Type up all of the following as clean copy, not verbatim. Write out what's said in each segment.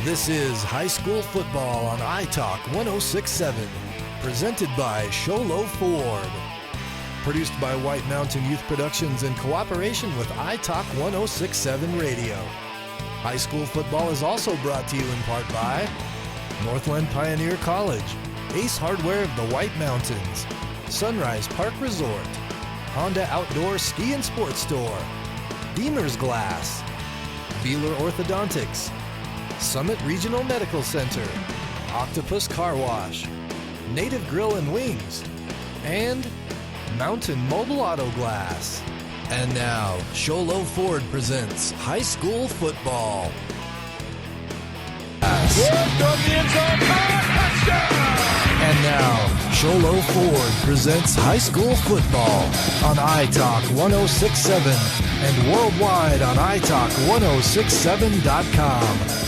This is high school football on iTalk 106.7, presented by Show Low Ford. Produced by White Mountain Youth Productions in cooperation with iTalk 106.7 Radio. High school football is also brought to you in part by Northland Pioneer College, Ace Hardware of the White Mountains, Sunrise Park Resort, Honda Outdoor Ski and Sports Store, Beamer's Glass, Beeler Orthodontics, Summit Regional Medical Center, Octopus Car Wash, Native Grill and Wings, and Mountain Mobile Auto Glass. And now, Show Low Ford presents high school football. And now, Show Low Ford presents high school football on iTalk 106.7 and worldwide on iTalk1067.com.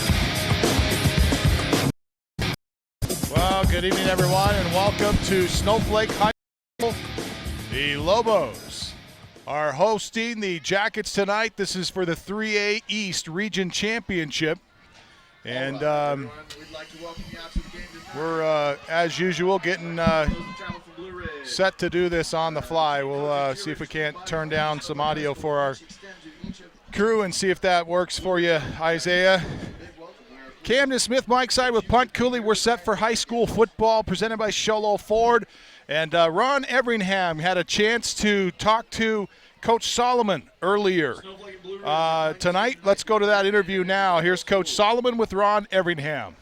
Well, good evening, everyone, and welcome to Snowflake High School. The Lobos are hosting the Jackets tonight. This is for the 3A East Region Championship. And we'd like to welcome you out to the game tonight. We're, as usual, getting set to do this on the fly. We'll see if we can't turn down some audio for our crew and see if that works for you, Isaiah. Camden Smith, Mike Side with Punt Cooley. We're set for high school football presented by Show Low Ford. And Ron Everingham had a chance to talk to Coach Solomon earlier. Tonight, let's go to that interview now. Here's Coach Solomon with Ron Everingham.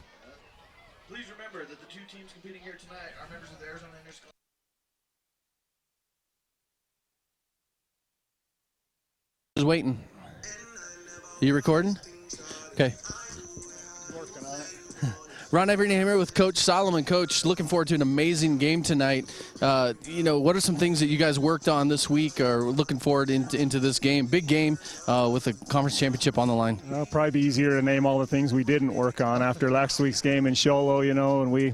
Please remember that the two teams competing here tonight are members of the Arizona Interscholastic. Just waiting. Are you recording? Okay. Ron Everingham here with Coach Solomon. Coach, looking forward to an amazing game tonight. What are some things that you guys worked on this week or looking forward into this game? Big game with the conference championship on the line. It'll probably be easier to name all the things we didn't work on after last week's game in Show Low, and we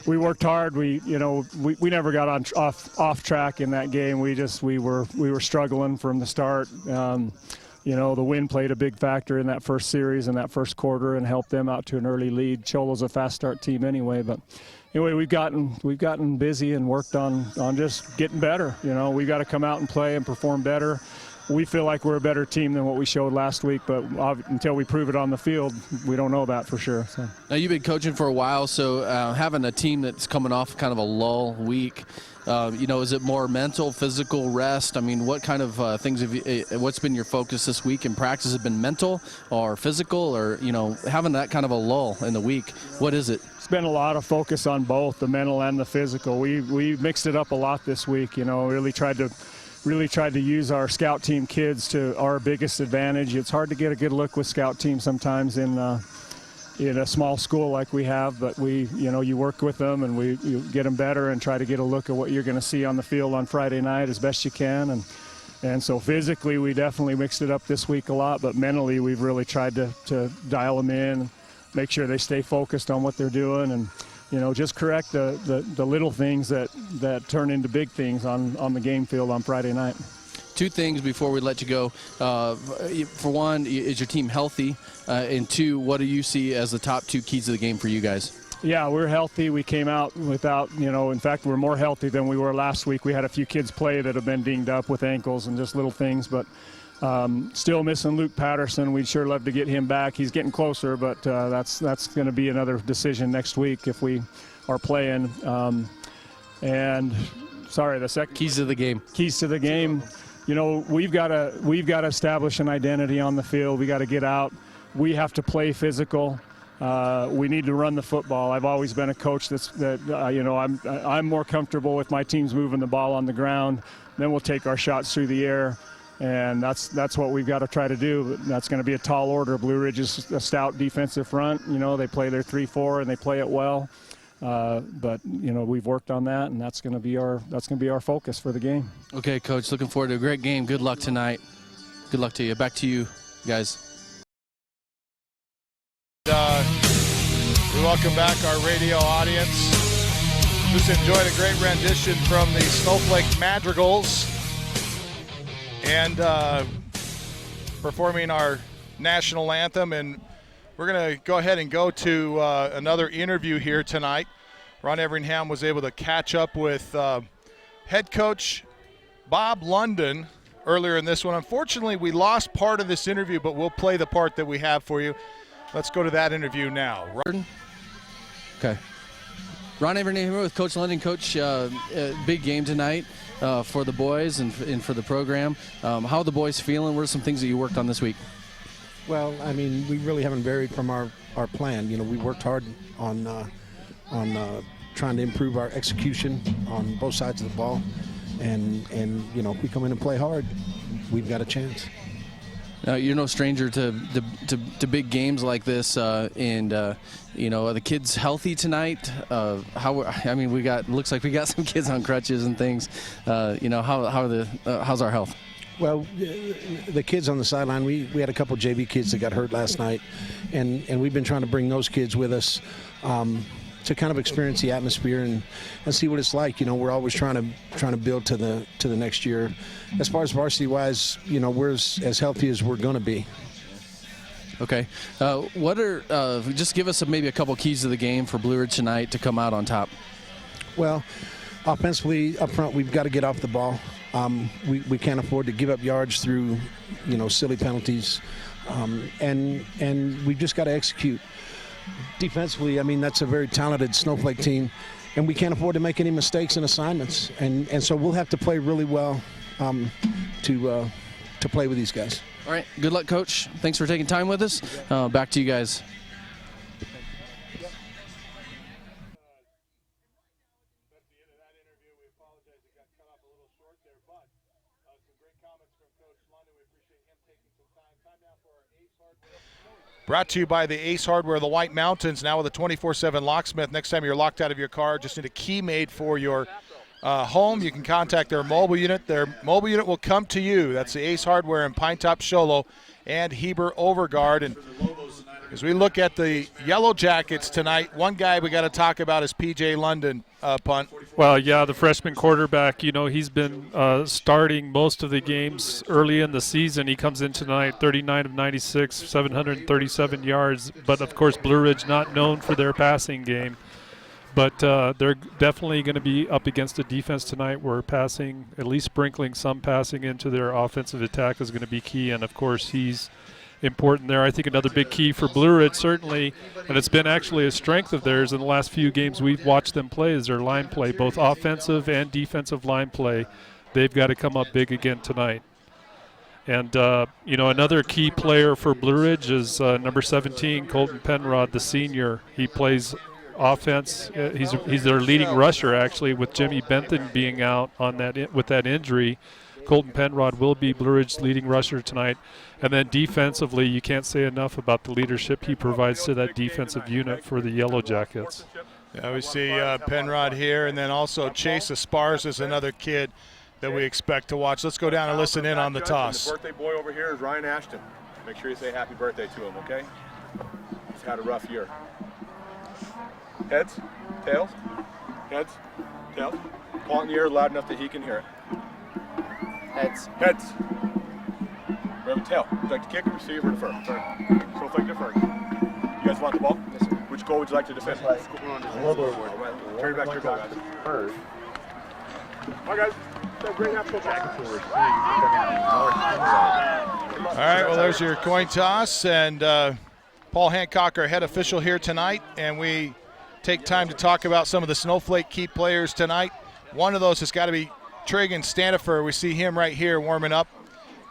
worked hard. We never got off track in that game. We were struggling from the start. The wind played a big factor in that first series and that first quarter and helped them out to an early lead. Cholo's a fast start team anyway, but anyway, we've gotten busy and worked on just getting better. We've got to come out and play and perform better. We feel like we're a better team than what we showed last week, but until we prove it on the field, we don't know that for sure. So. Now, you've been coaching for a while, so having a team that's coming off kind of a lull week, is it more mental, physical, rest? I mean, what kind of things what's been your focus this week in practice? Has it been mental or physical or, having that kind of a lull in the week? What is it? It's been a lot of focus on both the mental and the physical. We mixed it up a lot this week, really tried to use our scout team kids to our biggest advantage. It's hard to get a good look with scout teams sometimes in a small school like we have, but you work with them and you get them better and try to get a look at what you're going to see on the field on Friday night as best you can. And so physically we definitely mixed it up this week a lot, but mentally we've really tried to dial them in, make sure they stay focused on what they're doing and just correct the little things that turn into big things on the game field on Friday night. Two things before we let you go. For one, is your team healthy? And two, what do you see as the top two keys to the game for you guys? Yeah, we're healthy. We came out without, in fact, we're more healthy than we were last week. We had a few kids play that have been dinged up with ankles and just little things, but still missing Luke Patterson. We'd sure love to get him back. He's getting closer, but that's going to be another decision next week if we are playing. The second keys to the game. Keys to the game. We've got to establish an identity on the field. We got to get out. We have to play physical. We need to run the football. I've always been a coach I'm more comfortable with my teams moving the ball on the ground. Then we'll take our shots through the air. And that's what we've got to try to do. That's going to be a tall order. Blue Ridge is a stout defensive front. They play their 3-4 and they play it well. But we've worked on that, and that's going to be our focus for the game. Okay, Coach. Looking forward to a great game. Good luck tonight. Good luck to you. Back to you, guys. We welcome back our radio audience. Just enjoyed a great rendition from the Snowflake Madrigals. And performing our national anthem, and We're going to go ahead and go to another interview here tonight. Ron Everingham was able to catch up with head coach Bob London earlier in this one. Unfortunately, we lost part of this interview, but we'll play the part that we have for you. Let's go to that interview now. Okay. Ron Everingham here with Coach London. Coach, big game tonight for the boys and for the program. How are the boys feeling? What are some things that you worked on this week? Well, I mean, we really haven't varied from our plan. You know, we worked hard on trying to improve our execution on both sides of the ball. And you know, if we come in and play hard, we've got a chance. You're no stranger to big games like this, and you know, are the kids healthy tonight? Looks like we got some kids on crutches and things. You know, how's our health? Well, the kids on the sideline, we had a couple JV kids that got hurt last night, and we've been trying to bring those kids with us to kind of experience the atmosphere and see what it's like. You know, we're always trying to build to the next year. As far as varsity wise, you know, we're as healthy as we're going to be. Okay. What are just give us maybe a couple keys to the game for Blue Ridge tonight to come out on top? Well, offensively up front, we've got to get off the ball. We can't afford to give up yards through, you know, silly penalties, and we've just got to execute. Defensively, I mean, that's a very talented Snowflake team, and we can't afford to make any mistakes in assignments, and so we'll have to play really well to play with these guys. All right. Good luck, Coach. Thanks for taking time with us. Back to you guys. Brought to you by the Ace Hardware of the White Mountains, now with a 24/7 locksmith. Next time you're locked out of your car, just need a key made for your home. You can contact their mobile unit. Their mobile unit will come to you. That's the Ace Hardware in Pine Top, Show Low, and Heber Overguard. And as we look at the Yellowjackets tonight, one guy we got to talk about is P.J. London, punt. Well, yeah, the freshman quarterback, you know, he's been starting most of the games early in the season. He comes in tonight, 39 of 96, 737 yards. But, of course, Blue Ridge not known for their passing game. But they're definitely going to be up against a defense tonight where passing, at least sprinkling some passing into their offensive attack is going to be key. And, of course, he's important there. I think another big key for Blue Ridge, certainly, and it's been actually a strength of theirs in the last few games we've watched them play, is their line play, both offensive and defensive line play. They've got to come up big again tonight. And, you know, another key player for Blue Ridge is number 17, Colton Penrod, the senior. He plays offense. He's their leading rusher, actually, with Jimmy Benton being out on that with that injury. Colton Penrod will be Blue Ridge's leading rusher tonight. And then defensively, you can't say enough about the leadership he provides to that defensive unit for the Yellowjackets. Yeah, we see Penrod here, and then also Chase Aspars is another kid that we expect to watch. Let's go down and listen in on the toss. The birthday boy over here is Ryan Ashton. Make sure you say happy birthday to him, okay? He's had a rough year. Heads, tails, heads, tails. Call it in the air loud enough that he can hear it. Heads. Heads. We have a tail. Would you like to kick, receive, or defer? Defer. Snowflake defer. You guys want the ball? Yes, sir. Which goal would you like to defend? Turn it back to your goal, guys. First. All right, guys. Have a great half coach. All right, well, there's your coin toss, and Paul Hancock, our head official here tonight, and we take time to talk about some of the Snowflake key players tonight. One of those has got to be Trigan Stanifer. We see him right here warming up,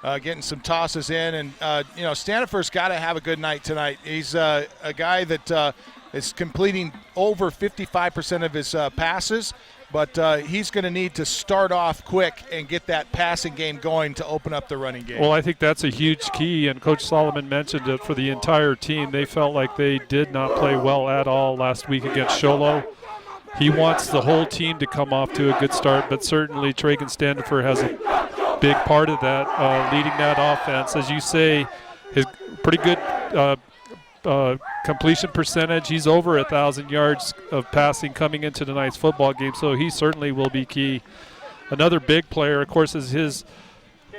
getting some tosses in. And, you know, Stanifer's got to have a good night tonight. He's a guy that is completing over 55% of his passes, but he's going to need to start off quick and get that passing game going to open up the running game. Well, I think that's a huge key, and Coach Solomon mentioned it for the entire team. They felt like they did not play well at all last week against Show Low. He wants the whole team to come off to a good start, but certainly Tragan Standifer has a big part of that, leading that offense. As you say, his pretty good completion percentage. He's over 1,000 yards of passing coming into tonight's football game, so he certainly will be key. Another big player, of course, is his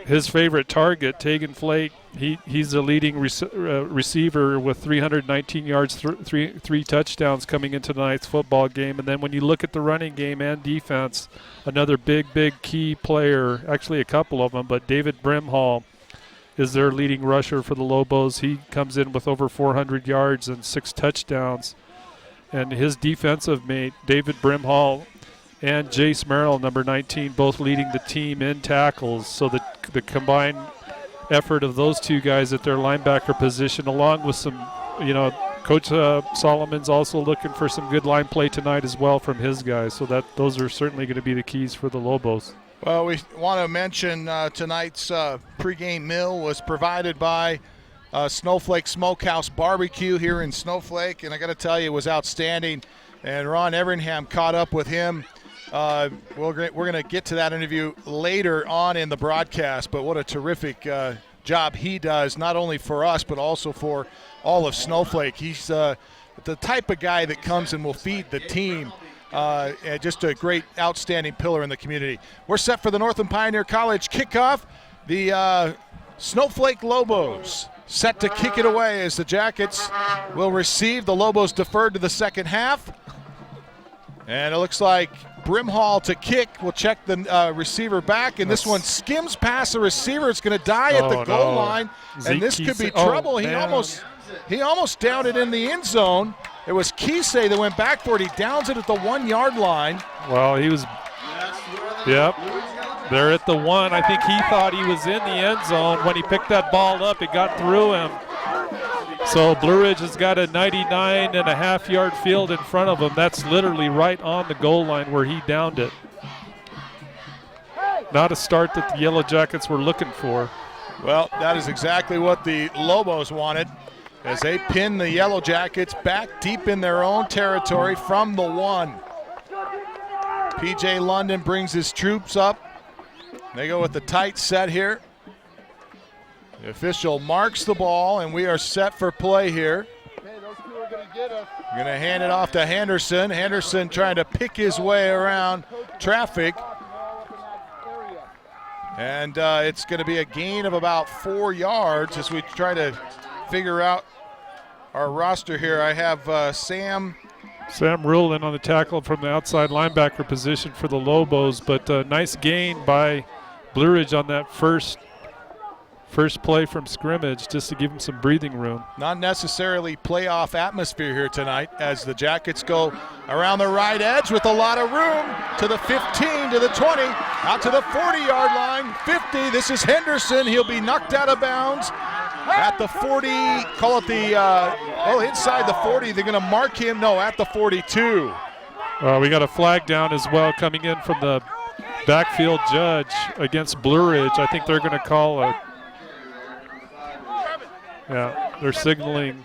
his favorite target, Tegan Flake. He's the leading receiver with 319 yards, three touchdowns coming into tonight's football game. And then when you look at the running game and defense, another big key player, actually a couple of them, but David Brimhall is their leading rusher for the Lobos. He comes in with over 400 yards and 6 touchdowns. And his defensive mate, David Brimhall, and Jace Merrill, number 19, both leading the team in tackles. So the combined effort of those two guys at their linebacker position, along with some, Coach Solomon's also looking for some good line play tonight as well from his guys. So those are certainly going to be the keys for the Lobos. Well, we want to mention tonight's pregame meal was provided by Snowflake Smokehouse Barbecue here in Snowflake, and I got to tell you, it was outstanding. And Ron Everingham caught up with him. We're going to get to that interview later on in the broadcast, but what a terrific job he does, not only for us but also for all of Snowflake. He's the type of guy that comes and will feed the team. Just a great, outstanding pillar in the community. We're set for the Northland Pioneer College kickoff. The Snowflake Lobos set to kick it away as the Jackets will receive. The Lobos deferred to the second half. And it looks like Brimhall to kick. We'll check the receiver back, and this one skims past the receiver. It's going to die at the goal line, and this could be trouble. He almost downed it in the end zone. It was Kisei that went back for it. He downs it at the 1 yard line. Well, he was, yep. They're at the 1. I think he thought he was in the end zone. When he picked that ball up, it got through him. So Blue Ridge has got a 99.5-yard field in front of him. That's literally right on the goal line where he downed it. Not a start that the Yellowjackets were looking for. Well, that is exactly what the Lobos wanted, as they pin the Yellowjackets back deep in their own territory from the 1. P.J. London brings his troops up. They go with the tight set here. The official marks the ball, and we are set for play here. Going to hand it off to Henderson. Henderson trying to pick his way around traffic. And it's going to be a gain of about 4 yards as we try to figure out our roster here. I have Sam Rulin on the tackle from the outside linebacker position for the Lobos, but nice gain by Blue Ridge on that first play from scrimmage, just to give him some breathing room. Not necessarily playoff atmosphere here tonight as the Jackets go around the right edge with a lot of room to the 15, to the 20, out to the 40-yard line, 50. This is Henderson. He'll be knocked out of bounds at the 40. Call it the, inside the 40. They're going to mark him. No, at the 42. We got a flag down as well coming in from the backfield judge against Blue Ridge. I think they're going to call a, they're signaling.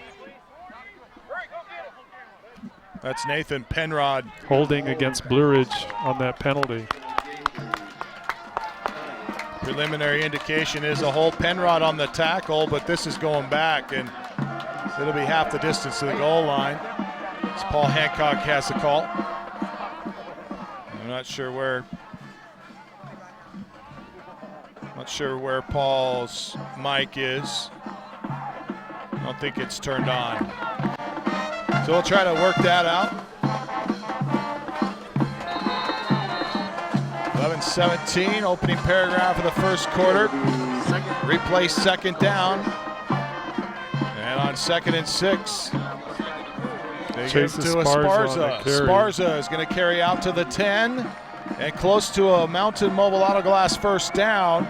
That's Nathan Penrod. Holding against Blue Ridge on that penalty. Preliminary indication is a hold. Penrod on the tackle, but this is going back, and it'll be half the distance to the goal line. As Paul Hancock has the call. I'm not sure where Paul's mic is. I don't think it's turned on. So we'll try to work that out. 11-17, opening paragraph of the first quarter. Replay second down. And on 2nd and 6, they give it to Esparza. Esparza is going to carry out to the 10 and close to a Mountain Mobile Auto Glass first down.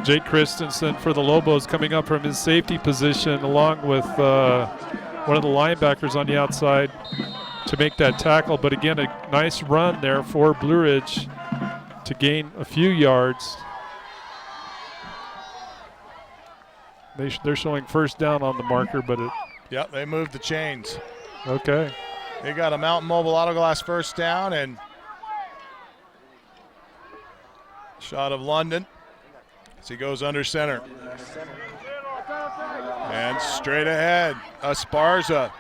Jake Christensen for the Lobos coming up from his safety position along with one of the linebackers on the outside to make that tackle. But again, a nice run there for Blue Ridge to gain a few yards. They're showing first down on the marker, but Yep, they moved the chains. Okay. They got a Mountain Mobile Auto Glass first down, and shot of London as he goes under center. And straight ahead, Esparza.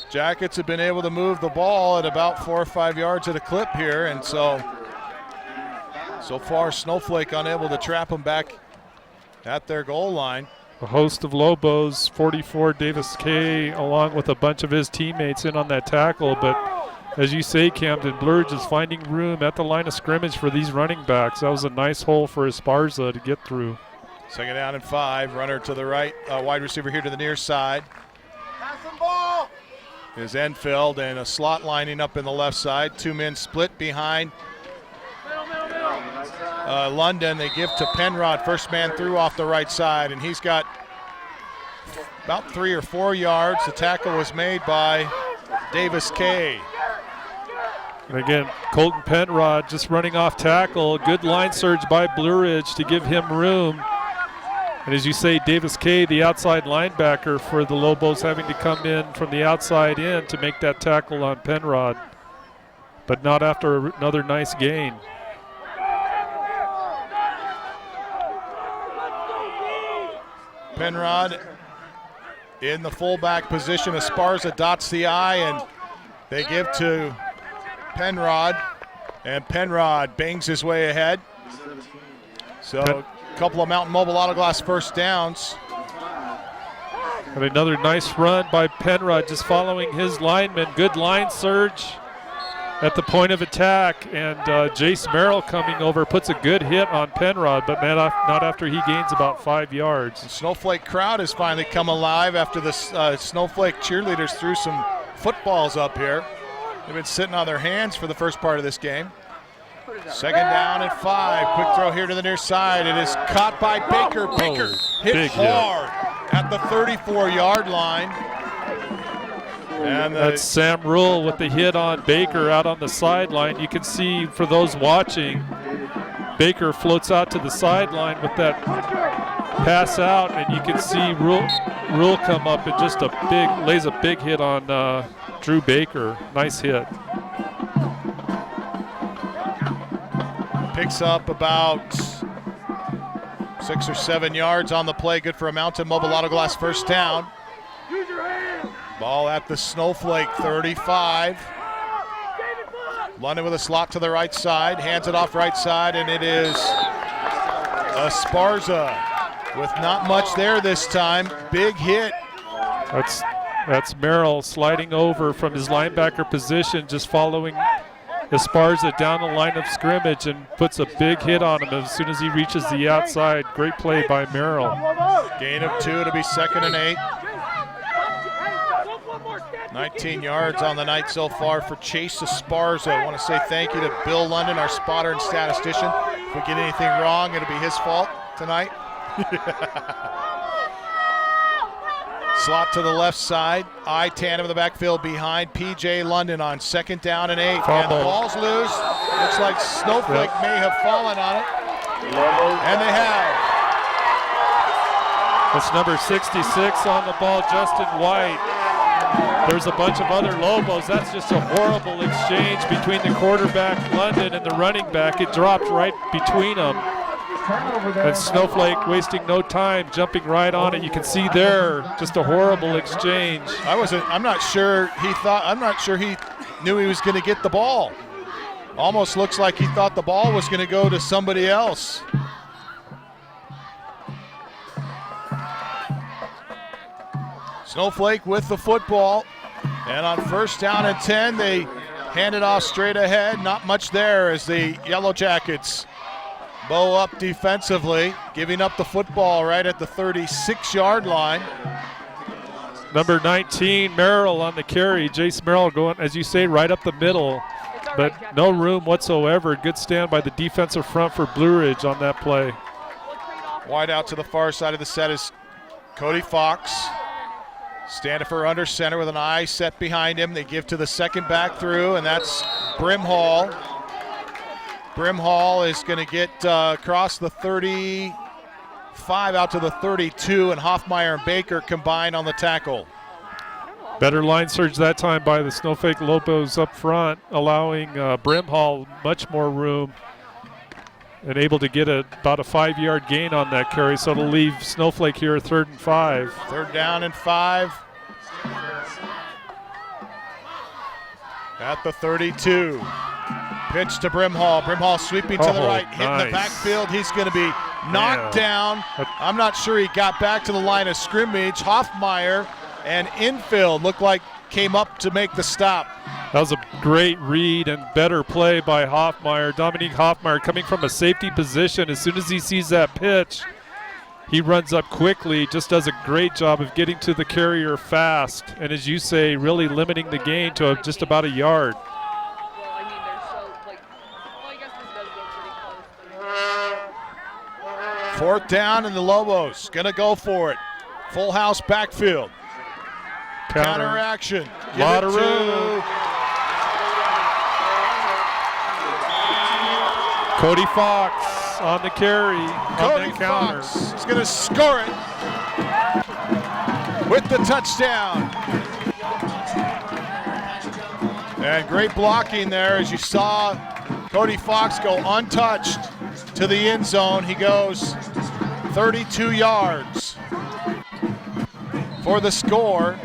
Jackets have been able to move the ball at about 4 or 5 yards at a clip here, and so So far, Snowflake unable to trap them back at their goal line. A host of Lobos, 44 Davis Kay, along with a bunch of his teammates in on that tackle. But as you say, Camden, Blue Ridge is finding room at the line of scrimmage for these running backs. That was a nice hole for Esparza to get through. 2nd down and 5. Runner to the right, wide receiver here to the near side. Is Enfield, and a slot lining up in the left side. 2 men split behind London. They give to Penrod, first man through off the right side, and he's got about 3 or 4 yards. The tackle was made by Davis Kay. And again, Colton Penrod just running off tackle. Good line surge by Blue Ridge to give him room. And as you say, Davis Kay, the outside linebacker for the Lobos, having to come in from the outside in to make that tackle on Penrod. But not after another nice gain. Penrod in the fullback position. Esparza dots the I, and they give to Penrod, and Penrod bangs his way ahead. So a couple of Mountain Mobile Auto Glass first downs. And another nice run by Penrod, just following his lineman. Good line surge at the point of attack, and Jace Merrill coming over puts a good hit on Penrod, but not after he gains about 5 yards. The Snowflake crowd has finally come alive after the Snowflake cheerleaders threw some footballs up here. They've been sitting on their hands for the first part of this game. 2nd down and 5. Quick throw here to the near side. It is caught by Baker. Baker hit hard at the 34-yard line. And that's Sam Rule with the hit on Baker out on the sideline. You can see, for those watching, Baker floats out to the sideline with that pass out, and you can see Rule come up and just lays a big hit on Drew Baker. Nice hit. Picks up about 6 or 7 yards on the play. Good for a Mountain Mobile Auto Glass first down. Ball at the Snowflake 35. London with a slot to the right side. Hands it off right side, and it is Esparza with not much there this time. Big hit. That's Merrill sliding over from his linebacker position, just following Esparza down the line of scrimmage, and puts a big hit on him as soon as he reaches the outside. Great play by Merrill. Gain of 2 to be 2nd and 8. 19 yards on the night so far for Chase Esparza. I want to say thank you to Bill London, our spotter and statistician. If we get anything wrong, it'll be his fault tonight. Slot to the left side. I tandem in the backfield behind P.J. London on 2nd down and 8. And the ball's loose. Looks like Snowflake may have fallen on it. And they have. That's number 66 on the ball, Justin White. There's a bunch of other Lobos. That's just a horrible exchange between the quarterback, London, and the running back. It dropped right between them. And Snowflake wasting no time, jumping right on it. You can see there, just a horrible exchange. I'm not sure he knew he was going to get the ball. Almost looks like he thought the ball was going to go to somebody else. Snowflake with the football, and on 1st down and 10, they hand it off straight ahead. Not much there as the Yellowjackets bow up defensively, giving up the football right at the 36-yard line. Number 19, Merrill on the carry. Jace Merrill going, as you say, right up the middle, but no room whatsoever. Good stand by the defensive front for Blue Ridge on that play. Wide out to the far side of the set is Cody Fox. Standifer under center with an eye set behind him. They give to the second back through, and that's Brimhall. Brimhall is going to get across the 35 out to the 32, and Hoffmeyer and Baker combine on the tackle. Better line surge that time by the Snowflake Lobos up front, allowing Brimhall much more room and able to get about a 5-yard gain on that carry, so it'll leave Snowflake here 3rd and 5. 3rd down and 5. At the 32. Pitch to Brimhall. Brimhall sweeping to the right, hitting nice. the backfield. He's going to be knocked down. I'm not sure he got back to the line of scrimmage. Hoffmeyer and infield looked like came up to make the stop. That was a great read and better play by Hoffmeyer. Dominique Hoffmeyer coming from a safety position. As soon as he sees that pitch, he runs up quickly, just does a great job of getting to the carrier fast. And as you say, really limiting the gain to just about a yard. Fourth down, and the Lobos going to go for it. Full house backfield. Counter action. Lot of room. Cody Fox on the carry. Cody Fox is going to score it with the touchdown. And great blocking there as you saw Cody Fox go untouched to the end zone. He goes 32 yards for the score.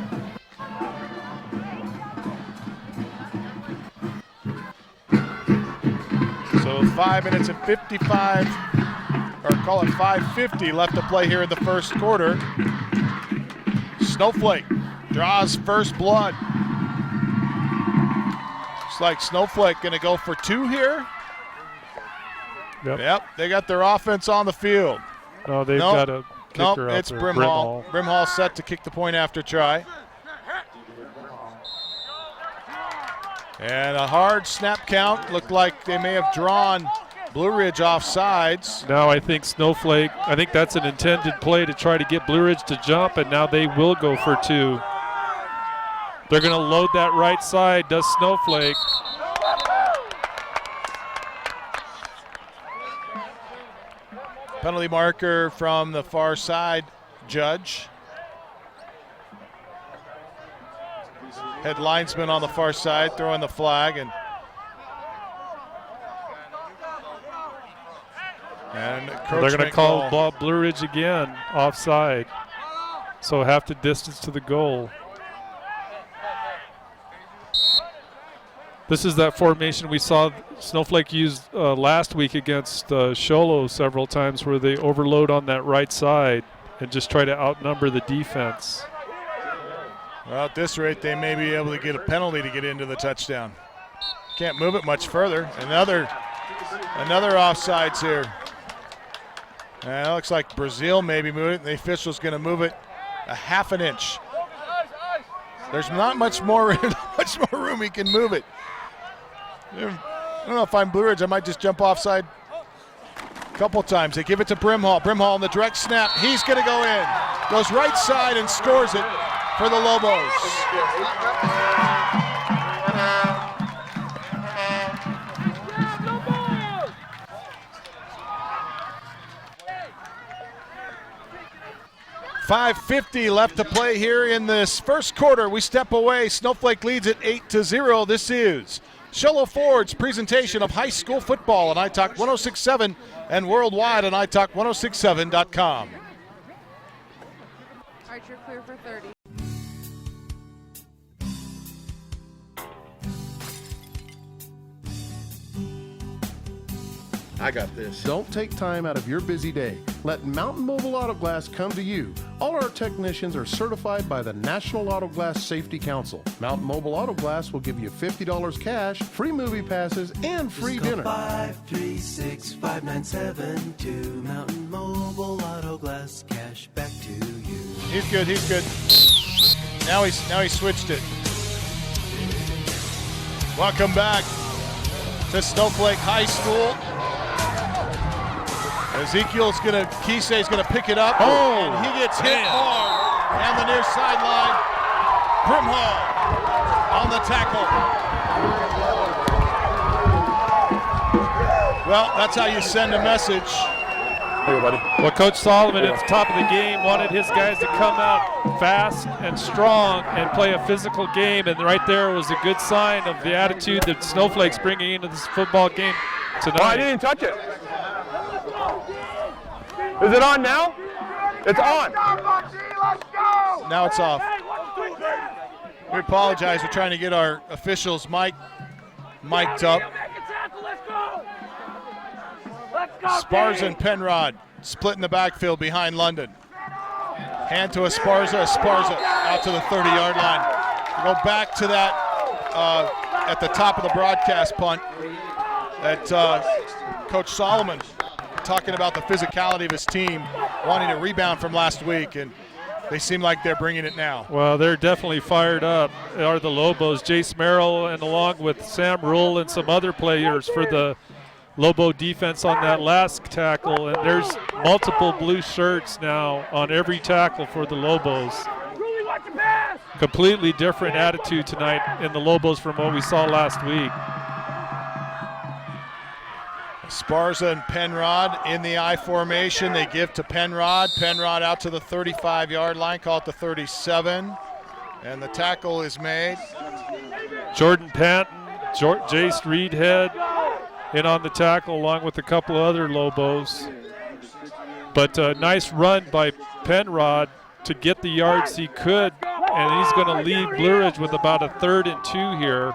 So 5 minutes and 55, or call it 5:50 left to play here in the first quarter. Snowflake draws first blood. Looks like Snowflake going to go for two here. Yep, they got their offense on the field. No, they've got a kicker out it's there. Brimhall. Brimhall set to kick the point after try. And a hard snap count. Looked like they may have drawn Blue Ridge off sides. Now I think Snowflake, I think that's an intended play to try to get Blue Ridge to jump, and now they will go for two. They're going to load that right side, does Snowflake. Penalty marker from the far side, Judge. Head linesman on the far side throwing the flag, and they're going to call Blue Ridge again, offside. So half the distance to the goal. This is that formation we saw Snowflake use last week against Show Low several times, where they overload on that right side and just try to outnumber the defense. Well, at this rate, they may be able to get a penalty to get into the touchdown. Can't move it much further. Another offsides here. And it looks like Brazil maybe moved it, and the official's going to move it a half an inch. There's not much more room he can move it. I don't know if I'm Blue Ridge, I might just jump offside a couple times. They give it to Brimhall. Brimhall on the direct snap. He's going to go in. Goes right side and scores it for the Lobos. .550 left to play here in this first quarter. We step away. Snowflake leads it 8-0. This is Show Low Ford's presentation of high school football on iTalk 106.7 and worldwide on iTalk1067.com. All right, you're clear for 30. I got this. Don't take time out of your busy day. Let Mountain Mobile Auto Glass come to you. All our technicians are certified by the National Auto Glass Safety Council. Mountain Mobile Auto Glass will give you $50 cash, free movie passes, and free dinner. 536-5972. Mountain Mobile Auto Glass, cash back to you. He's good. Now he switched it. Welcome back to Snowflake High School. Kisei's gonna pick it up. And he gets hit hard down the near sideline. Brimhall on the tackle. Well, that's how you send a message. Hey, buddy. Well, Coach Solomon at the top of the game wanted his guys to come out fast and strong and play a physical game, and right there was a good sign of the attitude that Snowflake's bringing into this football game tonight. Oh, I didn't touch it. Is it on now? It's on. Now it's off. We apologize. We're trying to get our officials mic'd up. Esparza and Penrod split in the backfield behind London. Hand to Esparza. Esparza out to the 30-yard line. We'll go back to that at the top of the broadcast punt that Coach Solomon talking about the physicality of his team, wanting to rebound from last week, and they seem like they're bringing it now. Well, they're definitely fired up, are the Lobos. Jace Merrill, and along with Sam Rule and some other players for the Lobo defense on that last tackle, and there's multiple blue shirts now on every tackle for the Lobos. Completely different attitude tonight in the Lobos from what we saw last week. Esparza and Penrod in the I formation. They give to Penrod. Penrod out to the 35-yard line, call it the 37. And the tackle is made. Jordan Patton, Jace Reedhead in on the tackle along with a couple of other Lobos. But a nice run by Penrod to get the yards he could, and he's going to leave Blue Ridge with about a 3rd and 2 here.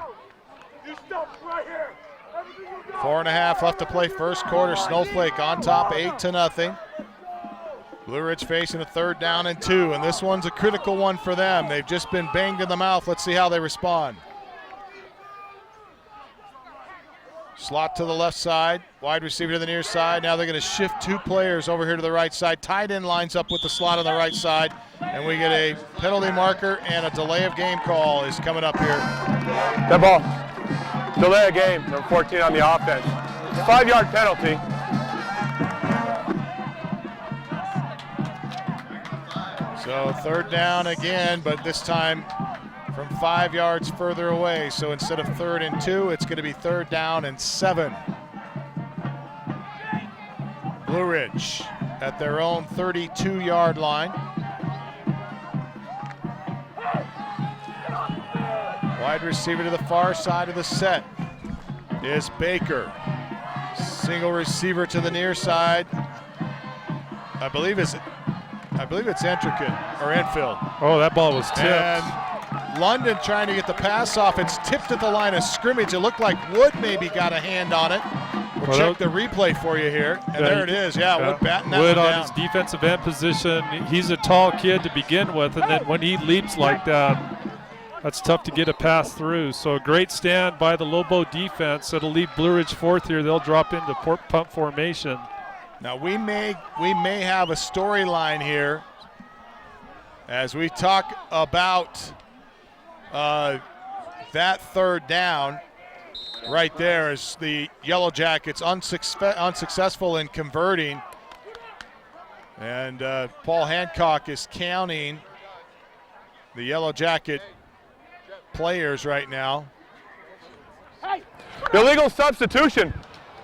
4.5 left to play first quarter. Snowflake on top, 8-0. Blue Ridge facing a 3rd down and 2, and this one's a critical one for them. They've just been banged in the mouth. Let's see how they respond. Slot to the left side, wide receiver to the near side. Now they're going to shift 2 players over here to the right side. Tight end lines up with the slot on the right side, and we get a penalty marker and a delay of game call is coming up here. That ball. Delay of game, number 14 on the offense. 5-yard penalty. So 3rd down again, but this time from 5 yards further away. So instead of 3rd and 2, it's going to be 3rd down and 7. Blue Ridge at their own 32-yard line. Wide receiver to the far side of the set is Baker. Single receiver to the near side. I believe it's Entrican or Enfield. Oh, that ball was tipped. And London trying to get the pass off. It's tipped at the line of scrimmage. It looked like Wood maybe got a hand on it. We'll check the replay for you here. And there it is. Yeah, Wood batting that Wood one on down. his defensive end position. He's a tall kid to begin with, and then when he leaps like that, that's tough to get a pass through. So a great stand by the Lobo defense. It'll leave Blue Ridge 4th here. They'll drop into punt formation. Now we may have a storyline here as we talk about that 3rd down. Right there is the Yellowjackets unsuccessful in converting, and Paul Hancock is counting the Yellowjacket players right now. Illegal substitution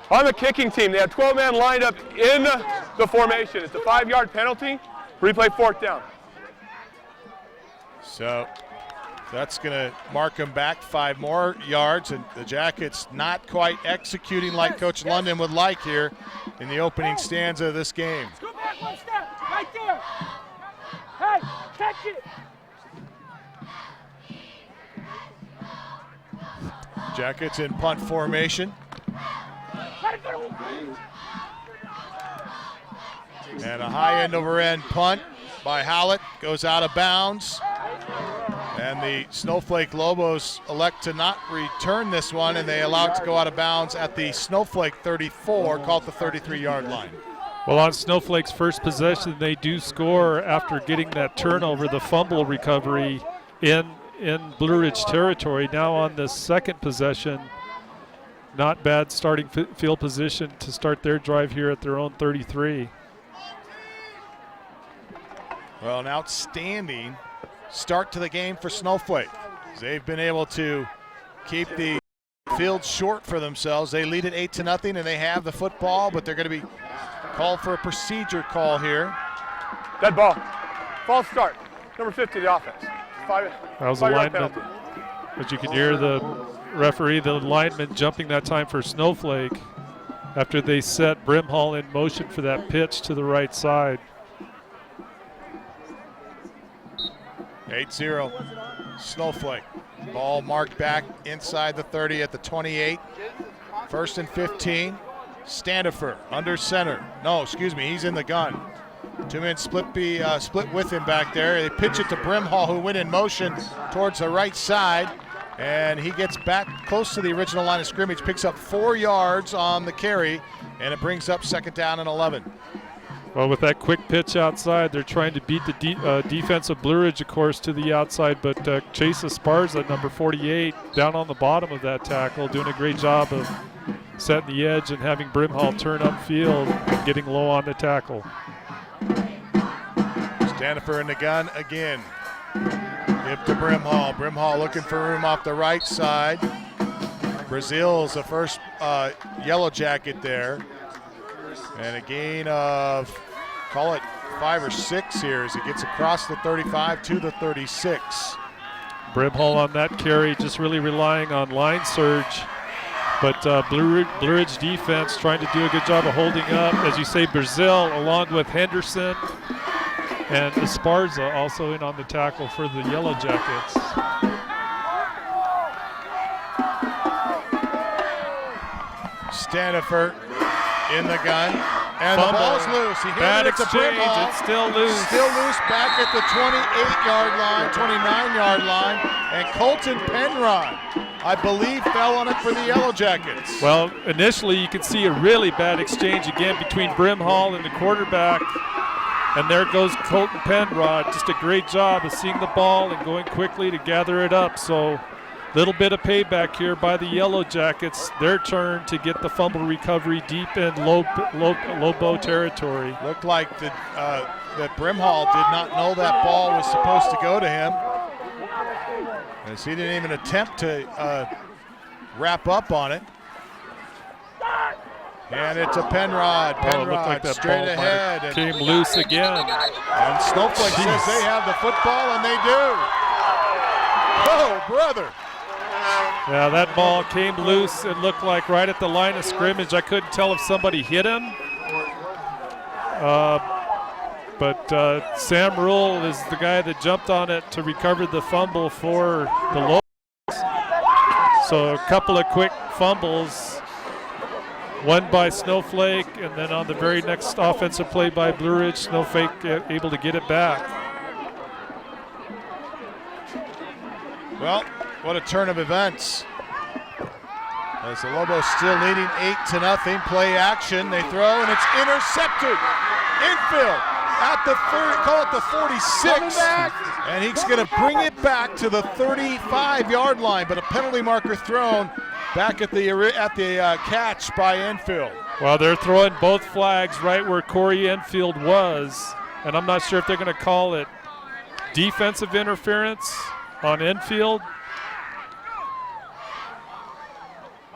on the kicking team. They have 12 men lined up in the formation. It's a 5-yard penalty. Replay 4th down. So that's going to mark them back 5 more yards, and the Jackets not quite executing like Coach London would like here in the opening stanza of this game. Go back 1 step, right there. Hey, catch it. Jackets in punt formation. And a high end over end punt by Howlett goes out of bounds. And the Snowflake Lobos elect to not return this one, and they allow it to go out of bounds at the Snowflake 34, called the 33-yard line. Well, on Snowflake's first possession, they do score after getting that turnover, the fumble recovery in Blue Ridge territory. Now on the second possession, not bad starting field position to start their drive here at their own 33. Well, an outstanding start to the game for Snowflake. They've been able to keep the field short for themselves. They lead it 8-0, and they have the football, but they're going to be called for a procedure call here. Dead ball. False start. Number 50 to the offense. That was a lineman. But you can hear the referee, the lineman, jumping that time for Snowflake after they set Brimhall in motion for that pitch to the right side. 8-0 Snowflake. Ball marked back inside the 30 at the 28. 1st and 15. Standifer under center. No, excuse me, he's in the gun. Two-man split with him back there. They pitch it to Brimhall, who went in motion towards the right side, and he gets back close to the original line of scrimmage, picks up 4 yards on the carry, and it brings up 2nd down and 11. Well, with that quick pitch outside, they're trying to beat the defense of Blue Ridge, of course, to the outside, but Chase Esparza, number 48, down on the bottom of that tackle, doing a great job of setting the edge and having Brimhall turn upfield and getting low on the tackle. Standifer in the gun again. Give to Brimhall. Brimhall looking for room off the right side. Brazil's the first Yellow Jacket there. And a gain of, call it 5 or 6 here as it gets across the 35 to the 36. Brimhall on that carry, just really relying on line surge. But Blue Ridge defense trying to do a good job of holding up. As you say, Brazil along with Henderson and Esparza also in on the tackle for the Yellow Jackets. Standifer in the gun, and Fumble. the ball's loose. He Bad handed it to exchange, Brimhall. it's still loose. Still loose back at the 28-yard line, 29-yard line, and Colton Penrod, I believe, fell on it for the Yellow Jackets. Well, initially you can see a really bad exchange again between Brimhall and the quarterback. And there goes Colton Penrod. Just a great job of seeing the ball and going quickly to gather it up. So little bit of payback here by the Yellow Jackets. Their turn to get the fumble recovery deep in Lobo territory. Looked like that Brimhall did not know that ball was supposed to go to him, as he didn't even attempt to wrap up on it. And it's a Penrod. Penrod looked like that straight ball ahead. And came loose again. And Snowflake says they have the football, and they do. Oh, brother. Yeah, that ball came loose. It looked like right at the line of scrimmage. I couldn't tell if somebody hit him. But Sam Rule is the guy that jumped on it to recover the fumble for the Lobos. So a couple of quick fumbles. One by Snowflake, and then on the very next offensive play by Blue Ridge, Snowflake able to get it back. Well, what a turn of events. As the Lobos still leading 8-0, play action. They throw, and it's intercepted. Infield at the call it the 46. And he's going to bring it back to the 35-yard line, but a penalty marker thrown back at the catch by Enfield. Well, they're throwing both flags right where Corey Enfield was, and I'm not sure if they're going to call it defensive interference on Enfield.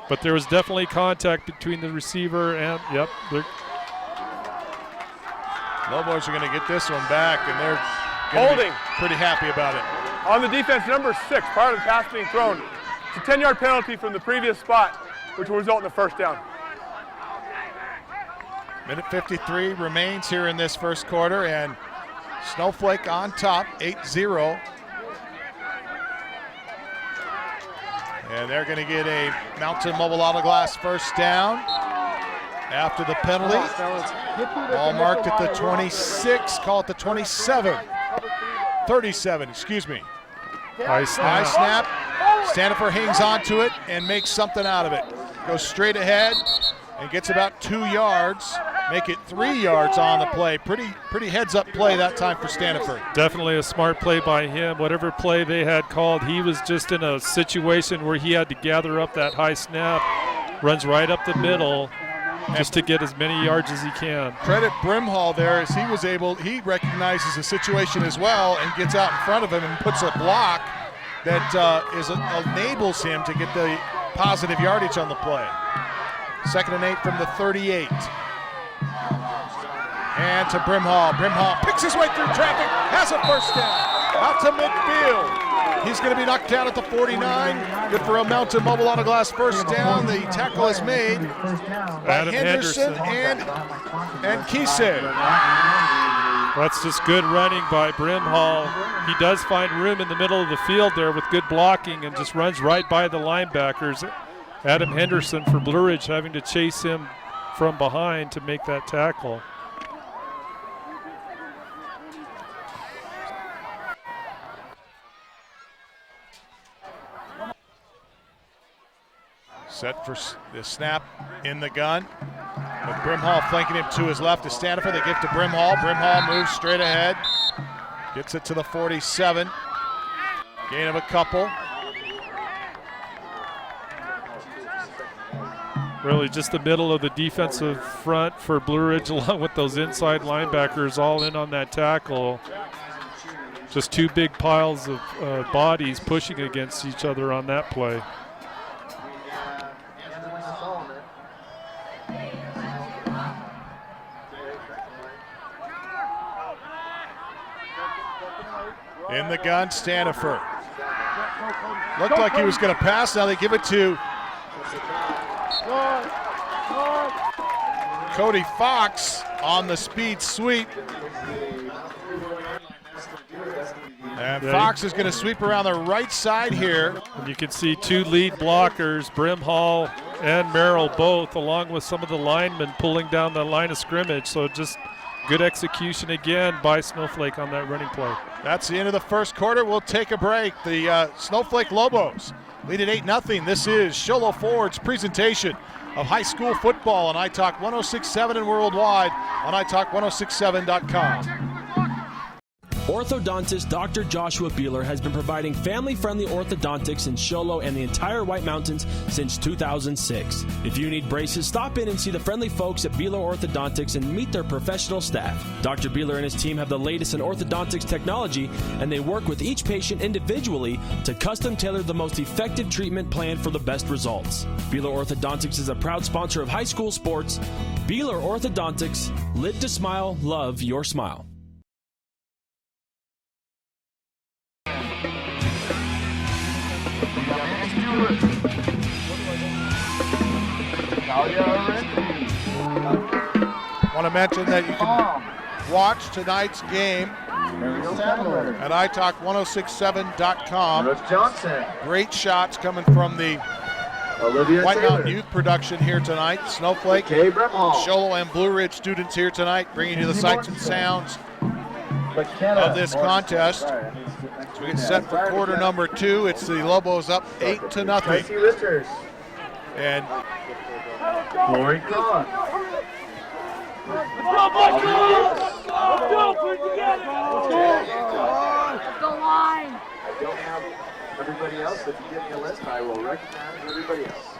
But there was definitely contact between the receiver and, yep. Lobos are going to get this one back, and they're going to be pretty happy about it. On the defense, number 6, prior to the pass being thrown. It's a 10-yard penalty from the previous spot, which will result in a first down. Minute 53 remains here in this first quarter, and Snowflake on top, 8-0. And they're going to get a Mountain Mobile Auto Glass first down after the penalty. Ball marked at the 26, call it the 27. 37, excuse me. High snap. Standifer hangs on to it and makes something out of it. Goes straight ahead and gets about 2 yards. Make it 3 yards on the play. Pretty heads-up play that time for Standifer. Definitely a smart play by him. Whatever play they had called, he was just in a situation where he had to gather up that high snap, runs right up the middle just to get as many yards as he can. Credit Brimhall there as he recognizes the situation as well and gets out in front of him and puts a block that enables him to get the positive yardage on the play. 2nd and 8 from the 38. And to Brimhall. Brimhall picks his way through traffic, has a first down. Out to midfield. He's going to be knocked down at the 49. Good for a Mountain Mobile Auto Glass first down. The tackle is made by Henderson and Kise. That's just good running by Brimhall. He does find room in the middle of the field there with good blocking and just runs right by the linebackers. Adam Henderson for Blue Ridge having to chase him from behind to make that tackle. Set for the snap in the gun. With Brimhall flanking him to his left to Stanifer. They give to Brimhall. Brimhall moves straight ahead. Gets it to the 47. Gain of a couple. Really just the middle of the defensive front for Blue Ridge, along with those inside linebackers all in on that tackle. Just two big piles of bodies pushing against each other on that play. In the gun, Stanifer. Looked like he was going to pass. Now they give it to Cody Fox on the speed sweep. And Fox is going to sweep around the right side here. And you can see two lead blockers, Brimhall and Merrill both, along with some of the linemen pulling down the line of scrimmage. So just good execution again by Snowflake on that running play. That's the end of the first quarter. We'll take a break. The Snowflake Lobos lead at 8-0. This is Show Low Ford's presentation of high school football on iTalk 106.7 and worldwide on iTalk1067.com. Orthodontist Dr. Joshua Beeler has been providing family-friendly orthodontics in Show Low and the entire White Mountains since 2006. If you need braces, stop in and see the friendly folks at Beeler Orthodontics and meet their professional staff. Dr. Beeler and his team have the latest in orthodontics technology, and they work with each patient individually to custom tailor the most effective treatment plan for the best results. Beeler Orthodontics is a proud sponsor of high school sports. Beeler Orthodontics, live to smile, love your smile. Want to mention that you can watch tonight's game at iTalk1067.com. Great shots coming from the White Mountain Youth production here tonight. Snowflake, Show Low, and Blue Ridge students here tonight, bringing you the sights and sounds of this contest. So we get set for quarter number 2. It's the Lobos up 8-0. And Glory God. Let's go, boys! Let's go, put it together! Let's go line! I don't have everybody else, but if you give me a list, I will recognize everybody else.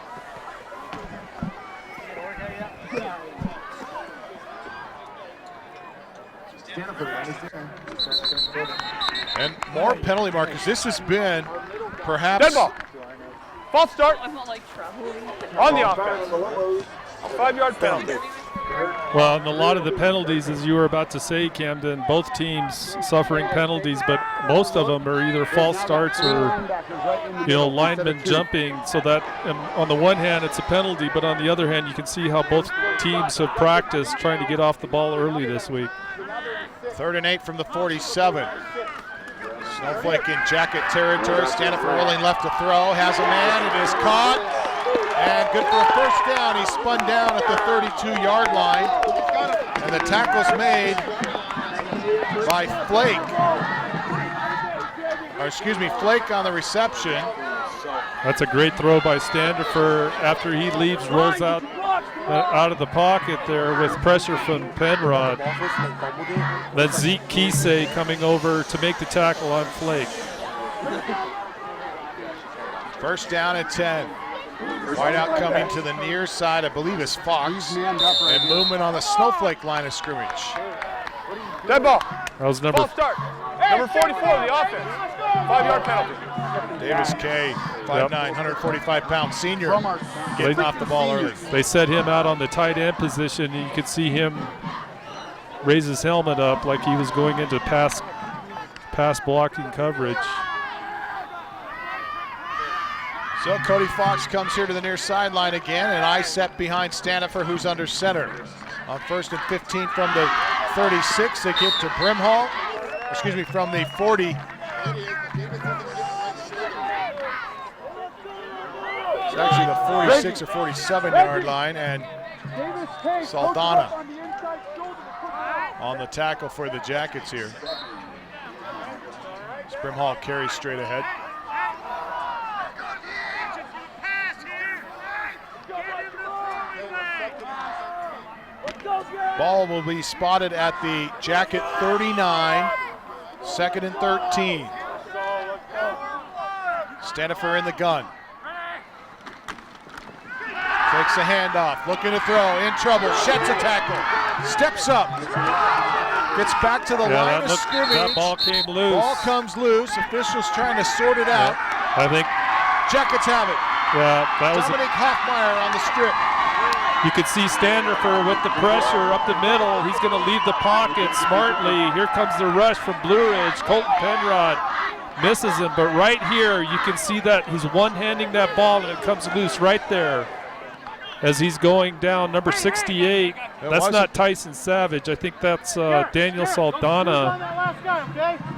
And more penalty markers. This has been perhaps... Dead ball. False start. On the offense. A 5-yard penalty. Well, and a lot of the penalties, as you were about to say, Camden, both teams suffering penalties, but most of them are either false starts or, linemen jumping. So that, on the one hand, it's a penalty, but on the other hand, you can see how both teams have practiced trying to get off the ball early this week. 3rd and 8 from the 47. Snowflake in jacket territory. Stanifer rolling left to throw. Has a man. It is caught. And good for a first down. He spun down at the 32-yard line. And the tackle's made by Flake. Flake on the reception. That's a great throw by Stanifer after he leaves, rolls out of the pocket there with pressure from Penrod. Then Zeke Kisei coming over to make the tackle on Flake. First down at 10. Wideout coming to the near side, I believe is Fox. And movement on the Snowflake line of scrimmage. Dead ball. That was number 44, the offense. 5-yard penalty. Davis K, 5'9", 145-pound senior, getting off the ball early. They set him out on the tight end position, and you could see him raise his helmet up like he was going into pass blocking coverage. So Cody Fox comes here to the near sideline again, and I set behind Stanifer, who's under center. On 1st and 15 from the 36, they give to Brimhall. From the 40. It's actually the 46 or 47-yard line, and Saldana on the tackle for the Jackets here. Brimhall carries straight ahead. Ball will be spotted at the Jacket 39, 2nd and 13. Stanifer in the gun. Takes a handoff, looking to throw, in trouble, sheds a tackle, steps up, gets back to the line of scrimmage. That ball came loose. Ball comes loose, officials trying to sort it out. I think Jackets have it. Yeah, that was Dominic Hoffmeyer on the strip. You could see Standerfer with the pressure up the middle. He's going to leave the pocket smartly. Here comes the rush from Blue Ridge. Colton Penrod misses him, but right here you can see that he's one-handing that ball and it comes loose right there as he's going down. Number 68, that's not Tyson Savage. I think that's Daniel Saldana.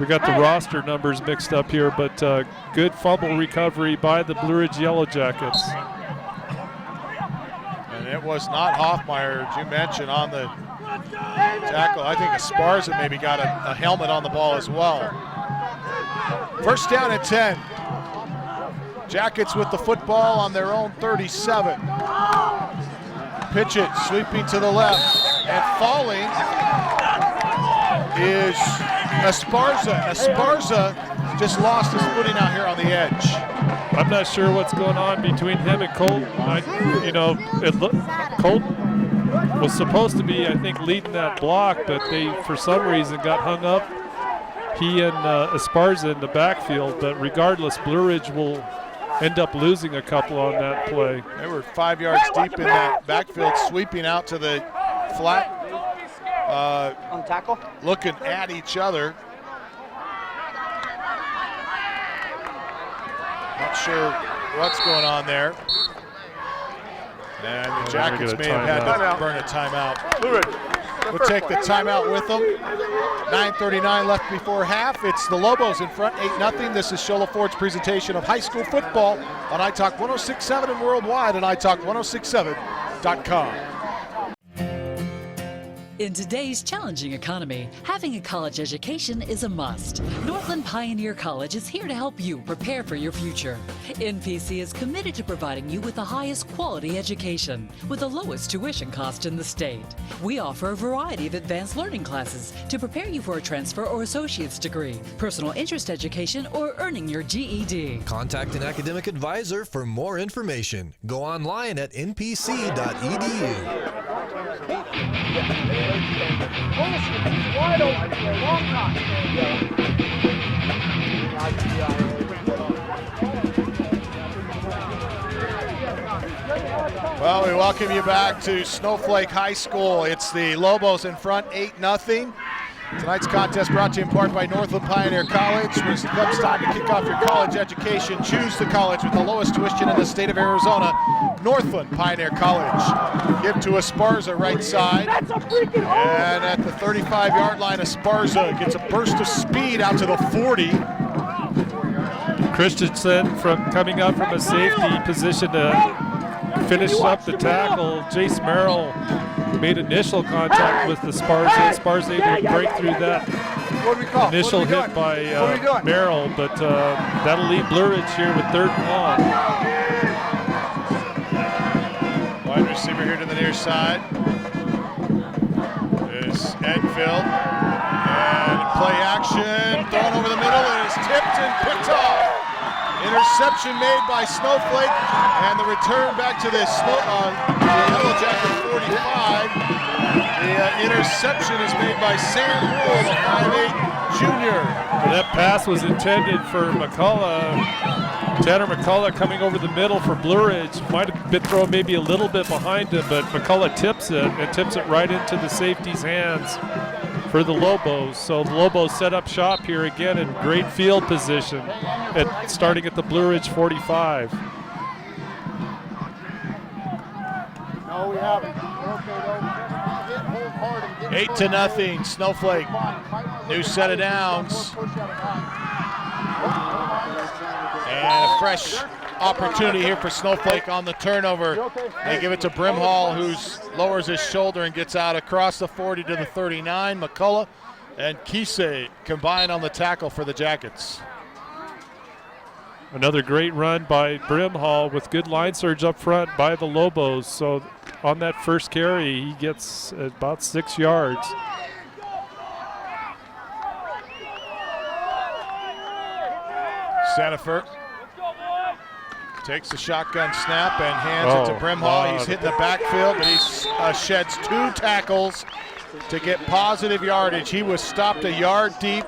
We got the roster numbers mixed up here, but good fumble recovery by the Blue Ridge Yellowjackets. And it was not Hoffmeyer, as you mentioned, on the tackle. I think Esparza maybe got a helmet on the ball as well. First down at 10. Jackets with the football on their own 37. Pitch it, sweeping to the left, and falling is Esparza. Esparza just lost his footing out here on the edge. I'm not sure what's going on between him and Colton. Colton was supposed to be, I think, leading that block, but they, for some reason, got hung up. He and Esparza in the backfield, but regardless, Blue Ridge will end up losing a couple on that play. They were 5 yards deep in that backfield, sweeping out to the flat, on tackle, looking at each other. Not sure what's going on there. And the Jackets may have had to burn a timeout. We'll take the timeout with them. 9:39 left before half. It's the Lobos in front, 8-0. This is Show Low Ford's presentation of high school football on iTalk 106.7 and worldwide at iTalk1067.com. In today's challenging economy, having a college education is a must. Northland Pioneer College is here to help you prepare for your future. NPC is committed to providing you with the highest quality education with the lowest tuition cost in the state. We offer a variety of advanced learning classes to prepare you for a transfer or associate's degree, personal interest education, or earning your GED. Contact an academic advisor for more information. Go online at npc.edu. Wide open for a long time. Well, we welcome you back to Snowflake High School. It's the Lobos in front, 8-0. Tonight's contest brought to you in part by Northland Pioneer College. When it comes time to kick off your college education, choose the college with the lowest tuition in the state of Arizona, Northland Pioneer College. Give to Esparza right side. And at the 35-yard line, Esparza gets a burst of speed out to the 40. Christensen coming up from a safety position to finish up the tackle. Jace Merrill made initial contact with the Esparza. Esparza able to break through that initial hit by Merrill, but that'll leave Blue Ridge here with 3rd and long. Wide receiver here to the near side is Enfield. And play action, thrown over the middle, and it's tipped and picked off. Interception made by Snowflake, and the return back to the Yellowjacket 45. The interception is made by Sam Rule, the 5'8" junior. That pass was intended for McCullough. Tanner McCullough coming over the middle for Blue Ridge. Might have been thrown maybe a little bit behind him, but McCullough tips it, and tips it right into the safety's hands for the Lobos. So the Lobos set up shop here again in great field position, starting at the Blue Ridge 45. No, we haven't. 8-0, Snowflake. New set of downs. And a fresh opportunity here for Snowflake on the turnover. They give it to Brimhall, who lowers his shoulder and gets out across the 40 to the 39. McCullough and Kisei combine on the tackle for the Jackets. Another great run by Brimhall with good line surge up front by the Lobos. So on that first carry, he gets about 6 yards. Sandifer takes the shotgun snap and hands it to Brimhall. He's hit the backfield, but he sheds 2 tackles to get positive yardage. He was stopped a yard deep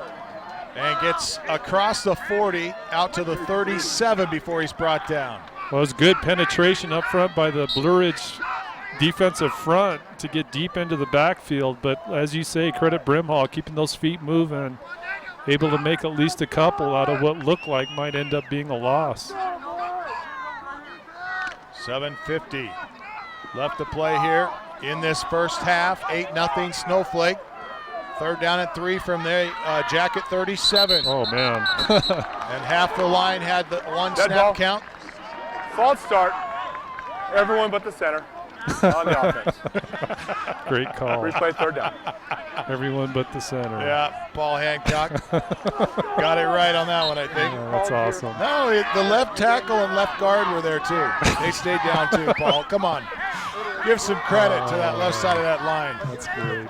and gets across the 40 out to the 37 before he's brought down. Well, it was good penetration up front by the Blue Ridge defensive front to get deep into the backfield, but as you say, credit Brimhall keeping those feet moving, able to make at least a couple out of what looked like might end up being a loss. 7:50 left to play here in this first half. 8-0 Snowflake. 3rd down and 3 from the Jacket 37. Oh, man. And half the line had the 1 snap count. False start. Everyone but the center on the offense. Great call. Replay 3rd down. Everyone but the center. Yeah, Paul Hancock got it right on that one, I think. Yeah, that's awesome. No, the left tackle and left guard were there too. They stayed down too, Paul. Come on. Give some credit to that left side of that line. That's great.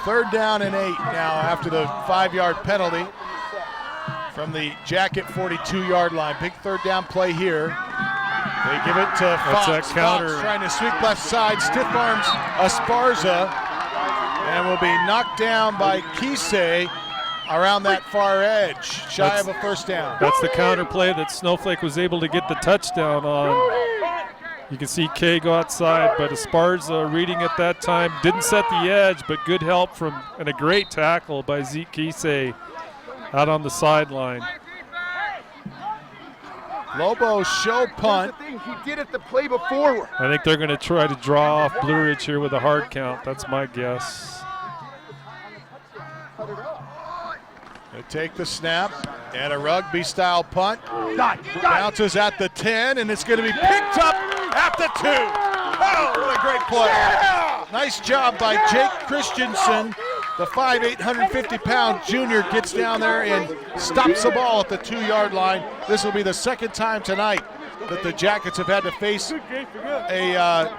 3rd down and 8 now after the 5-yard penalty from the Jacket 42-yard line. Big 3rd down play here. They give it to Fox. That counter. Fox trying to sweep left side, stiff arms Esparza, and will be knocked down by Kisei around that far edge, shy of a 1st down. That's the counter play that Snowflake was able to get the touchdown on. You can see Kay go outside, but Esparza reading at that time didn't set the edge, but good help from and a great tackle by Zeke Kisei out on the sideline. Lobos show punt. He did it the play before. I think they're going to try to draw off Blue Ridge here with a hard count. That's my guess. They take the snap and a rugby-style punt. Bounces at the 10, and it's going to be picked up at the 2. Oh, what a great play. Nice job by Jake Christensen. The 5'8", 150-pound junior gets down there and stops the ball at the 2-yard line. This will be the 2nd time tonight that the Jackets have had to face a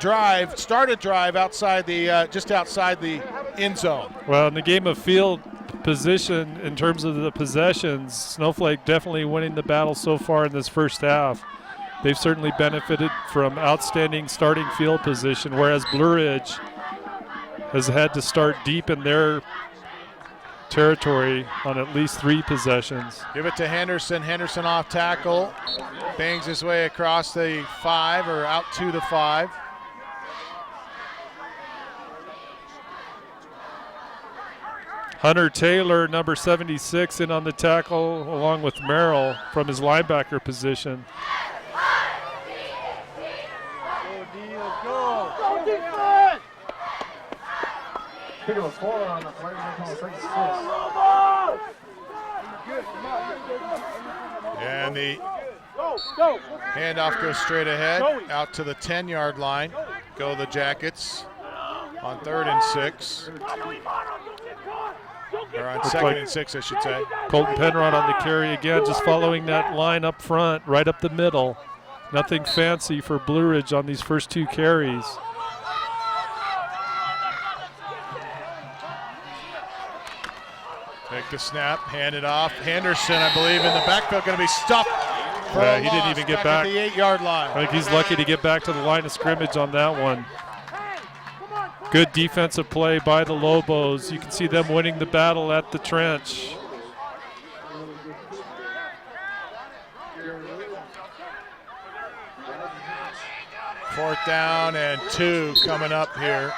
start a drive outside the just outside the end zone. Well, in the game of field position, in terms of the possessions, Snowflake definitely winning the battle so far in this first half. They've certainly benefited from outstanding starting field position, whereas Blue Ridge has had to start deep in their territory on at least 3 possessions. Give it to Henderson. Henderson off tackle. Bangs his way across the 5 or out to the 5. Hunter Taylor, number 76, in on the tackle along with Merrill from his linebacker position. And the handoff goes straight ahead out to the 10-yard line. Go the Jackets on 3rd and 6. Or on 2nd and 6, I should say. Colton Penrod on the carry again, just following that line up front, right up the middle. Nothing fancy for Blue Ridge on these first 2 carries. Take the snap, hand it off. Henderson, I believe, in the backfield, going to be stuffed. Yeah, he didn't even get back. At the 8-yard line. I think he's lucky to get back to the line of scrimmage on that one. Good defensive play by the Lobos. You can see them winning the battle at the trench. Fourth down and 2 coming up here.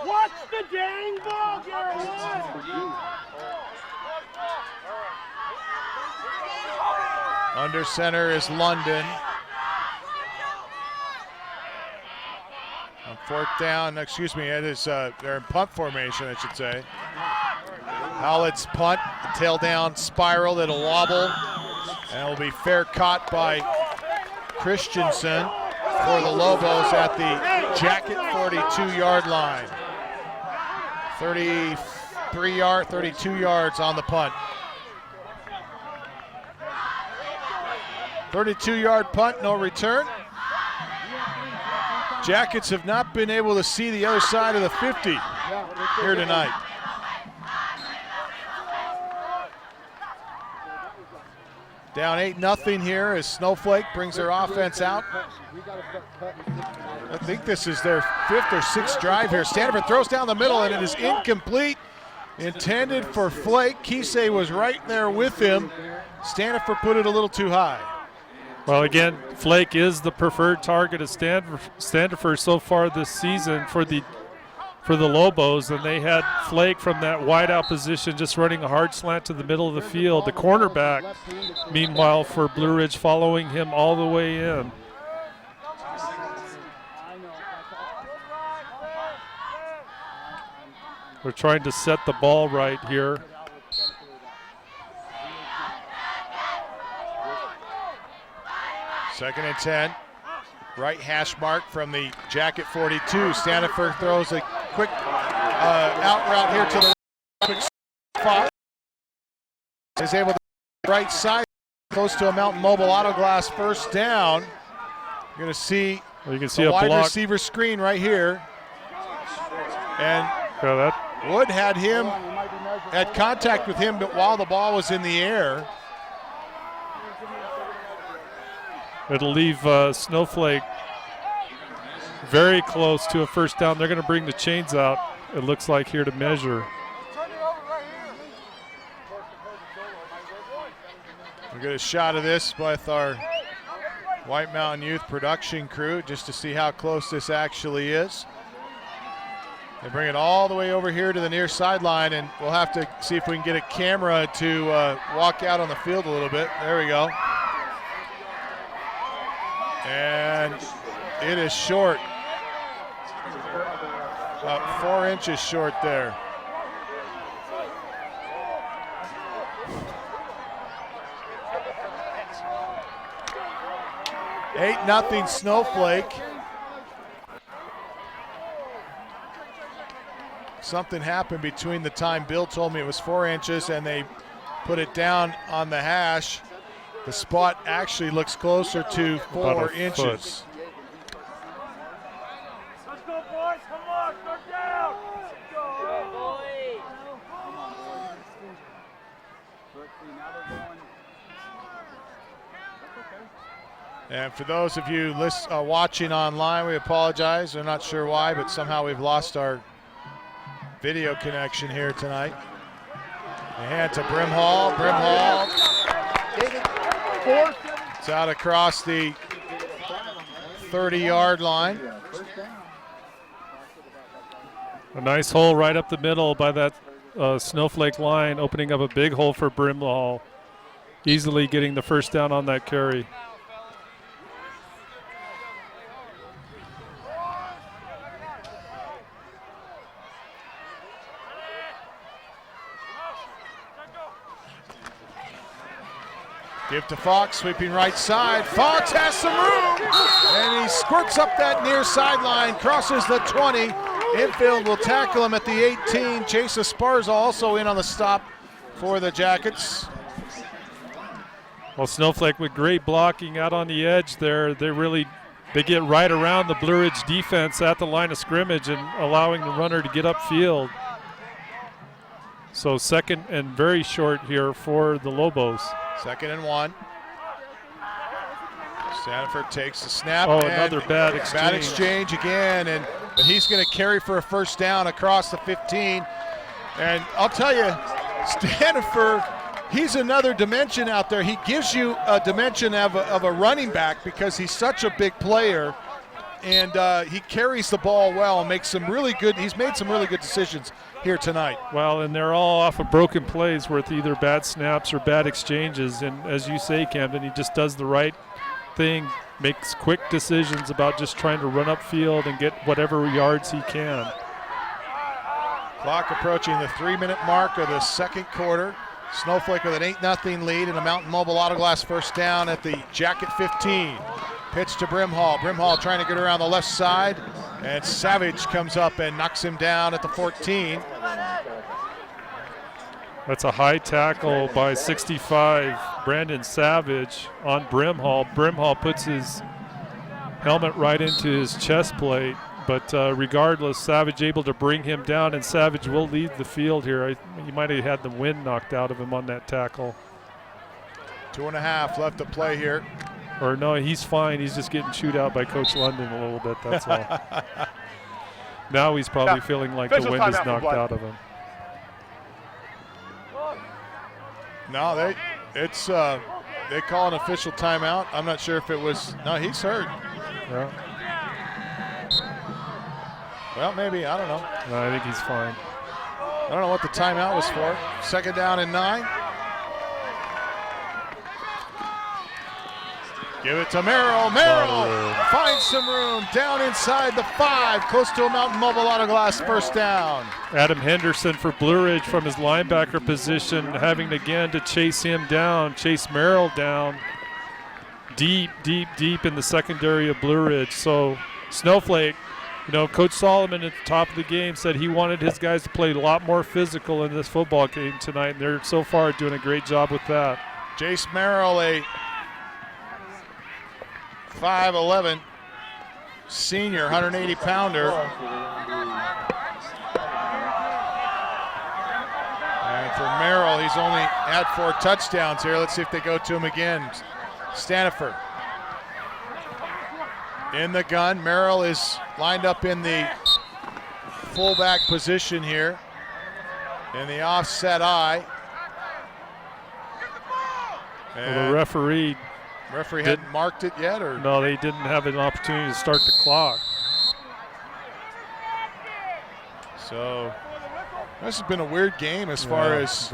Watch the dang ball, Garrett. Under center is London. On 4th down, excuse me, it is they're in punt formation, I should say. Howlett's punt, tail down spiral that'll wobble And will be fair caught by Christensen for the Lobos at the Jacket 42-yard line. 32 yards on the punt. 32-yard punt, no return. Jackets have not been able to see the other side of the 50 here tonight. Down 8-0 here as Snowflake brings their offense out. I think this is their 5th or 6th drive here. Stanford throws down the middle and it is incomplete. Intended for Flake. Kisei was right there with him. Stanford put it a little too high. Well, again, Flake is the preferred target of Stanford so far this season for the Lobos, and they had Flake from that wideout position just running a hard slant to the middle of the field. The cornerback, meanwhile, for Blue Ridge following him all the way in. We're trying to set the ball right here. Second and 10. Right hash mark from the Jacket 42. Stanford throws a quick out route here to the quick Fox is able to right side close to a Mountain Mobile Auto Glass first down. You're going to see you can see a a wide block. receiver screen right here. And Wood had contact with him but while the ball was in the air. It'll leave Snowflake very close to a first down. They're going to bring the chains out, it looks like, here to measure. We'll get a shot of this with our White Mountain Youth production crew just to see how close this actually is. They bring it all the way over here to the near sideline, and we'll have to see if we can get a camera to walk out on the field a little bit. There we go. And it is short. About 4 inches short there. Eight nothing Snowflake. Something happened between the time Bill told me it was 4 inches and they put it down on the hash. The spot actually looks closer to 4 inches. Let's go, boys. Come on. Start down. And for those of you watching online, we apologize. We're not sure why, but somehow we've lost our video connection here tonight. The hand to Brimhall. Brimhall. It's out across the 30-yard line. A nice hole right up the middle by that Snowflake line, opening up a big hole for Brimhall, easily getting the first down on that carry. Give to Fox, sweeping right side. Fox has some room, and he squirts up that near sideline, crosses the 20. Infield will tackle him at the 18. Chase Esparza also in on the stop for the Jackets. Well, Snowflake with great blocking out on the edge there. They get right around the Blue Ridge defense at the line of scrimmage and allowing the runner to get upfield. So second and very short here for the Lobos. 2nd and 1. Stanford takes the snap. Oh, another bad exchange. Bad exchange again, but he's going to carry for a first down across the 15. And I'll tell you, Stanford, he's another dimension out there. He gives you a dimension of a running back because he's such a big player, and he carries the ball well and makes some really good. He's made some really good decisions here tonight. Well, and they're all off of broken plays with either bad snaps or bad exchanges. And as you say, Camden, he just does the right thing, makes quick decisions about just trying to run upfield and get whatever yards he can. Clock approaching the 3-minute mark of the second quarter. Snowflake with an 8-0 lead and a Mountain Mobile Autoglass first down at the Jacket 15. Pitch to Brimhall. Brimhall trying to get around the left side, and Savage comes up and knocks him down at the 14. That's a high tackle by 65, Brandon Savage on Brimhall. Brimhall puts his helmet right into his chest plate, but regardless, Savage able to bring him down, and Savage will lead the field here. He might have had the wind knocked out of him on that tackle. 2.5 left to play here. Or no, he's fine. He's just getting chewed out by Coach London a little bit, that's all. Now he's probably feeling like the wind is knocked out of him. No, they call an official timeout. I'm not sure if it was, no, he's hurt. Yeah. Well, maybe, I don't know. No, I think he's fine. I don't know what the timeout was for. 2nd down and 9. Give it to Merrill. Merrill finds some room down inside the 5, close to a Mountain Mobile Autoglass first down. Adam Henderson for Blue Ridge from his linebacker position, having again to chase him down, chase Merrill down deep in the secondary of Blue Ridge. So Snowflake, you know, Coach Solomon at the top of the game said he wanted his guys to play a lot more physical in this football game tonight, and they're so far doing a great job with that. Jace Merrill, a 5'11" senior, 180-pounder. And for Merrill, he's only had 4 touchdowns here. Let's see if they go to him again. Staniford in the gun. Merrill is lined up in the fullback position here in the offset eye. Well, the referee hadn't marked it yet, or no? They didn't have an opportunity to start the clock. So this has been a weird game as far as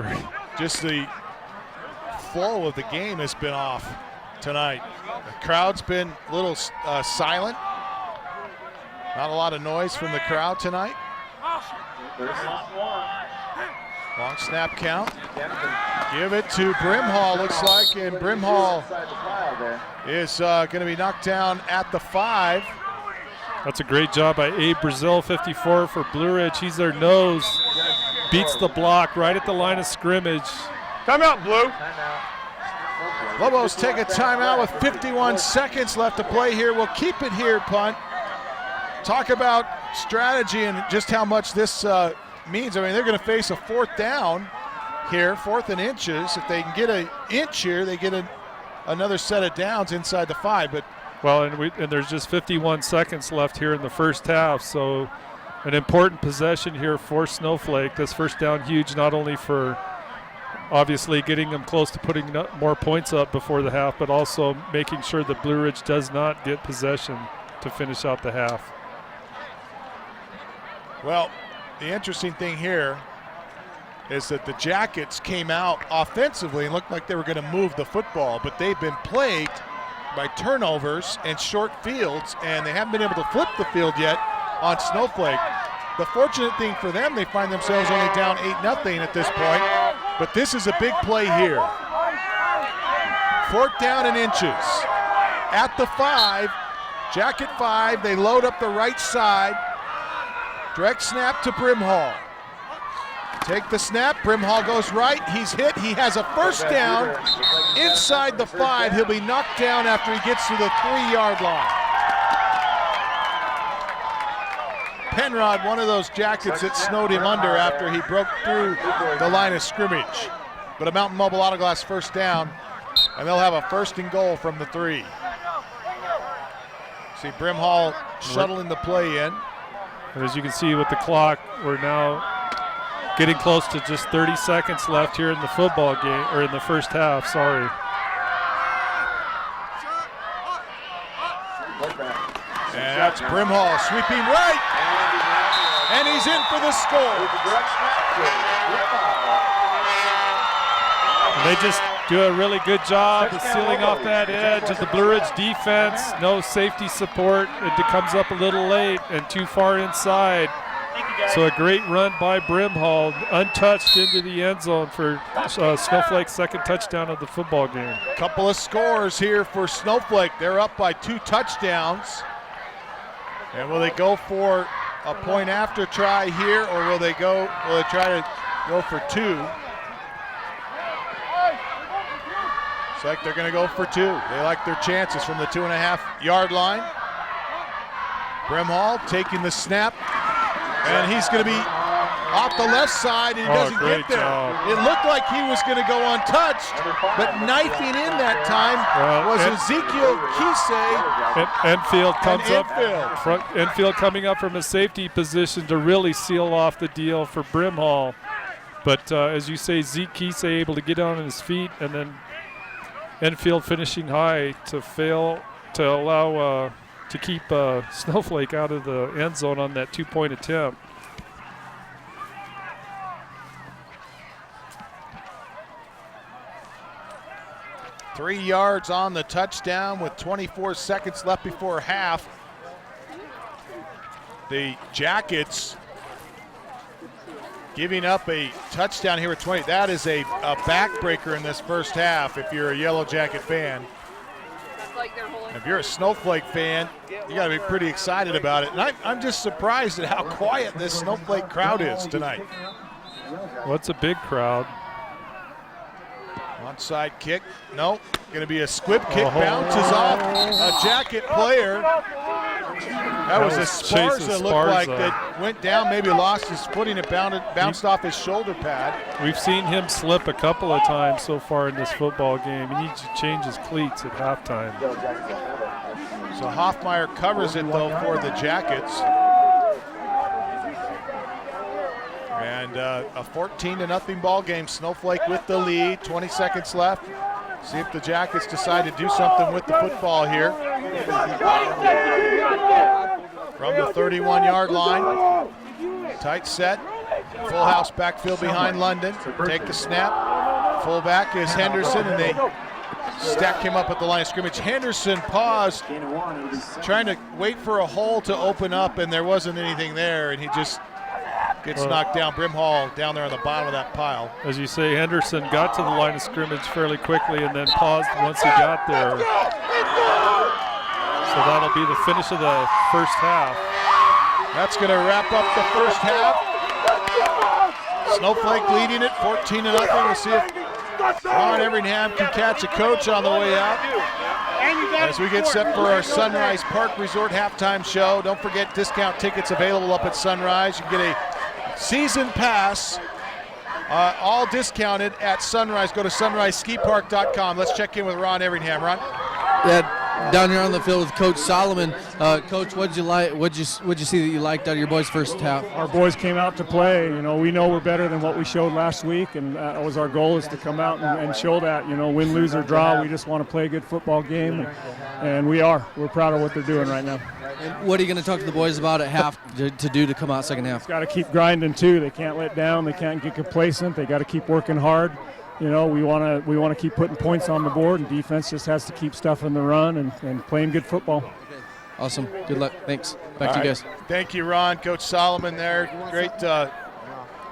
just the flow of the game has been off tonight. The crowd's been a little silent. Not a lot of noise from the crowd tonight. Long snap count. Give it to Brimhall, looks like, and Brimhall is going to be knocked down at the 5. That's a great job by Abe Brazil, 54 for Blue Ridge. He's their nose, beats the block right at the line of scrimmage. Timeout, Blue. Lobos take a timeout with 51 seconds left to play here. We'll keep it here, punt. Talk about strategy and just how much this means. I mean, they're going to face a 4th down here, 4th and inches. If they can get an inch here, they get another set of downs inside the 5. But well, and there's just 51 seconds left here in the first half, so an important possession here for Snowflake. This first down huge, not only for obviously getting them close to putting more points up before the half, but also making sure that Blue Ridge does not get possession to finish out the half. Well, the interesting thing here is that the Jackets came out offensively and looked like they were going to move the football, but they've been plagued by turnovers and short fields, and they haven't been able to flip the field yet on Snowflake. The fortunate thing for them, they find themselves only down 8-0 at this point, but this is a big play here. 4th down and inches. At the 5, Jacket 5, they load up the right side. Direct snap to Brimhall. Take the snap, Brimhall goes right, he's hit, he has a first down inside the 5. He'll be knocked down after he gets to the 3-yard line. Penrod, one of those Jackets that snowed him under after he broke through the line of scrimmage. But a Mountain Mobile Autoglass first down, and they'll have a 1st and goal from the 3. See Brimhall shuttling the play in. And as you can see with the clock, we're now getting close to just 30 seconds left here in the football game, or in the first half, sorry. And that's Brimhall sweeping right, and he's in for the score. And they just do a really good job of sealing off that edge of the Blue Ridge defense. No safety support. It comes up a little late and too far inside. So a great run by Brimhall, untouched into the end zone for Snowflake's second touchdown of the football game. Couple of scores here for Snowflake. They're up by 2 touchdowns. And will they go for a point after try here, or will they try to go for 2? It's like they're going to go for 2. They like their chances from the 2.5-yard line. Brimhall taking the snap, and he's going to be off the left side, and he doesn't get there. Job. It looked like he was going to go untouched, but knifing in that time was Ezekiel Kise. Enfield comes up. Enfield coming up from a safety position to really seal off the deal for Brimhall. But as you say, Zeke Kise able to get on his feet, and then Enfield finishing high to allow to keep Snowflake out of the end zone on that 2-point attempt. Three yards on the touchdown with 24 seconds left before half. The Jackets giving up a touchdown here with 20. That is a backbreaker in this first half if you're a Yellow Jacket fan. If you're a Snowflake fan, you got to be pretty excited about it. And I'm just surprised at how quiet this Snowflake crowd is tonight. Well, it's a big crowd. Onside kick. No, going to be a squib kick. Bounces off a Jacket player. That was a Sparza, looked like, that went down, maybe lost his footing. It bounced off his shoulder pad. We've seen him slip a couple of times so far in this football game. He needs to change his cleats at halftime. So Hoffmeyer covers it, though, for the Jackets. And a 14-0 ball game. Snowflake with the lead. 20 seconds left. See if the Jackets decide to do something with the football here. From the 31-yard line. Tight set. Full house backfield behind London. Take the snap. Fullback is Henderson, and they stack him up at the line of scrimmage. Henderson paused, trying to wait for a hole to open up, and there wasn't anything there, and he just gets knocked down. Brimhall down there on the bottom of that pile. As you say, Henderson got to the line of scrimmage fairly quickly and then paused once he got there. So that'll be the finish of the first half. That's going to wrap up the first half. Snowflake leading it 14-0. We'll see if Ron Everingham can catch a coach on the way out. As we get set for our Sunrise Park Resort halftime show. Don't forget, discount tickets available up at Sunrise. You can get a season pass, all discounted at Sunrise. Go to sunriseskipark.com. Let's check in with Ron Everingham. Ron? Yeah, down here on the field with Coach Solomon. Coach, what'd you see that you liked out of your boys' first half? Our boys came out to play. You know, we know we're better than what we showed last week, and that was our goal, is to come out and show that. You know, win, lose, or draw, we just want to play a good football game, and we are. We're proud of what they're doing right now. And what are you going to talk to the boys about at half to do to come out second half? Got to keep grinding too. They can't let down. They can't get complacent. They got to keep working hard. You know, we want to keep putting points on the board, and defense just has to keep stuffing the run and playing good football. Awesome. Good luck. Thanks. Back to you guys. Thank you, Ron. Coach Solomon there.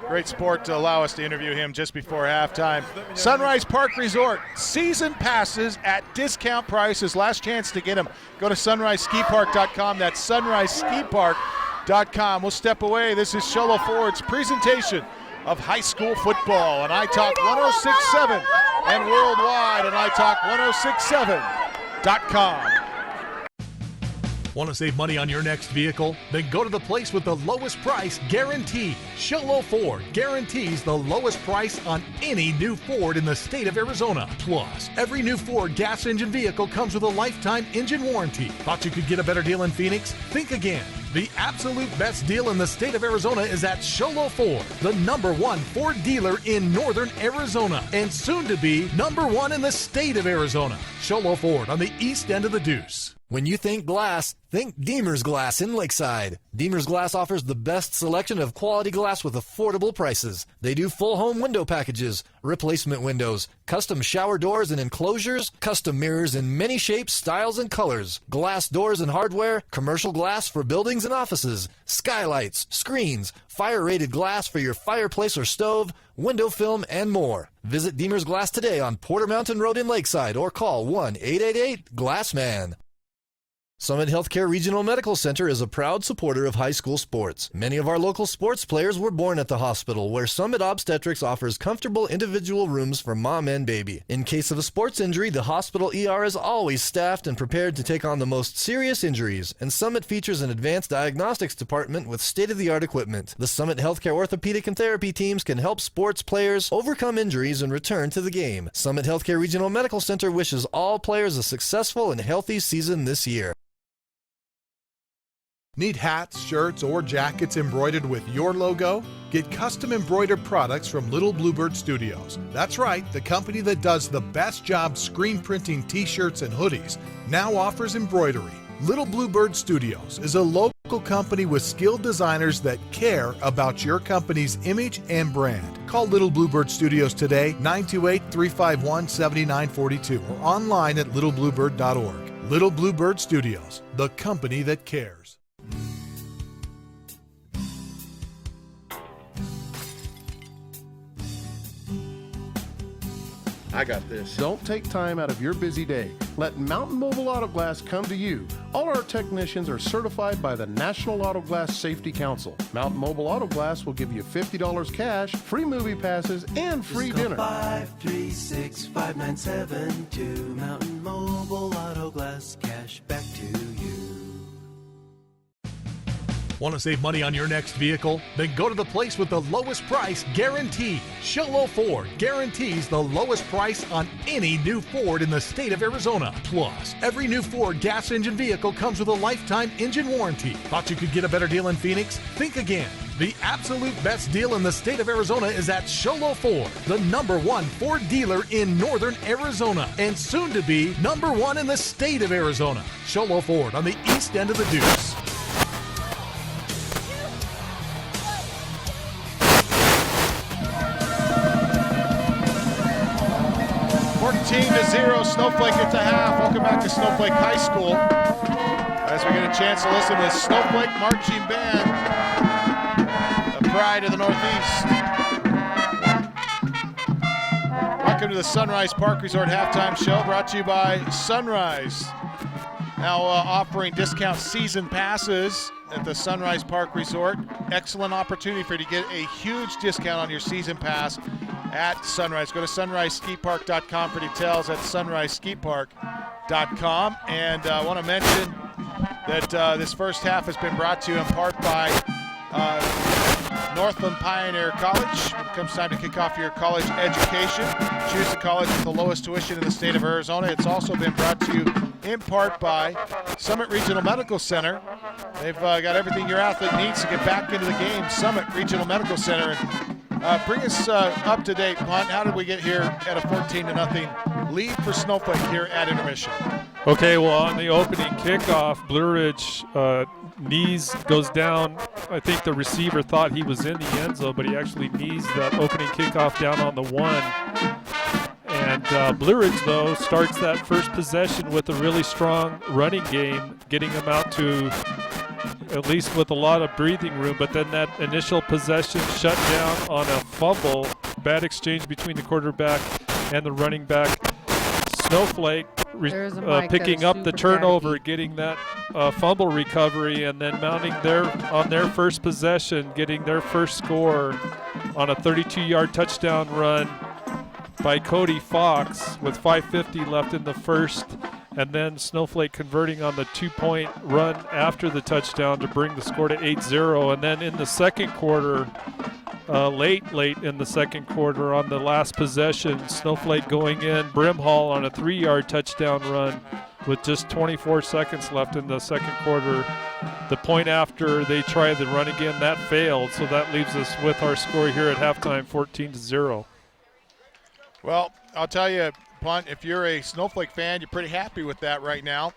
Great sport to allow us to interview him just before halftime. Sunrise Park Resort, season passes at discount prices. Last chance to get them. Go to sunriseskipark.com. That's sunriseskipark.com. We'll step away. This is Show Low Ford's presentation of high school football on iTalk 106.7 and worldwide on iTalk1067.com. Want to save money on your next vehicle? Then go to the place with the lowest price guaranteed. Show Low Ford guarantees the lowest price on any new Ford in the state of Arizona. Plus, every new Ford gas engine vehicle comes with a lifetime engine warranty. Thought you could get a better deal in Phoenix? Think again. The absolute best deal in the state of Arizona is at Show Low Ford, the #1 Ford dealer in northern Arizona, and soon to be #1 in the state of Arizona. Show Low Ford on the east end of the Deuce. When you think glass, think Deemer's Glass in Lakeside. Deemer's Glass offers the best selection of quality glass with affordable prices. They do full home window packages, replacement windows, custom shower doors and enclosures, custom mirrors in many shapes, styles, and colors, glass doors and hardware, commercial glass for buildings and offices, skylights, screens, fire-rated glass for your fireplace or stove, window film, and more. Visit Deemer's Glass today on Porter Mountain Road in Lakeside or call 1-888-GLASSMAN. Summit Healthcare Regional Medical Center is a proud supporter of high school sports. Many of our local sports players were born at the hospital, where Summit Obstetrics offers comfortable individual rooms for mom and baby. In case of a sports injury, the hospital ER is always staffed and prepared to take on the most serious injuries, and Summit features an advanced diagnostics department with state-of-the-art equipment. The Summit Healthcare orthopedic and therapy teams can help sports players overcome injuries and return to the game. Summit Healthcare Regional Medical Center wishes all players a successful and healthy season this year. Need hats, shirts, or jackets embroidered with your logo? Get custom embroidered products from Little Bluebird Studios. That's right, the company that does the best job screen printing t-shirts and hoodies now offers embroidery. Little Bluebird Studios is a local company with skilled designers that care about your company's image and brand. Call Little Bluebird Studios today, 928-351-7942, or online at littlebluebird.org. Little Bluebird Studios, the company that cares. I got this. Don't take time out of your busy day. Let Mountain Mobile Auto Glass come to you. All our technicians are certified by the National Auto Glass Safety Council. Mountain Mobile Auto Glass will give you $50 cash, free movie passes, and free dinner. 536-5972. Mountain Mobile Auto Glass, cash back to you. Want to save money on your next vehicle? Then go to the place with the lowest price guaranteed. Show Low Ford guarantees the lowest price on any new Ford in the state of Arizona. Plus, every new Ford gas engine vehicle comes with a lifetime engine warranty. Thought you could get a better deal in Phoenix? Think again. The absolute best deal in the state of Arizona is at Show Low Ford, the #1 Ford dealer in northern Arizona, and soon to be #1 in the state of Arizona. Show Low Ford on the east end of the Deuce. 14-0, Snowflake at the half. Welcome back to Snowflake High School. As we get a chance to listen to the Snowflake Marching Band, the pride of the Northeast. Welcome to the Sunrise Park Resort halftime show, brought to you by Sunrise. Now offering discount season passes at the Sunrise Park Resort. Excellent opportunity for you to get a huge discount on your season pass at Sunrise. Go to sunriseskipark.com for details at sunriseskipark.com. And I want to mention that this first half has been brought to you in part by Northland Pioneer College. When it comes time to kick off your college education, choose the college with the lowest tuition in the state of Arizona. It's also been brought to you in part by Summit Regional Medical Center. They've got everything your athlete needs to get back into the game. Summit Regional Medical Center. And bring us up to date, Punt. How did we get here at a 14-0 lead for Snowflake here at intermission? Okay, well, on the opening kickoff, Blue Ridge knees goes down. I think the receiver thought he was in the end zone, but he actually knees that opening kickoff down on the 1. And Blue Ridge, though, starts that first possession with a really strong running game, getting them out to at least with a lot of breathing room. But then that initial possession shut down on a fumble, bad exchange between the quarterback and the running back. Snowflake picking up the turnover, getting that fumble recovery, and then mounting on their first possession, getting their first score on a 32-yard touchdown run by Cody Fox with 5:50 left in the first, and then Snowflake converting on the 2-point run after the touchdown to bring the score to 8-0. And then in the second quarter, late in the second quarter on the last possession, Snowflake going in, Brimhall on a 3-yard touchdown run with just 24 seconds left in the second quarter. The point after they tried the run again, that failed, so that leaves us with our score here at halftime, 14-0. Well, I'll tell you, Punt, if you're a Snowflake fan, you're pretty happy with that right now.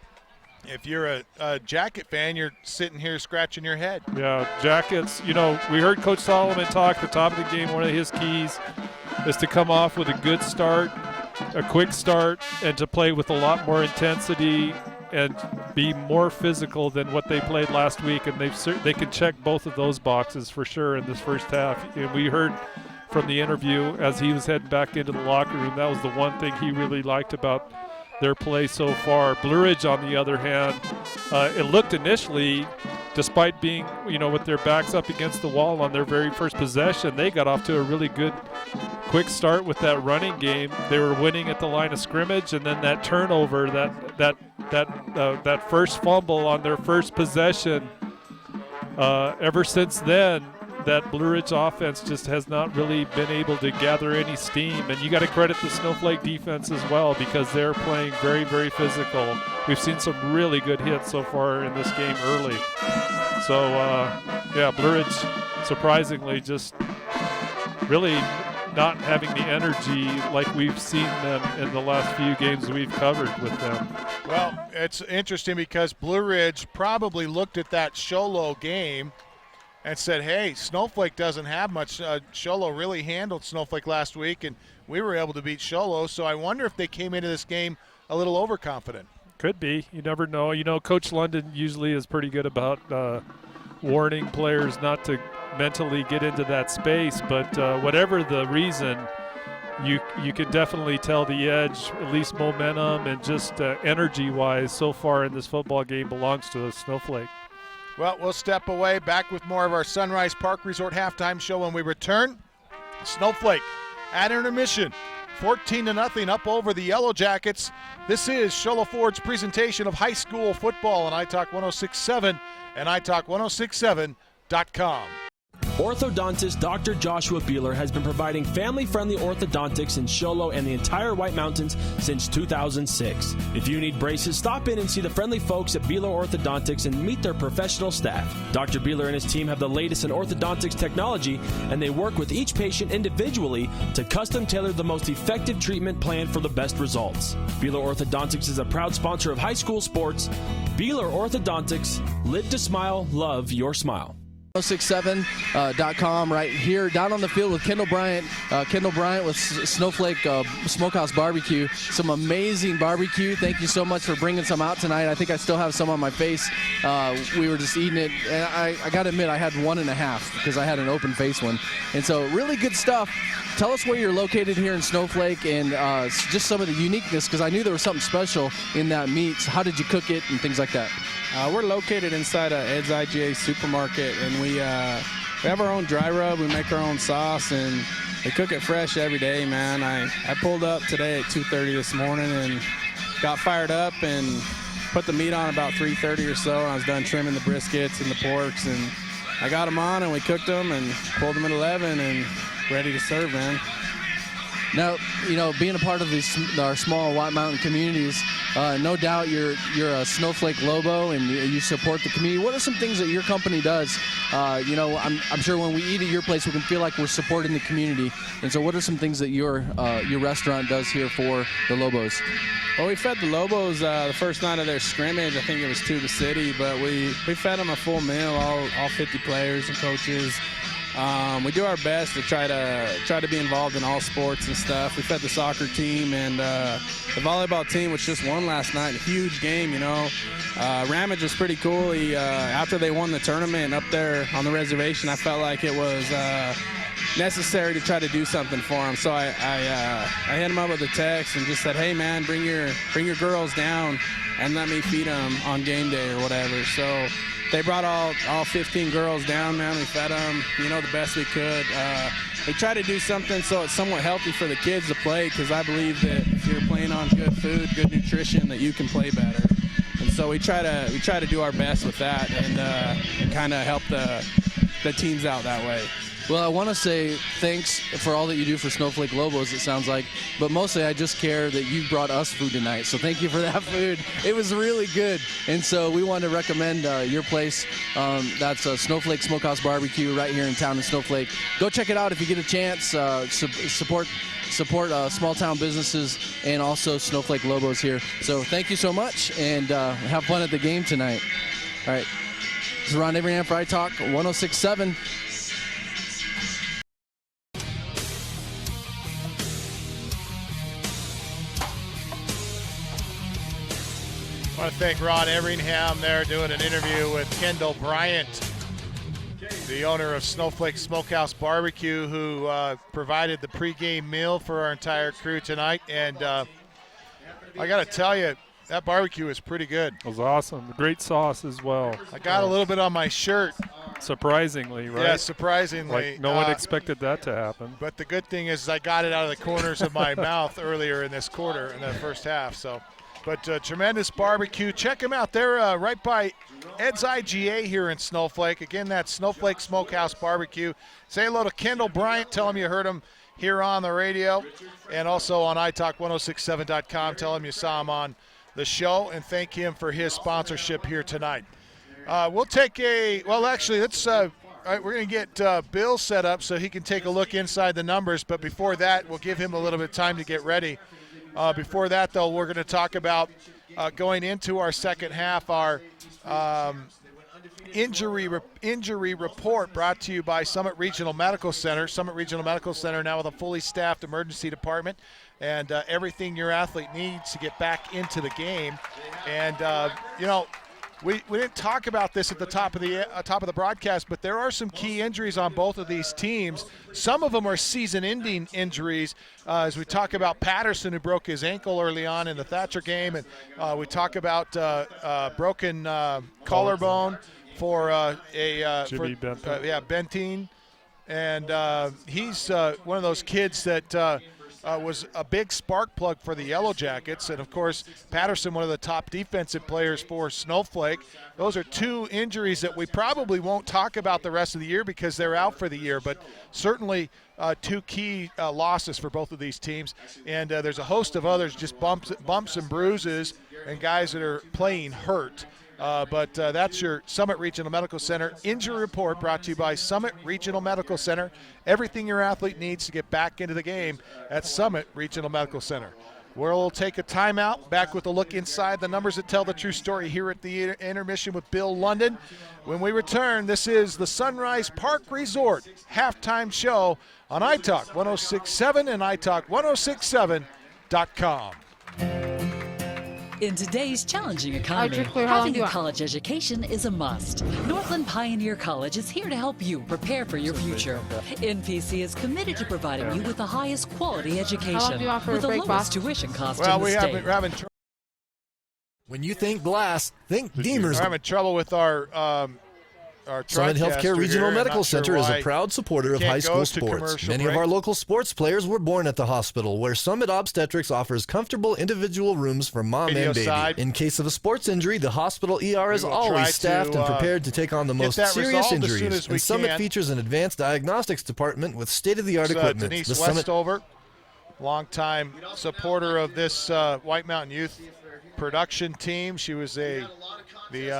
If you're a Jacket fan, you're sitting here scratching your head. Yeah, Jackets, we heard Coach Solomon talk at the top of the game. One of his keys is to come off with a good start, a quick start, and to play with a lot more intensity and be more physical than what they played last week. And they can check both of those boxes for sure in this first half. And we heard from the interview as he was heading back into the locker room, that was the one thing he really liked about their play so far. Blue Ridge, on the other hand, it looked initially, despite being, with their backs up against the wall on their very first possession, they got off to a really good, quick start with that running game. They were winning at the line of scrimmage, and then that turnover, that first fumble on their first possession. Ever since then, that Blue Ridge offense just has not really been able to gather any steam. And you got to credit the Snowflake defense as well, because they're playing very, very physical. We've seen some really good hits so far in this game early. So, Blue Ridge, surprisingly, just really not having the energy like we've seen them in the last few games we've covered with them. Well, it's interesting because Blue Ridge probably looked at that Show Low game and said, hey, Snowflake doesn't have much. Show Low really handled Snowflake last week, and we were able to beat Show Low. So I wonder if they came into this game a little overconfident. Could be. You never know. Coach London usually is pretty good about warning players not to mentally get into that space. But whatever the reason, you can definitely tell the edge, at least momentum and just energy-wise so far in this football game belongs to Snowflake. Well, we'll step away, back with more of our Sunrise Park Resort halftime show when we return. Snowflake at intermission, 14-0 up over the Yellowjackets. This is Show Low Ford's presentation of high school football on iTalk 106.7 and iTalk1067.com. Orthodontist Dr. Joshua Beeler has been providing family-friendly orthodontics in Show Low and the entire White Mountains since 2006. If you need braces, stop in and see the friendly folks at Beeler Orthodontics and meet their professional staff. Dr. Beeler and his team have the latest in orthodontics technology, and they work with each patient individually to custom tailor the most effective treatment plan for the best results. Beeler Orthodontics is a proud sponsor of high school sports. Beeler Orthodontics, live to smile, love your smile. 1067.com right here down on the field with Kendall Bryant. Kendall Bryant with Snowflake Smokehouse Barbecue. Some amazing barbecue. Thank you so much for bringing some out tonight. I think I still have some on my face. We were just eating it. And I got to admit, I had 1.5 because I had an open face one. And so really good stuff. Tell us where you're located here in Snowflake and just some of the uniqueness, because I knew there was something special in that meat. So how did you cook it and things like that? We're located inside Ed's IGA supermarket, and we have our own dry rub. We make our own sauce, and we cook it fresh every day, man. I pulled up today at 2:30 this morning and got fired up and put the meat on about 3:30 or so. And I was done trimming the briskets and the porks, and I got them on, and we cooked them and pulled them at 11 and ready to serve, man. Now, being a part of our small White Mountain communities, no doubt you're a Snowflake Lobo and you support the community. What are some things that your company does? I'm sure when we eat at your place, we can feel like we're supporting the community. And so what are some things that your restaurant does here for the Lobos? Well, we fed the Lobos the first night of their scrimmage. I think it was Tuba City, but we fed them a full meal, all 50 players and coaches. We do our best to try to be involved in all sports and stuff. We fed the soccer team, and the volleyball team, which just won last night. A huge game, Ramage was pretty cool. He after they won the tournament up there on the reservation, I felt like it was necessary to try to do something for him. So I hit him up with a text and just said, hey man, bring your girls down and let me feed them on game day or whatever. So they brought all 15 girls down, man. We fed them, the best we could. We try to do something so it's somewhat healthy for the kids to play, because I believe that if you're playing on good food, good nutrition, that you can play better. And so we try to do our best with that and kind of help the teams out that way. Well, I want to say thanks for all that you do for Snowflake Lobos, it sounds like. But mostly I just care that you brought us food tonight. So thank you for that food. It was really good. And so we want to recommend your place. That's Snowflake Smokehouse Barbecue right here in town in Snowflake. Go check it out if you get a chance. Support small town businesses and also Snowflake Lobos here. So thank you so much, and have fun at the game tonight. All right. This is Ron Abraham for iTalk 106.7. I want to thank Ron Everingham there doing an interview with Kendall Bryant, the owner of Snowflake Smokehouse Barbecue, who provided the pregame meal for our entire crew tonight. And I got to tell you, that barbecue was pretty good. It was awesome. Great sauce as well. I got a little bit on my shirt. Surprisingly, right? Yeah, surprisingly. Like no one expected that to happen. But the good thing is I got it out of the corners of my mouth earlier in this quarter, in the first half. So, but tremendous barbecue. Check them out. They're right by Ed's IGA here in Snowflake. Again, that's Snowflake Smokehouse Barbecue. Say hello to Kendall Bryant. Tell him you heard him here on the radio and also on italk1067.com. Tell him you saw him on the show, and thank him for his sponsorship here tonight. We'll take let's all right, we're going to get Bill set up so he can take a look inside the numbers, but before that, we'll give him a little bit of time to get ready. Before that, though, we're going to talk about going into our second half, our injury report brought to you by Summit Regional Medical Center. Summit Regional Medical Center now with a fully staffed emergency department and everything your athlete needs to get back into the game. And, we didn't talk about this at the top of the broadcast, but there are some key injuries on both of these teams. Some of them are season-ending injuries, as we talk about Patterson, who broke his ankle early on in the Thatcher game, and we talk about broken collarbone for Bentine, and he's one of those kids that was a big spark plug for the Yellowjackets. And, of course, Patterson, one of the top defensive players for Snowflake. Those are two injuries that we probably won't talk about the rest of the year because they're out for the year, but certainly two key losses for both of these teams. And there's a host of others, just bumps and bruises and guys that are playing hurt. But that's your Summit Regional Medical Center injury report brought to you by Summit Regional Medical Center. Everything your athlete needs to get back into the game at Summit Regional Medical Center. We'll take a timeout, back with a look inside the numbers that tell the true story here at the intermission with Bill London. When we return, this is the Sunrise Park Resort halftime show on iTalk 106.7 and iTalk1067.com. In today's challenging economy, having a college education is a must. Northland Pioneer College is here to help you prepare for your future. NPC is committed to providing you with the highest quality education with the lowest tuition cost in the state. We're having trouble. When you think glass, think Deemers. We're having trouble with our Summit Healthcare Regional Medical Center is a proud supporter of high school sports. Many of our local sports players were born at the hospital, where Summit Obstetrics offers comfortable individual rooms for mom and baby. In case of a sports injury, the hospital ER is always staffed and prepared to take on the most serious injuries. And Summit features an advanced diagnostics department with state-of-the-art equipment. Denise Westover, longtime supporter of this White Mountain Youth production team. She was the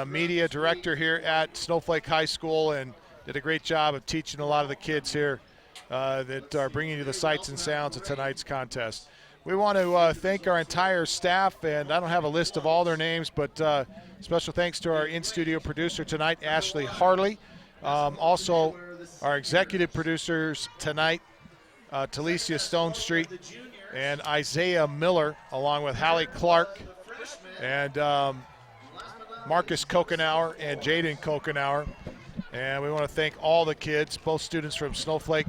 media director here at Snowflake High School and did a great job of teaching a lot of the kids here that are bringing you the sights and sounds of tonight's contest. We want to thank our entire staff, and I don't have a list of all their names, but special thanks to our in-studio producer tonight, Ashley Harley. Also, our executive producers tonight, Talicia Stone Street and Isaiah Miller, along with Hallie Clark and Marcus Kokenauer and Jaden Kokenauer. And we want to thank all the kids, both students from Snowflake,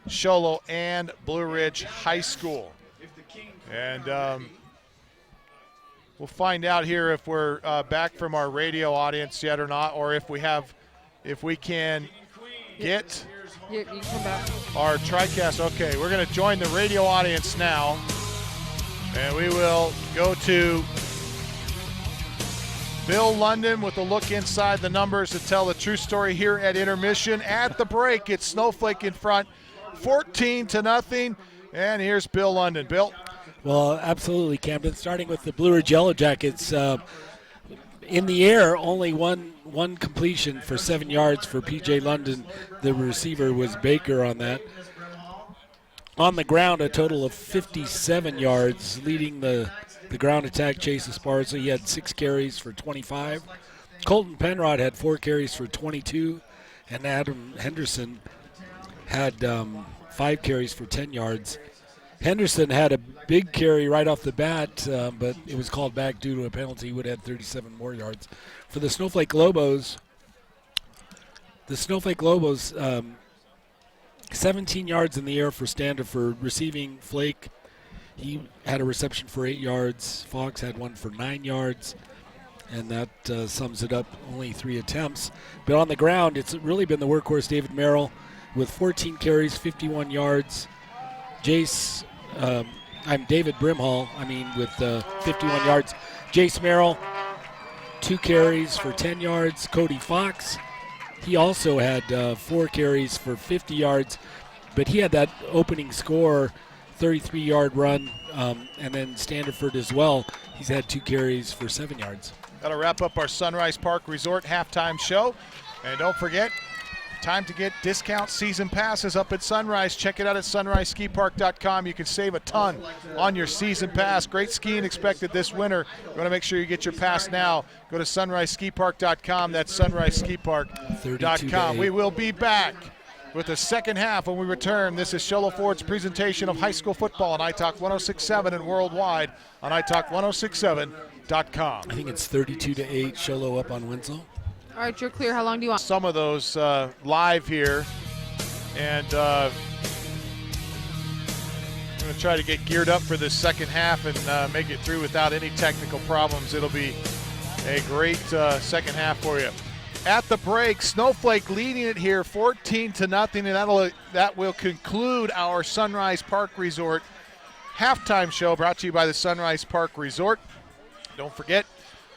Show Low, and Blue Ridge High School. And we'll find out here if we're back from our radio audience yet or not, or if we can get you can come back. Our TriCast. Okay, we're going to join the radio audience now, and we will go to Bill London with a look inside the numbers to tell the true story here at intermission. At the break, it's Snowflake in front, 14-0. And here's Bill London. Bill? Well, absolutely, Camden. Starting with the Blue Ridge Yellowjackets, in the air, only one completion for 7 yards for P.J. London. The receiver was Baker on that. On the ground, a total of 57 yards, leading the ground attack, Chase Esparza. He had 6 carries for 25. Colton Penrod had 4 carries for 22. And Adam Henderson had 5 carries for 10 yards. Henderson had a big carry right off the bat, but it was called back due to a penalty. He would have had 37 more yards. For the Snowflake Lobos, 17 yards in the air for Standiford. Receiving, Flake, he had a reception for 8 yards. Fox had one for 9 yards, and that sums it up, only 3 attempts. But on the ground, it's really been the workhorse, David Merrill, with 14 carries, 51 yards. David Brimhall, with 51 yards. Jace Merrill, 2 carries for 10 yards. Cody Fox, he also had 4 carries for 50 yards, but he had that opening score, 33-yard run, and then Standiford as well. He's had 2 carries for 7 yards. That'll wrap up our Sunrise Park Resort halftime show. And don't forget, time to get discount season passes up at Sunrise. Check it out at sunriseskipark.com. You can save a ton on your season pass. Great skiing expected this winter. You want to make sure you get your pass now. Go to sunriseskipark.com. That's sunriseskipark.com. We will be back with the second half when we return. This is Show Low Ford's presentation of high school football on iTalk 106.7 and worldwide on iTalk1067.com. I think it's 32-8, Show Low up on Winslow. All right, you're clear. How long do you want? Some of those live here, and I'm going to try to get geared up for this second half and make it through without any technical problems. It'll be a great second half for you. At the break, Snowflake leading it here 14-0, and that will conclude our Sunrise Park Resort halftime show brought to you by the Sunrise Park Resort. Don't forget,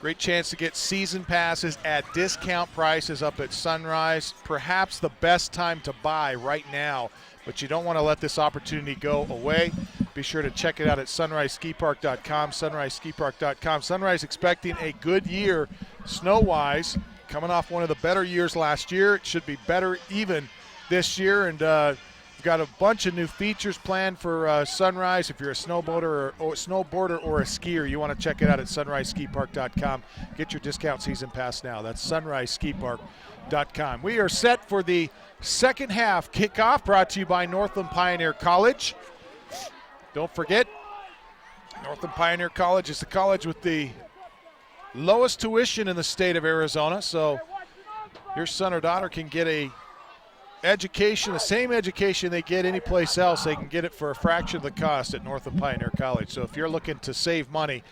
great chance to get season passes at discount prices up at Sunrise. Perhaps the best time to buy right now, but you don't want to let this opportunity go away. Be sure to check it out at sunriseskipark.com, sunriseskipark.com. Sunrise expecting a good year snow-wise, coming off one of the better years last year. It should be better even this year, and we've got a bunch of new features planned for Sunrise. If you're a snowboarder or a skier, you want to check it out at sunriseskipark.com. Get your discount season pass now. That's sunriseskipark.com. We are set for the second half kickoff, brought to you by Northland Pioneer College. Don't forget, Northland Pioneer College is the college with the lowest tuition in the state of Arizona, so your son or daughter can get a education, the same education they get anyplace else. They can get it for a fraction of the cost at Northland Pioneer College. So if you're looking to save money,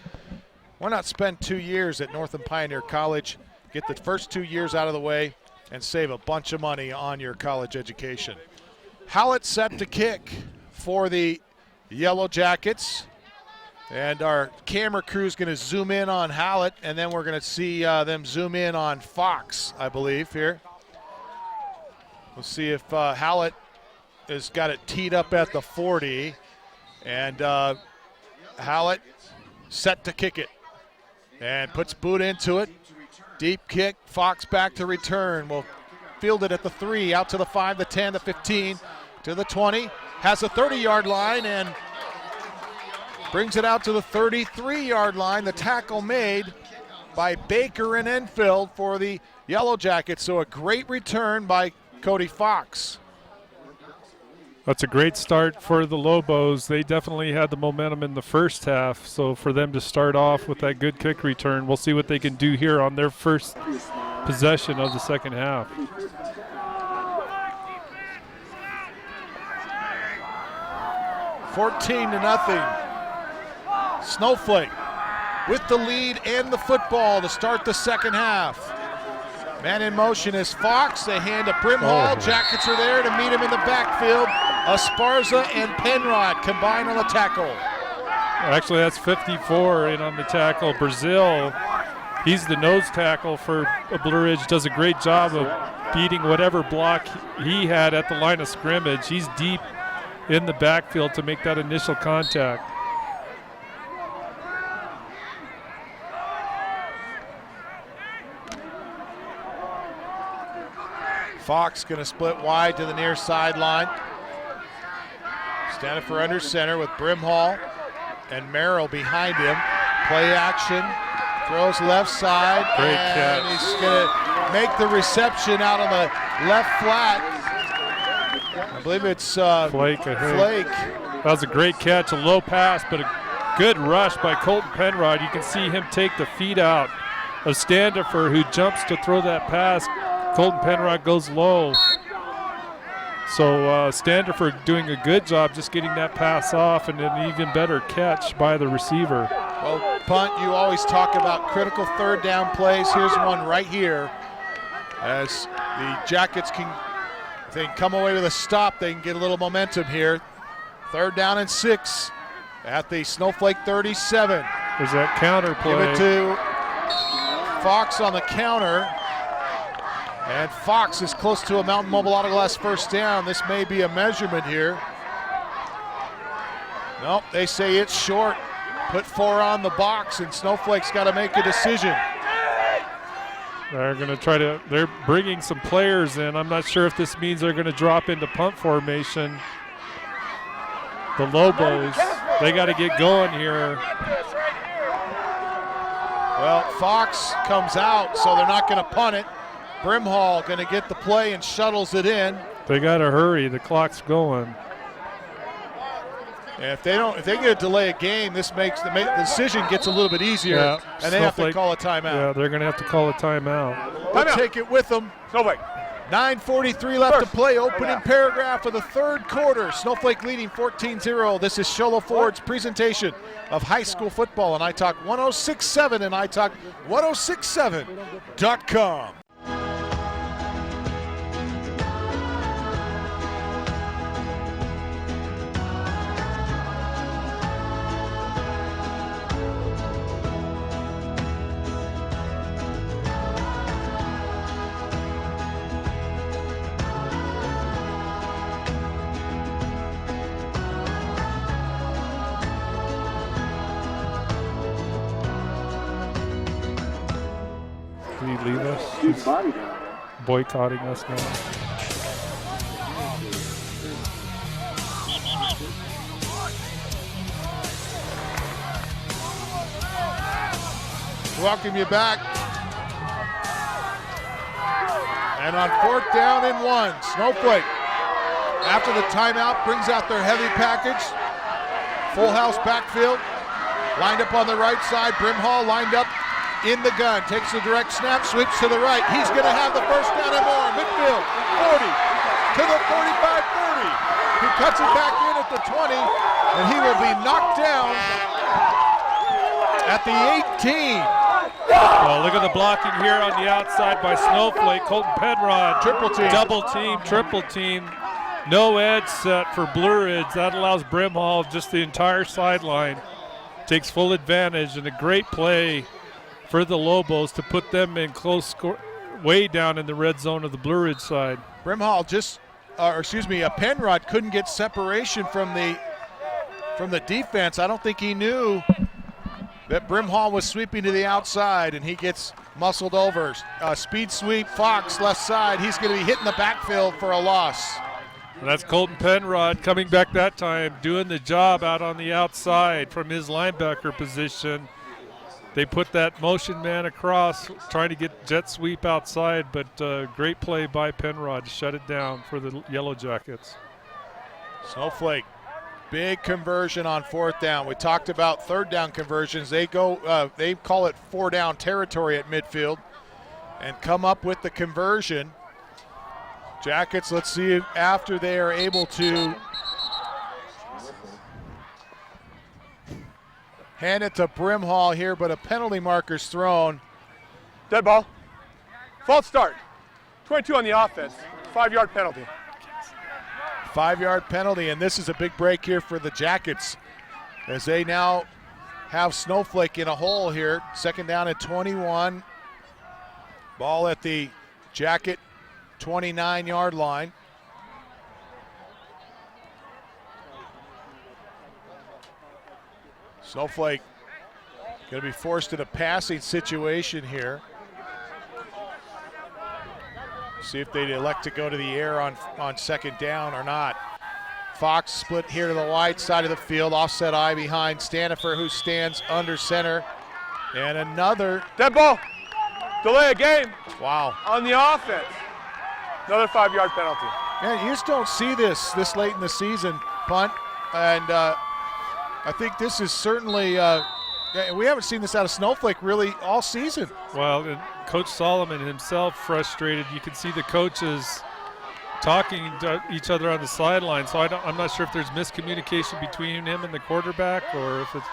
why not spend 2 years at Northland Pioneer College, get the first 2 years out of the way, and save a bunch of money on your college education. Hallett set to kick for the Yellowjackets. And our camera crew is going to zoom in on Hallett, and then we're going to see them zoom in on Fox, I believe, here. We'll see if Hallett has got it teed up at the 40. And Hallett set to kick it. And puts boot into it. Deep kick. Fox back to return. Will field it at the 3, out to the 5, the 10, the 15, to the 20. Has a 30-yard line and brings it out to the 33-yard line. The tackle made by Baker and Enfield for the Yellowjackets. So a great return by Cody Fox. That's a great start for the Lobos. They definitely had the momentum in the first half, so for them to start off with that good kick return, we'll see what they can do here on their first possession of the second half. $14-0. Snowflake with the lead and the football to start the second half. Man in motion is Fox. They hand to Brimhall. Jackets are there to meet him in the backfield. Esparza and Penrod combine on the tackle. Actually, that's 54 in on the tackle. Brazil He's the nose tackle for Blue Ridge, does a great job of beating whatever block he had at the line of scrimmage. He's deep in the backfield to make that initial contact. Fox going to split wide to the near sideline. Standing for under center with Brimhall and Merrill behind him. Play action, throws left side. Great and catch. He's going to make the reception out on the left flat. I believe it's Flake, I think. Flake. That was a great catch, a low pass, but a good rush by Colton Penrod. You can see him take the feet out of Standifer, who jumps to throw that pass. Colton Penrod goes low. So Standifer doing a good job just getting that pass off, and an even better catch by the receiver. Well, punt, you always talk about critical third down plays. Here's one right here. As the Jackets can, if they can come away with a stop, they can get a little momentum here. 3rd down and 6 at the Snowflake 37. There's that counter play. Give it to Fox on the counter. And Fox is close to a Mountain Mobile Auto Glass first down. This may be a measurement here. Nope, they say it's short. Put 4 on the box, and Snowflake's got to make a decision. They're going to they're bringing some players in. I'm not sure if this means they're going to drop into punt formation. The Lobos, they got to get going here. Well, Fox comes out, so they're not going to punt it. Brimhall going to get the play and shuttles it in. They got to hurry. The clock's going. And if they get a delay a game, this makes the decision gets a little bit easier, Yeah, and they have to call a timeout. Yeah, they're going to have to call a timeout. They'll take it with them. Snowflake. 9:43 left to play. Opening paragraph of the 3rd quarter. Snowflake leading 14-0. This is Show Low Ford's presentation of high school football on iTalk 106.7 and iTalk 106.7.com. Did he leave us? He's boycotting us now. Welcome you back. And on 4th down and 1, Snowflake, after the timeout, brings out their heavy package. Full house backfield. Lined up on the right side. Brimhall lined up in the gun. Takes the direct snap, sweeps to the right. He's going to have the first down and more. Midfield, 40 to the 45-30. He cuts it back in at the 20, and he will be knocked down at the 18. Well, look at the blocking here on the outside by Snowflake. Colton Penrod. Triple team. Double team, triple team. No edge set for Blue Ridge. That allows Brimhall just the entire sideline. Takes full advantage, and a great play for the Lobos to put them in close score, way down in the red zone of the Blue Ridge side. Brimhall Penrod couldn't get separation from the defense. I don't think he knew that Brimhall was sweeping to the outside, and he gets muscled over. Speed sweep, Fox left side. He's going to be hitting the backfield for a loss. And that's Colton Penrod coming back that time, doing the job out on the outside from his linebacker position. They put that motion man across, trying to get jet sweep outside, but great play by Penrod to shut it down for the Yellowjackets. Snowflake, big conversion on 4th down. We talked about 3rd down conversions. They call it 4-down territory at midfield and come up with the conversion. Jackets, let's see if after they are able to hand it to Brimhall here, but a penalty marker's thrown. Dead ball. False start. 22 on the offense. 5-yard penalty. 5-yard penalty, and this is a big break here for the Jackets as they now have Snowflake in a hole here. Second down at 21. Ball at the Jacket 29-yard line. Snowflake going to be forced in a passing situation here. See if they elect to go to the air on second down or not. Fox split here to the wide side of the field. Offset eye behind Stanifer, who stands under center. And another dead ball. Delay a game. Wow. On the offense. Another 5-yard penalty. Man, you just don't see this late in the season, punt. And I think this is certainly, we haven't seen this out of Snowflake really all season. Well, and Coach Solomon himself frustrated. You can see the coaches talking to each other on the sideline. So I'm not sure if there's miscommunication between him and the quarterback, or if it's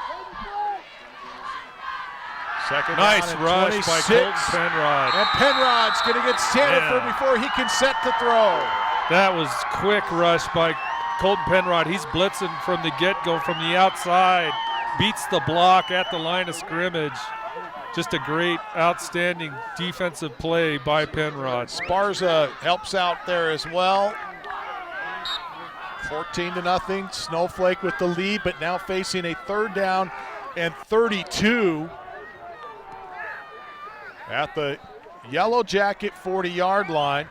second nice down rush 26. by Colton Penrod. And Penrod's going to get Stanifer before he can set to throw. That was quick rush by Colton Penrod. He's blitzing from the get-go from the outside. Beats the block at the line of scrimmage. Just a great, outstanding defensive play by Penrod. Sparza helps out there as well. 14-0. Snowflake with the lead, but now facing a third down and 32 at the Yellow Jacket 40-yard line.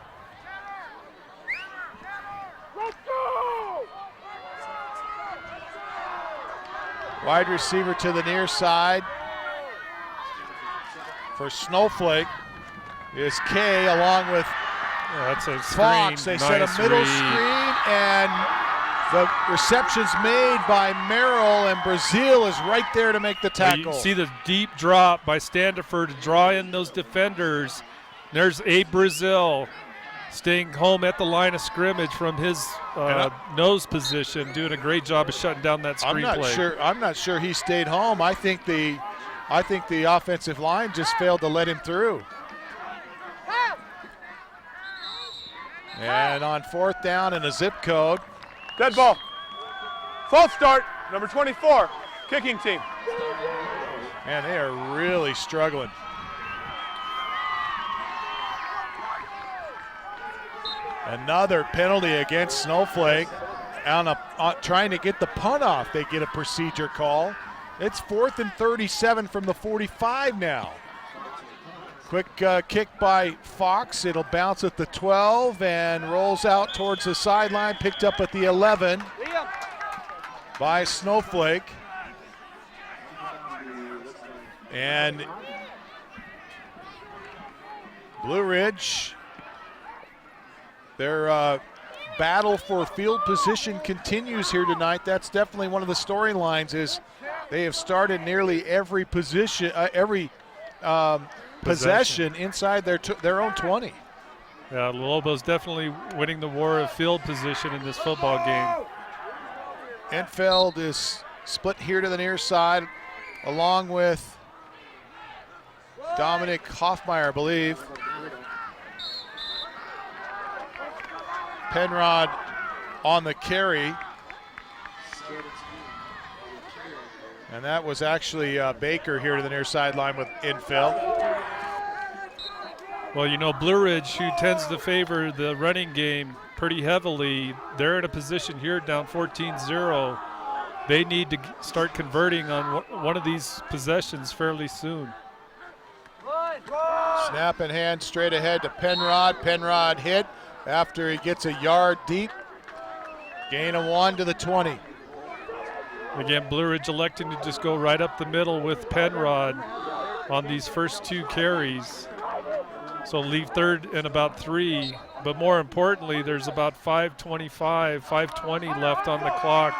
Wide receiver to the near side for Snowflake is Kay along with that's a Fox. They set a middle screen, and the reception's made by Merrill, and Brazil is right there to make the tackle. You see the deep drop by Standifer to draw in those defenders. There's Abe Brazil staying home at the line of scrimmage from his nose position, doing a great job of shutting down that screen play. I'm not sure he stayed home. I think the offensive line just failed to let him through. And on fourth down and a zip code. Dead ball. False start, number 24, kicking team. Man, they are really struggling. Another penalty against Snowflake. Trying to get the punt off, they get a procedure call. It's 4th and 37 from the 45 now. Quick kick by Fox. It'll bounce at the 12 and rolls out towards the sideline. Picked up at the 11 by Snowflake. And Blue Ridge, their battle for field position continues here tonight. That's definitely one of the storylines, is they have started nearly every position, possession inside their own 20. Yeah, Lobos definitely winning the war of field position in this football game. Enfeld is split here to the near side, along with Dominic Hoffmeyer, I believe. Penrod on the carry. And that was actually Baker here to the near sideline with Enfeld. Well, you know, Blue Ridge, who tends to favor the running game pretty heavily, they're in a position here down 14-0. They need to start converting on one of these possessions fairly soon. Snap in hand straight ahead to Penrod. Penrod hit after he gets a yard deep. Gain of 1 to the 20. Again, Blue Ridge electing to just go right up the middle with Penrod on these first 2 carries. So leave third and about 3. But more importantly, there's about 5:20 left on the clock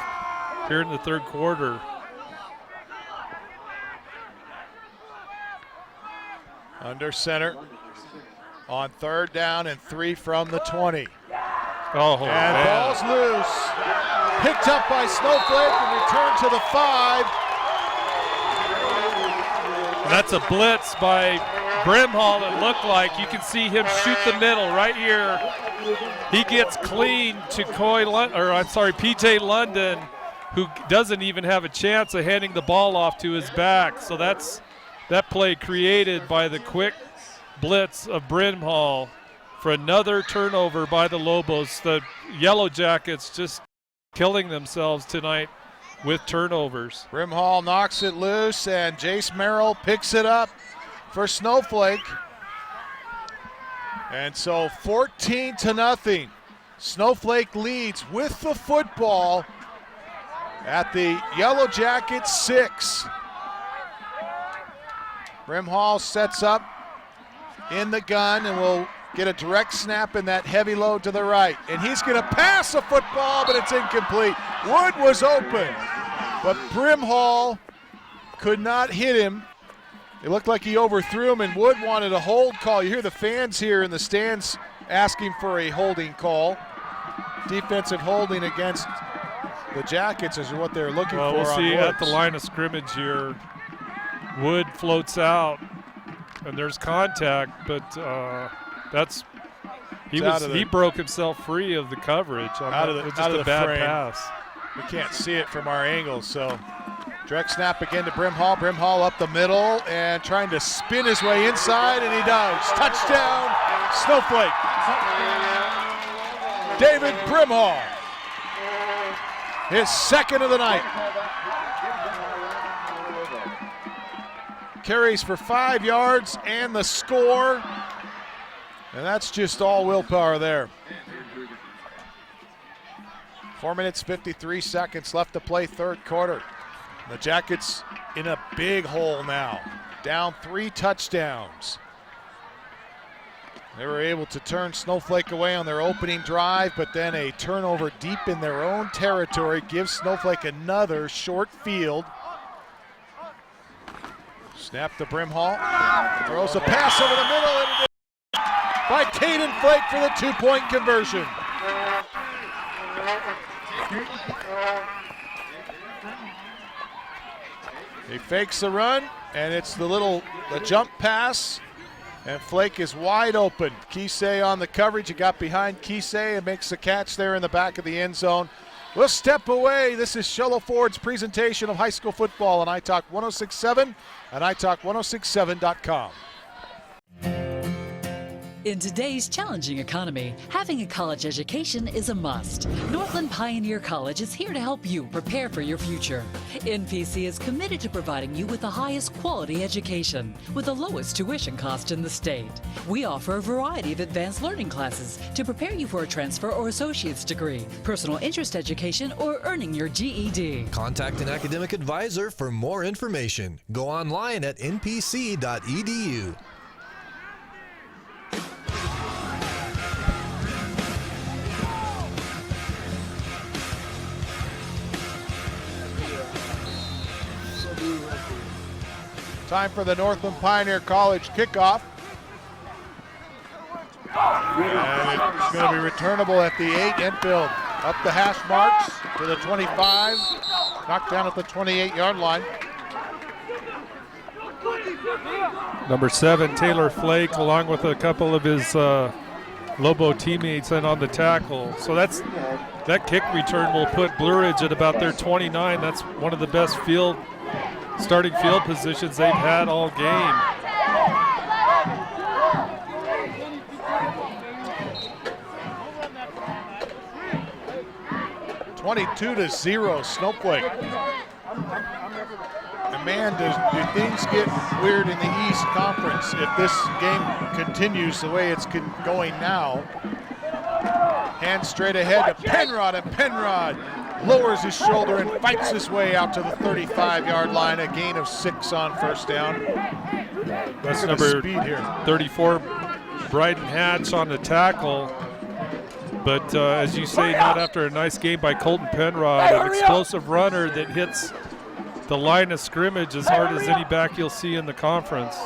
here in the third quarter. Under center on third down and 3 from the 20. Oh, and man. Ball's loose. Picked up by Snowflake and returned to the 5. And that's a blitz by Brimhall, it looked like. You can see him shoot the middle right here. He gets clean to PJ London, who doesn't even have a chance of handing the ball off to his back. So that's that play created by the quick blitz of Brimhall for another turnover by the Lobos. The Yellowjackets just killing themselves tonight with turnovers. Brimhall knocks it loose, and Jace Merrill picks it up for Snowflake. And so 14-0. Snowflake leads with the football at the Yellowjackets 6. Brimhall sets up in the gun and will get a direct snap in that heavy load to the right. And he's going to pass the football, but it's incomplete. Wood was open, but Brimhall could not hit him. It looked like he overthrew him, and Wood wanted a hold call. You hear the fans here in the stands asking for a holding call. Defensive holding against the Jackets is what they're looking for. We'll see at the line of scrimmage here. Wood floats out, and there's contact, but he broke himself free of the coverage. Out of the bad frame. Pass. We can't see it from our angles, so direct snap again to Brimhall. Brimhall up the middle and trying to spin his way inside, and he does. Touchdown, Snowflake. David Brimhall, his second of the night. Carries for 5 yards and the score. And that's just all willpower there. 4 minutes, 53 seconds left to play third quarter. The Jackets in a big hole now, down 3 touchdowns. They were able to turn Snowflake away on their opening drive, but then a turnover deep in their own territory gives Snowflake another short field. Snap to Brimhall, throws a pass over the middle, and by Caden Flake for the 2-point conversion. He fakes the run, and it's the jump pass, and Flake is wide open. Kisei on the coverage. He got behind Kisei and makes the catch there in the back of the end zone. We'll step away. This is Show Low Ford's presentation of high school football on iTalk 106.7 and iTalk1067.com. In today's challenging economy, having a college education is a must. Northland Pioneer College is here to help you prepare for your future. NPC is committed to providing you with the highest quality education with the lowest tuition cost in the state. We offer a variety of advanced learning classes to prepare you for a transfer or associate's degree, personal interest education, or earning your GED. Contact an academic advisor for more information. Go online at npc.edu. Time for the Northland Pioneer College kickoff. And it's going to be returnable at the 8 infield. Up the hash marks to the 25. Knocked down at the 28-yard line. Number 7, Taylor Flake, along with a couple of his Lobo teammates and on the tackle. So that kick return will put Blue Ridge at about their 29. That's one of the best starting field positions they've had all game. (22-0) Snowflake. And man, do things get weird in the East Conference if this game continues the way it's going now. Hand straight ahead to Penrod, and Penrod lowers his shoulder and fights his way out to the 35-yard line, a gain of 6 on first down. That's number 34, Bryden Hatch on the tackle. But as you say, not after a nice game by Colton Penrod, an explosive runner that hits the line of scrimmage as hard as any back you'll see in the conference.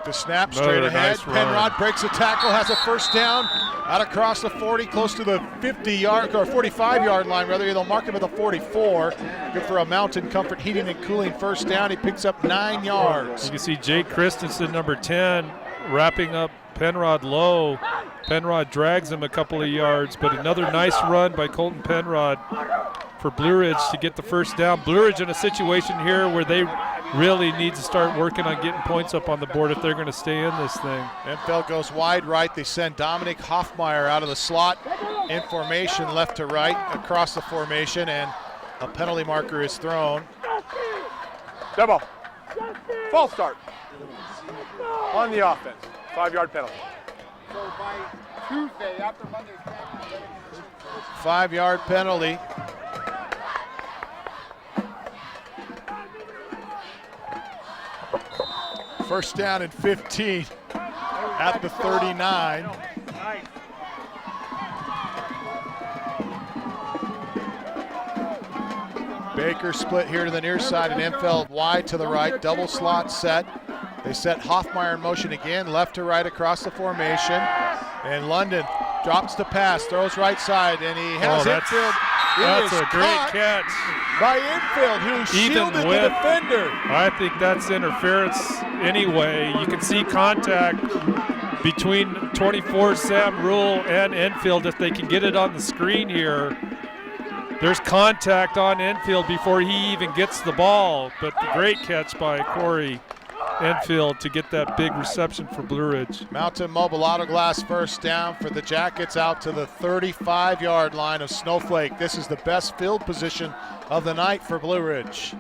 The snap straight ahead. Nice Penrod breaks a tackle, has a first down, Out across the 40, close to the 50-yard or 45-yard line, rather. They'll mark him at the 44. Good for a Mountain Comfort Heating and Cooling first down. He picks up 9 yards. You can see Jake Christensen, number 10, wrapping up Penrod low. Penrod drags him a couple of yards, but another nice run by Colton Penrod for Blue Ridge to get the first down. Blue Ridge in a situation here where they really need to start working on getting points up on the board if they're going to stay in this thing. Enfield goes wide right. They send Dominic Hoffmeyer out of the slot in formation left to right across the formation, and a penalty marker is thrown. Double. False start. On the offense. 5-yard penalty. So by Tuesday, after Monday's practice, 5-yard penalty. First down and 15 at the 39. Baker split here to the near side and Enfield wide to the right. Double slot set. They set Hoffmeyer in motion again, left to right across the formation. And London drops the pass, throws right side, and he has Enfield. That's a great catch by Enfield, who shielded the defender. I think that's interference anyway. You can see contact between 24 Sam Rule and Enfield if they can get it on the screen here. There's contact on Enfield before he even gets the ball, but the great catch by Corey Enfield to get that big reception for Blue Ridge. Mountain Mobile Auto Glass first down for the Jackets out to the 35-yard line of Snowflake. This is the best field position of the night for Blue Ridge.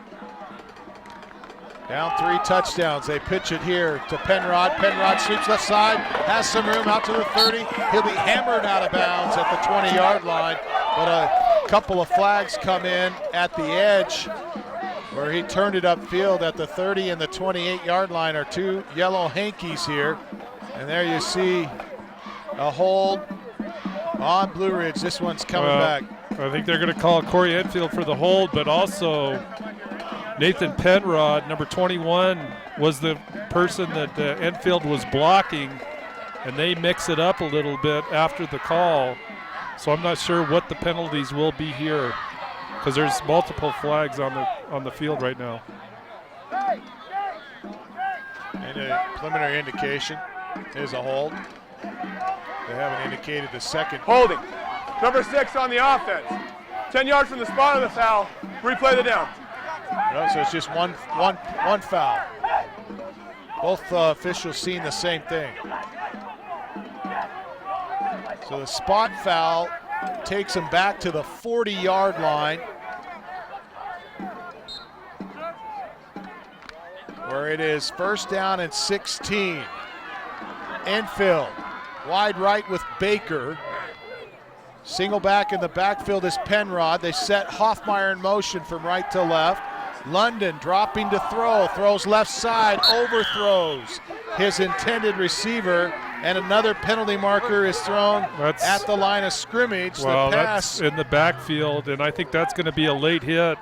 Down 3 touchdowns. They pitch it here to Penrod. Penrod sweeps left side, has some room out to the 30. He'll be hammered out of bounds at the 20-yard line, but a couple of flags come in at the edge where he turned it upfield at the 30 and the 28-yard line are 2 yellow hankies here. And there you see a hold on Blue Ridge. This one's coming back. I think they're going to call Corey Enfield for the hold, but also Nathan Penrod, number 21, was the person that Enfield was blocking, and they mix it up a little bit after the call. So I'm not sure what the penalties will be here, because there's multiple flags on the field right now. And a preliminary indication is a hold. They haven't indicated the second. Holding. Number 6 on the offense. 10 yards from the spot of the foul. Replay the down. No, so it's just one foul. Both officials seeing the same thing. So the spot foul takes him back to the 40-yard line, where it is first down and 16. Enfield wide right with Baker. Single back in the backfield is Penrod. They set Hoffmeyer in motion from right to left. London dropping to throw, throws left side, overthrows his intended receiver, and another penalty marker is thrown at the line of scrimmage. Well, the pass that's in the backfield, and I think that's going to be a late hit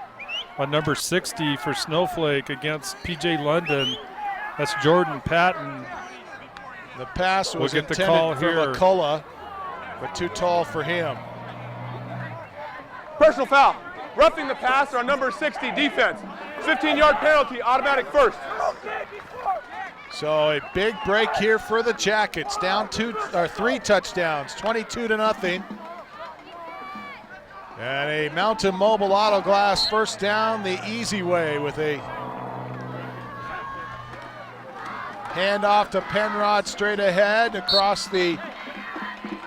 on number 60 for Snowflake against P.J. London. That's Jordan Patton. The pass was get the intended call for here. McCullough, but too tall for him. Personal foul. Roughing the passer on number 60 defense. 15-yard penalty, automatic first. So a big break here for the Jackets. Down 3 touchdowns, 22-0. And a Mountain Mobile Auto Glass first down the easy way with a handoff to Penrod straight ahead across the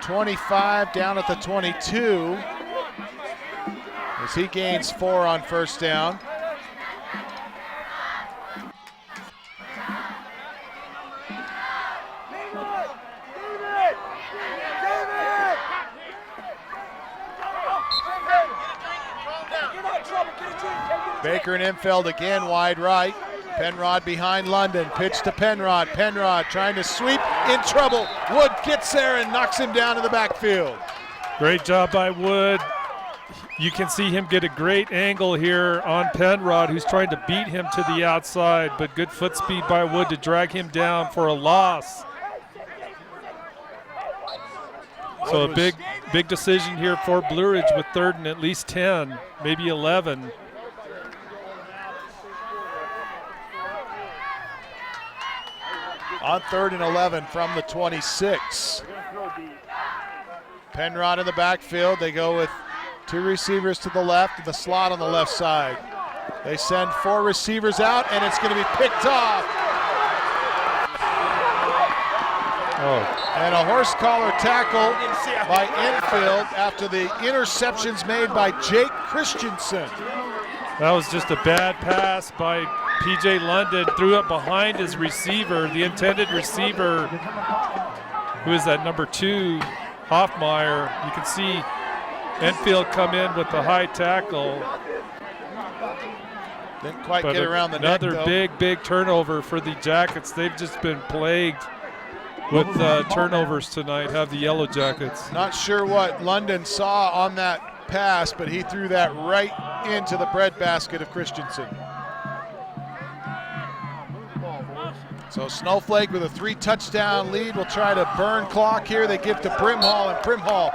25 down at the 22 as he gains 4 on first down. Baker and Enfield again wide right. Penrod behind London. Pitch to Penrod. Penrod trying to sweep, in trouble. Wood gets there and knocks him down to the backfield. Great job by Wood. You can see him get a great angle here on Penrod, who's trying to beat him to the outside, but good foot speed by Wood to drag him down for a loss. So a big decision here for Blue Ridge with third and at least 10, maybe 11. On 3rd and 11 from the 26. Penrod in the backfield. They go with 2 receivers to the left and the slot on the left side. They send 4 receivers out, and it's going to be picked off. And a horse collar tackle by infield after the interceptions made by Jake Christensen. That was just a bad pass by P.J. London, threw it behind his receiver, the intended receiver, who is that number 2, Hoffmeyer. You can see Enfield come in with the high tackle. Didn't quite get around the neck, though. Another big turnover for the Jackets. They've just been plagued with turnovers tonight, have the Yellow Jackets. Not sure what London saw on that pass, but he threw that right into the breadbasket of Christensen. So Snowflake with a 3-touchdown lead will try to burn clock here. They give to Brimhall, and Brimhall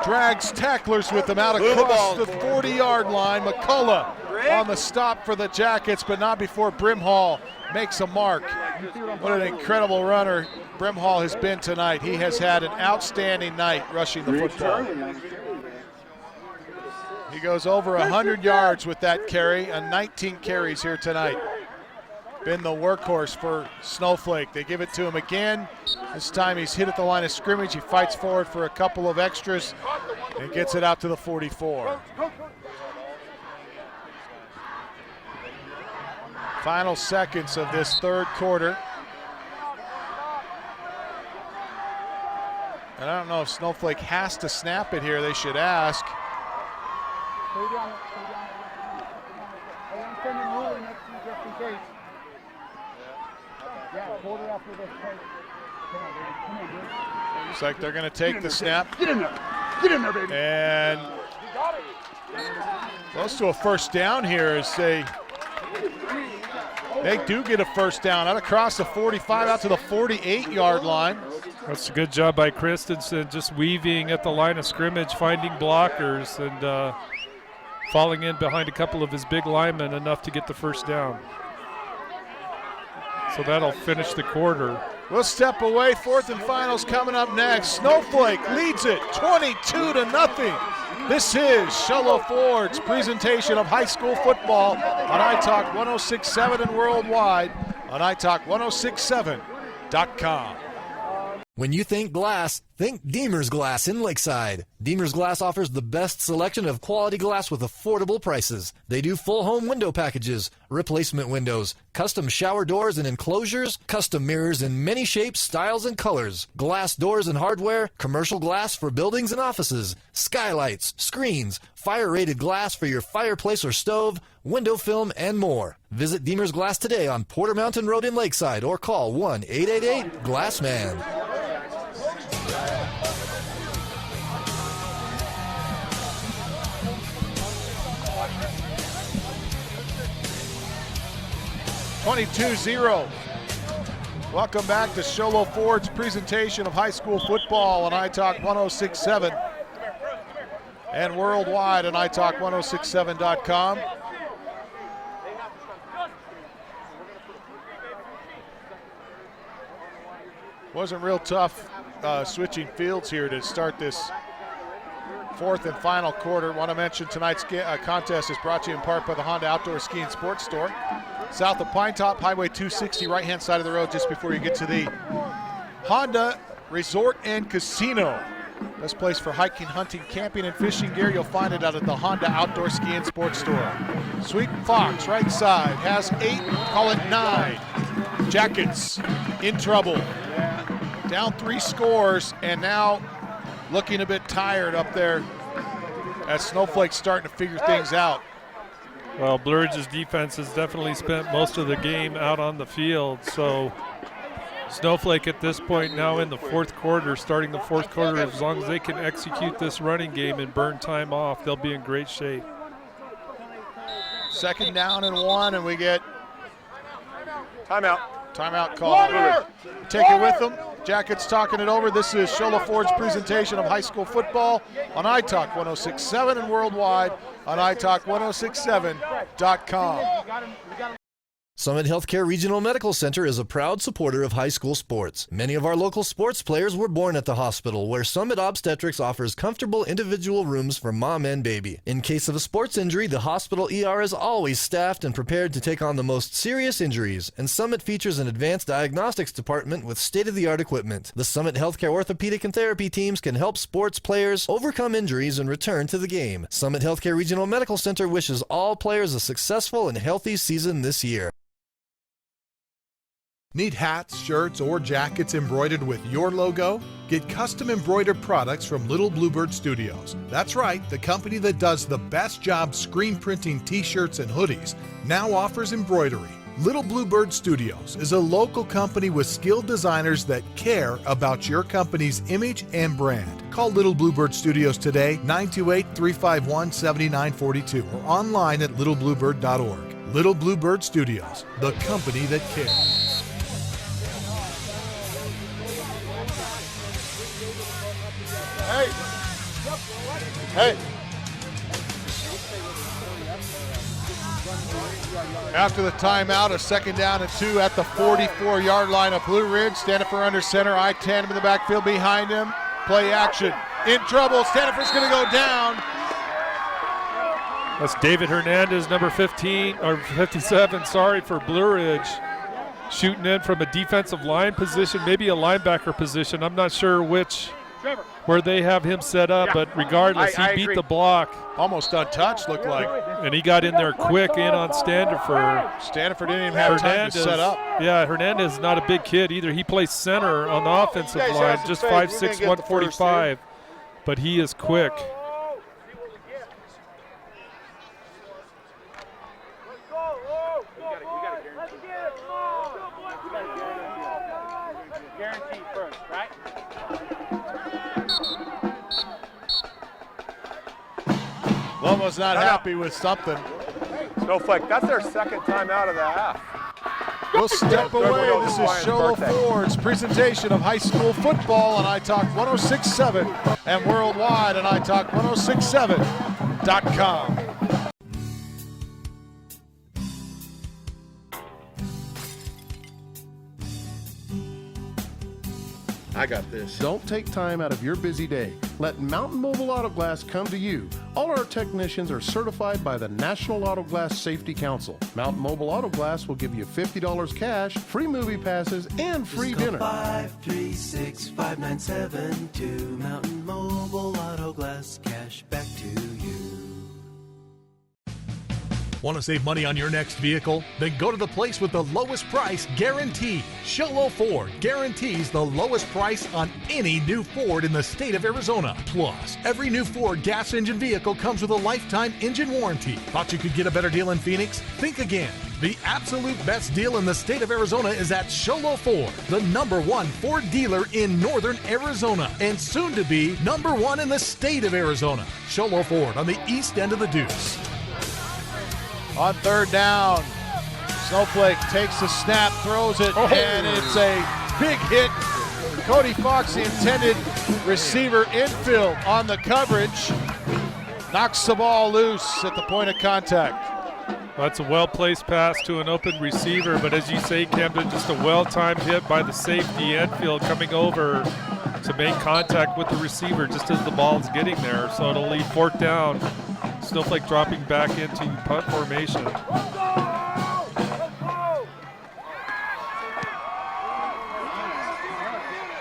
drags tacklers with them out across the 40-yard line. McCullough on the stop for the Jackets, but not before Brimhall makes a mark. What an incredible runner Brimhall has been tonight. He has had an outstanding night rushing the football. He goes over 100 yards with that carry, and 19 carries here tonight. Been the workhorse for Snowflake. They give it to him again. This time he's hit at the line of scrimmage. He fights forward for a couple of extras and gets it out to the 44. Final seconds of this third quarter. And I don't know if Snowflake has to snap it here. They should ask. Looks like they're going to take the snap. Get in there. Get in there, baby. And close to a first down here as they do get a first down out across the 45 out to the 48-yard line. That's a good job by Christensen, just weaving at the line of scrimmage, finding blockers, and falling in behind a couple of his big linemen enough to get the first down. So that'll finish the quarter. We'll step away. 4th and finals coming up next. Snowflake leads it 22-0. This is Show Low Ford's presentation of high school football on iTalk 106.7 and worldwide on iTalk1067.com. When you think glass, think Deemer's Glass in Lakeside. Deemer's Glass offers the best selection of quality glass with affordable prices. They do full home window packages, replacement windows, custom shower doors and enclosures, custom mirrors in many shapes, styles, and colors, glass doors and hardware, commercial glass for buildings and offices, skylights, screens, fire-rated glass for your fireplace or stove, window film, and more. Visit Deemer's Glass today on Porter Mountain Road in Lakeside or call 1-888-GLASSMAN. (22-0). Welcome back to Show Low Ford's presentation of high school football on iTalk 106.7 and worldwide on iTalk1067.com. Wasn't real tough switching fields here to start this 4th and final quarter. Want to mention tonight's contest is brought to you in part by the Honda Outdoor Ski and Sports Store. South of Pine Top, Highway 260, right-hand side of the road just before you get to the Honda Resort and Casino. Best place for hiking, hunting, camping, and fishing gear. You'll find it out at the Honda Outdoor Ski and Sports Store. Sweet Fox, right side, has 8, call it 9. Jackets in trouble. Down 3 scores, and now looking a bit tired up there as Snowflake's starting to figure things out. Well, Blue Ridge's defense has definitely spent most of the game out on the field, so Snowflake at this point now in the 4th quarter, starting the 4th quarter, as long as they can execute this running game and burn time off, they'll be in great shape. 2nd down and 1, and we get timeout. Timeout call. Take it with them. Jackets talking it over. This is Show Low Ford's presentation of high school football on iTalk 106.7 and worldwide on iTalk1067.com. Summit Healthcare Regional Medical Center is a proud supporter of high school sports. Many of our local sports players were born at the hospital, where Summit Obstetrics offers comfortable individual rooms for mom and baby. In case of a sports injury, the hospital ER is always staffed and prepared to take on the most serious injuries, and Summit features an advanced diagnostics department with state-of-the-art equipment. The Summit Healthcare orthopedic and therapy teams can help sports players overcome injuries and return to the game. Summit Healthcare Regional Medical Center wishes all players a successful and healthy season this year. Need hats, shirts, or jackets embroidered with your logo? Get custom embroidered products from Little Bluebird Studios. That's right, the company that does the best job screen printing t-shirts and hoodies now offers embroidery. Little Bluebird Studios is a local company with skilled designers that care about your company's image and brand. Call Little Bluebird Studios today, 928-351-7942, or online at littlebluebird.org. Little Bluebird Studios, the company that cares. Hey. After the timeout, a 2nd down and 2 at the 44-yard line of Blue Ridge. Stanifer under center, I-tandem in the backfield behind him. Play action. In trouble. Stanifer's going to go down. That's David Hernandez, number 15 or 57, for Blue Ridge. Shooting in from a defensive line position, maybe a linebacker position. I'm not sure where they have him set up, but regardless, he beat the block. Almost untouched, looked like. And he got in there quick in on Stanifer. Stanifer didn't even have time to set up. Yeah, Hernandez is not a big kid either. He plays center on the offensive line, just 5'6", 145, but he is quick. Lobos not happy with something. Snowflake, that's their 2nd time out of the half. We'll step away. This is Show Low Ford's presentation of high school football on iTalk 106.7 and worldwide on iTalk1067.com. I got this. Don't take time out of your busy day. Let Mountain Mobile Auto Glass come to you. All our technicians are certified by the National Auto Glass Safety Council. Mountain Mobile Auto Glass will give you $50 cash, free movie passes, and free dinner. 536-5972. Mountain Mobile Auto Glass, cash back to you. Want to save money on your next vehicle? Then go to the place with the lowest price guaranteed. Show Low Ford guarantees the lowest price on any new Ford in the state of Arizona. Plus, every new Ford gas engine vehicle comes with a lifetime engine warranty. Thought you could get a better deal in Phoenix? Think again. The absolute best deal in the state of Arizona is at Show Low Ford, the #1 Ford dealer in northern Arizona, and soon to be #1 in the state of Arizona. Show Low Ford on the east end of the Deuce. On 3rd down, Snowflake takes the snap, throws it, and it's a big hit. Cody Fox, the intended receiver, infield on the coverage, knocks the ball loose at the point of contact. That's a well-placed pass to an open receiver, but as you say, Camden, just a well-timed hit by the safety infield coming over to make contact with the receiver just as the ball's getting there. So it'll leave 4th down. Snowflake dropping back into punt formation.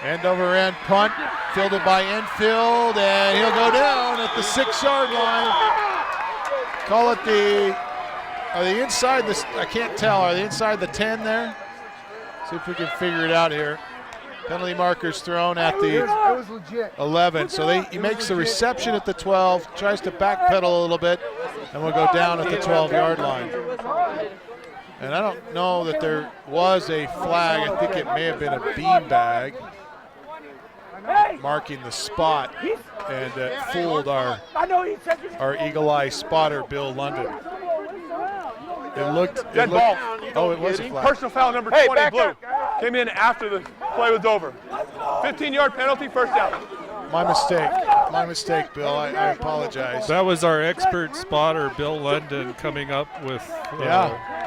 End over end punt, fielded by infield, and he'll go down at the 6-yard line. Call it are they inside the, I can't tell, are they inside the 10 there? See if we can figure it out here. Penalty markers thrown at the 11. So he makes the reception at the 12, tries to backpedal a little bit, and will go down at the 12-yard line. And I don't know that there was a flag. I think it may have been a beanbag marking the spot, and it fooled our Eagle Eye spotter, Bill London. It looked. Dead ball. Oh, it was a flag. Personal foul number 20, Blue. Came in after the play. play was over. 15-yard penalty, first down. My mistake, Bill. I apologize. That was our expert spotter, Bill London, coming up with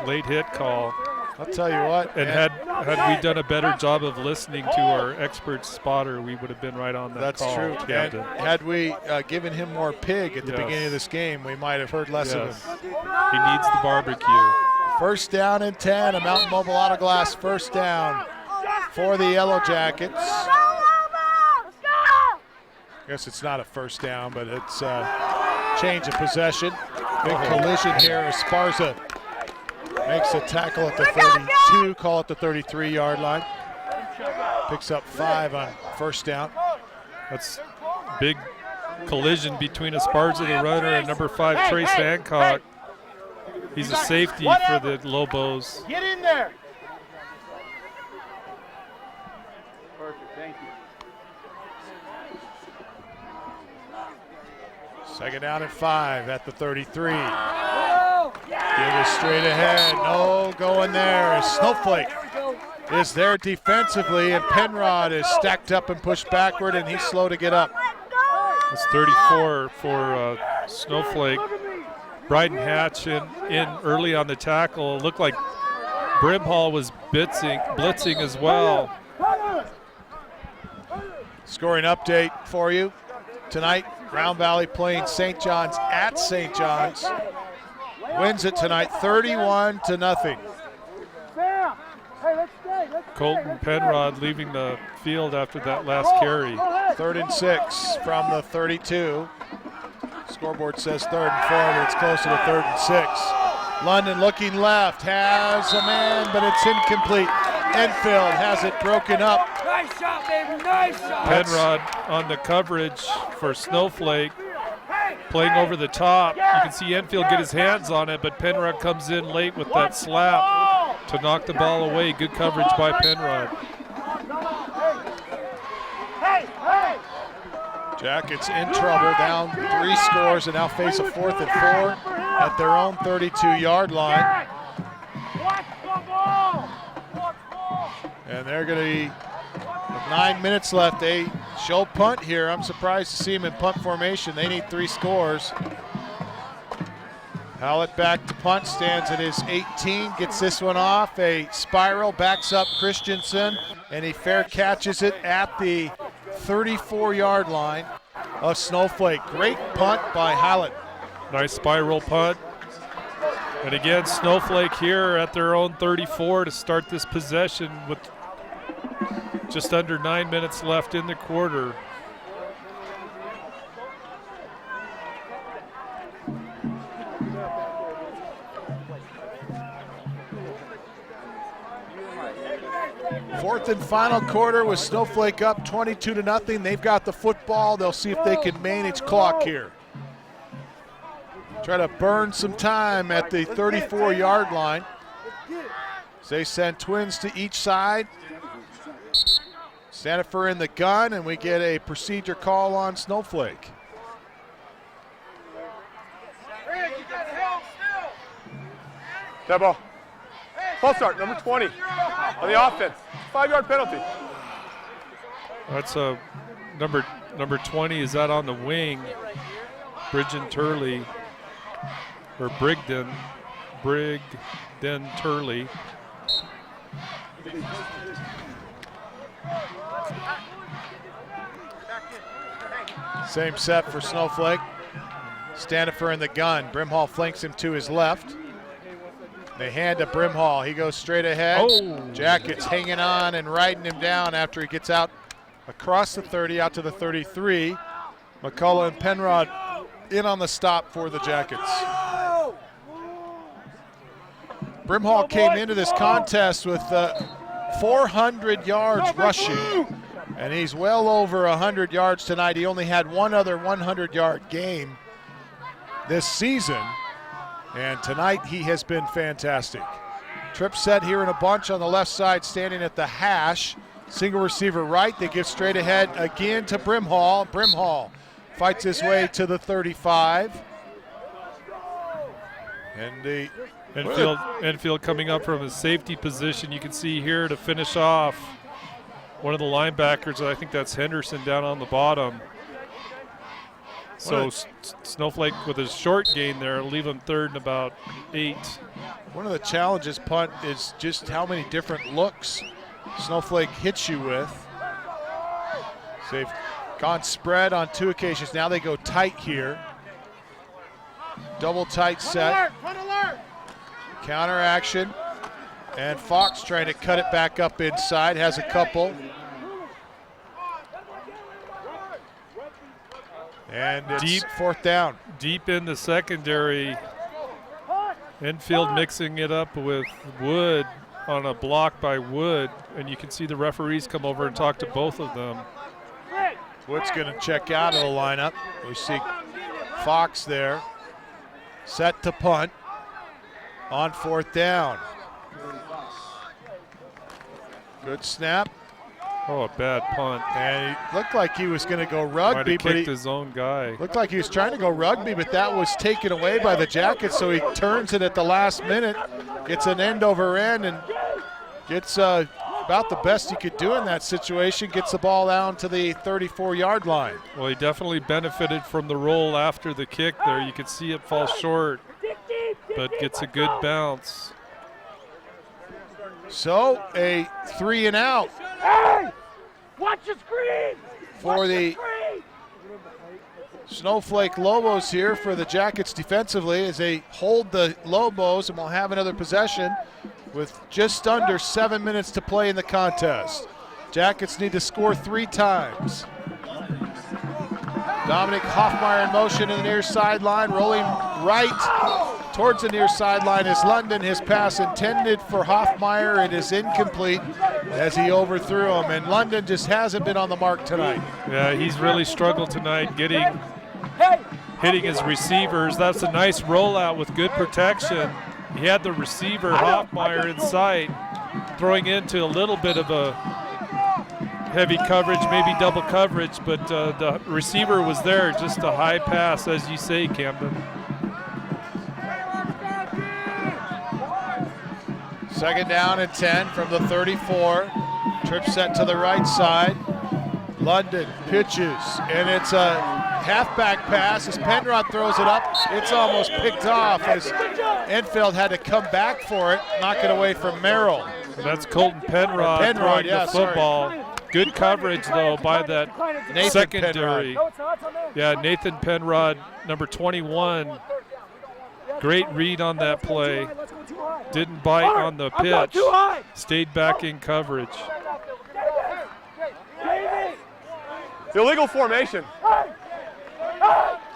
late hit call. I'll tell you what. And had we done a better job of listening to our expert spotter, we would have been right on that call. That's true. And had we given him more pig at the beginning of this game, we might have heard less of him. He needs the barbecue. First down and 10, a Mountain Mobile Auto Glass first down for the Yellowjackets. I guess it's not a first down, but it's a change of possession. Big collision here. Esparza makes a tackle at the 32, call it the 33-yard line. Picks up 5 on first down. That's big collision between Esparza, the runner, and number 5, Trace Hancock. He's a safety for the Lobos. Get in there. Perfect, thank you. Second down and 5 at the 33. Give it straight ahead. No going there. Snowflake is there defensively, and Penrod is stacked up and pushed backward, and he's slow to get up. It's 34 for Snowflake. Bryden Hatch in early on the tackle. Looked like Brimhall was blitzing as well. Scoring update for you tonight. Round Valley playing St. John's at St. John's. Wins it tonight 31-0. Colton Penrod leaving the field after that last carry. 3rd and 6 from the 32. Scoreboard says 3rd and 4, but it's closer to 3rd and 6. London looking left, has a man, but it's incomplete. Enfield has it broken up. Nice shot, baby, nice shot. Penrod on the coverage for Snowflake, playing over the top. You can see Enfield get his hands on it, but Penrod comes in late with that slap to knock the ball away. Good coverage by Penrod. Jackets in trouble, down 3 scores, and now face a 4th and 4 at their own 32-yard line. And they're going to be, with 9 minutes left, they show punt here. I'm surprised to see them in punt formation. They need 3 scores. Hallett back to punt, stands at his 18, gets this one off. A spiral, backs up Christensen, and he fair catches it at the 34-yard line of Snowflake. Great punt by Hallett. Nice spiral punt. And again, Snowflake here at their own 34 to start this possession with just under 9 minutes left in the quarter. Fourth and final quarter with Snowflake up 22-0. They've got the football. They'll see if they can manage clock here. Try to burn some time at the 34-yard line. They send twins to each side. Stanifer in the gun, and we get a procedure call on Snowflake. That ball. False start, number 20 on the offense. 5-yard penalty. That's a number 20. Is that on the wing? Brigden Turley, or Brigden Turley. Same set for Snowflake. Stanifer in the gun. Brimhall flanks him to his left. They hand to Brimhall. He goes straight ahead. Oh. Jackets hanging on and riding him down after he gets out across the 30, out to the 33. McCullough and Penrod in on the stop for the Jackets. Brimhall came into this contest with 400 yards rushing, and he's well over 100 yards tonight. He only had one other 100-yard game this season, and tonight he has been fantastic. Trip set here in a bunch on the left side, standing at the hash. Single receiver right. They give straight ahead again to Brimhall. Brimhall fights his way to the 35. And the Enfield coming up from a safety position. You can see here to finish off one of the linebackers. I think that's Henderson down on the bottom. So Snowflake with a short gain there, leave him third and about 8. One of the challenges, punt, is just how many different looks Snowflake hits you with. So they've gone spread on 2 occasions. Now they go tight here. Double tight set. Counter action. And Fox trying to cut it back up inside, has a couple. And it's deep, 4th down. Deep in the secondary. Infield mixing it up with Wood on a block by Wood. And you can see the referees come over and talk to both of them. Wood's going to check out of the lineup. We see Fox there. Set to punt on 4th down. Good snap. Oh, a bad punt. And he looked like he was going to go rugby, but he his own guy. Looked like he was trying to go rugby, but that was taken away by the Jackets, so he turns it at the last minute, gets an end over end, and gets about the best he could do in that situation, gets the ball down to the 34-yard line. Well, he definitely benefited from the roll after the kick there. You could see it fall short, but gets a good bounce. So a 3 and out. Hey! Watch the screen! For the Snowflake Lobos here for the Jackets defensively as they hold the Lobos, and will have another possession with just under 7 minutes to play in the contest. Jackets need to score 3 times. Dominic Hoffmeyer in motion in the near sideline, rolling right towards the near sideline is London. His pass intended for Hoffmeyer. It is incomplete as he overthrew him, and London just hasn't been on the mark tonight. Yeah, he's really struggled tonight hitting his receivers. That's a nice rollout with good protection. He had the receiver, Hoffmeyer, in sight, throwing into a little bit of a heavy coverage, maybe double coverage, but the receiver was there, just a high pass, as you say, Camden. 2nd down and 10 from the 34. Trip set to the right side. London pitches, and it's a halfback pass as Penrod throws it up. It's almost picked off as Enfield had to come back for it, knock it away from Merrill. That's Colton Penrod throwing the football. Good coverage, though, by that Nathan secondary. Penrod. Yeah, Nathan Penrod, number 21. Great read on that play. Didn't bite on the pitch. Stayed back in coverage. Illegal formation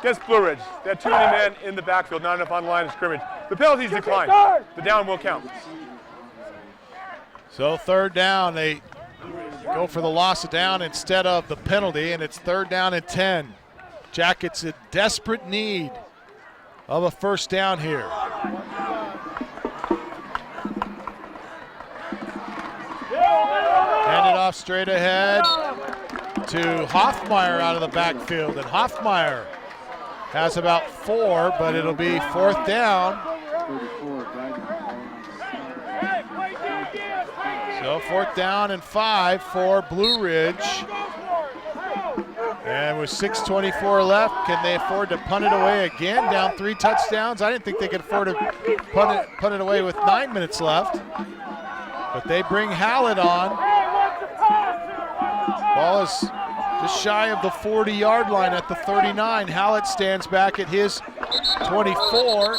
against Blue Ridge. They had too many men in the backfield, not enough on the line of scrimmage. The penalties decline. The down will count. So 3rd down, they go for the loss of down instead of the penalty, and it's 3rd down and 10. Jackets in desperate need of a 1st down here. Hand it off straight ahead to Hoffmeyer out of the backfield, and Hoffmeyer has about 4, but it'll be 4th down. So 4th down and 5 for Blue Ridge. And with 6:24 left, can they afford to punt it away again? Down 3 touchdowns. I didn't think they could afford to punt it away with 9 minutes left. But they bring Hallett on. Ball is just shy of the 40-yard line at the 39. Hallett stands back at his 24.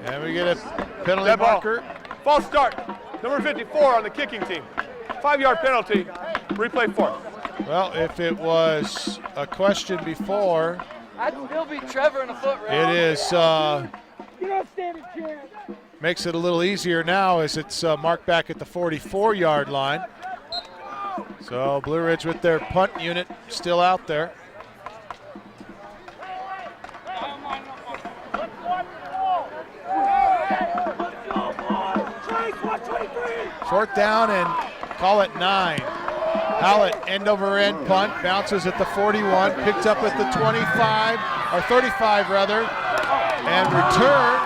And we get a penalty marker. False start. Number 54 on the kicking team. 5-yard penalty. Replay 4. Well, if it was a question before, I'd still be Trevor in a foot race. it is makes it a little easier now as it's marked back at the 44-yard line. So Blue Ridge with their punt unit still out there. Fourth down and call it 9. Hallett end over end punt, bounces at the 41, picked up at the 25, or 35 rather, and return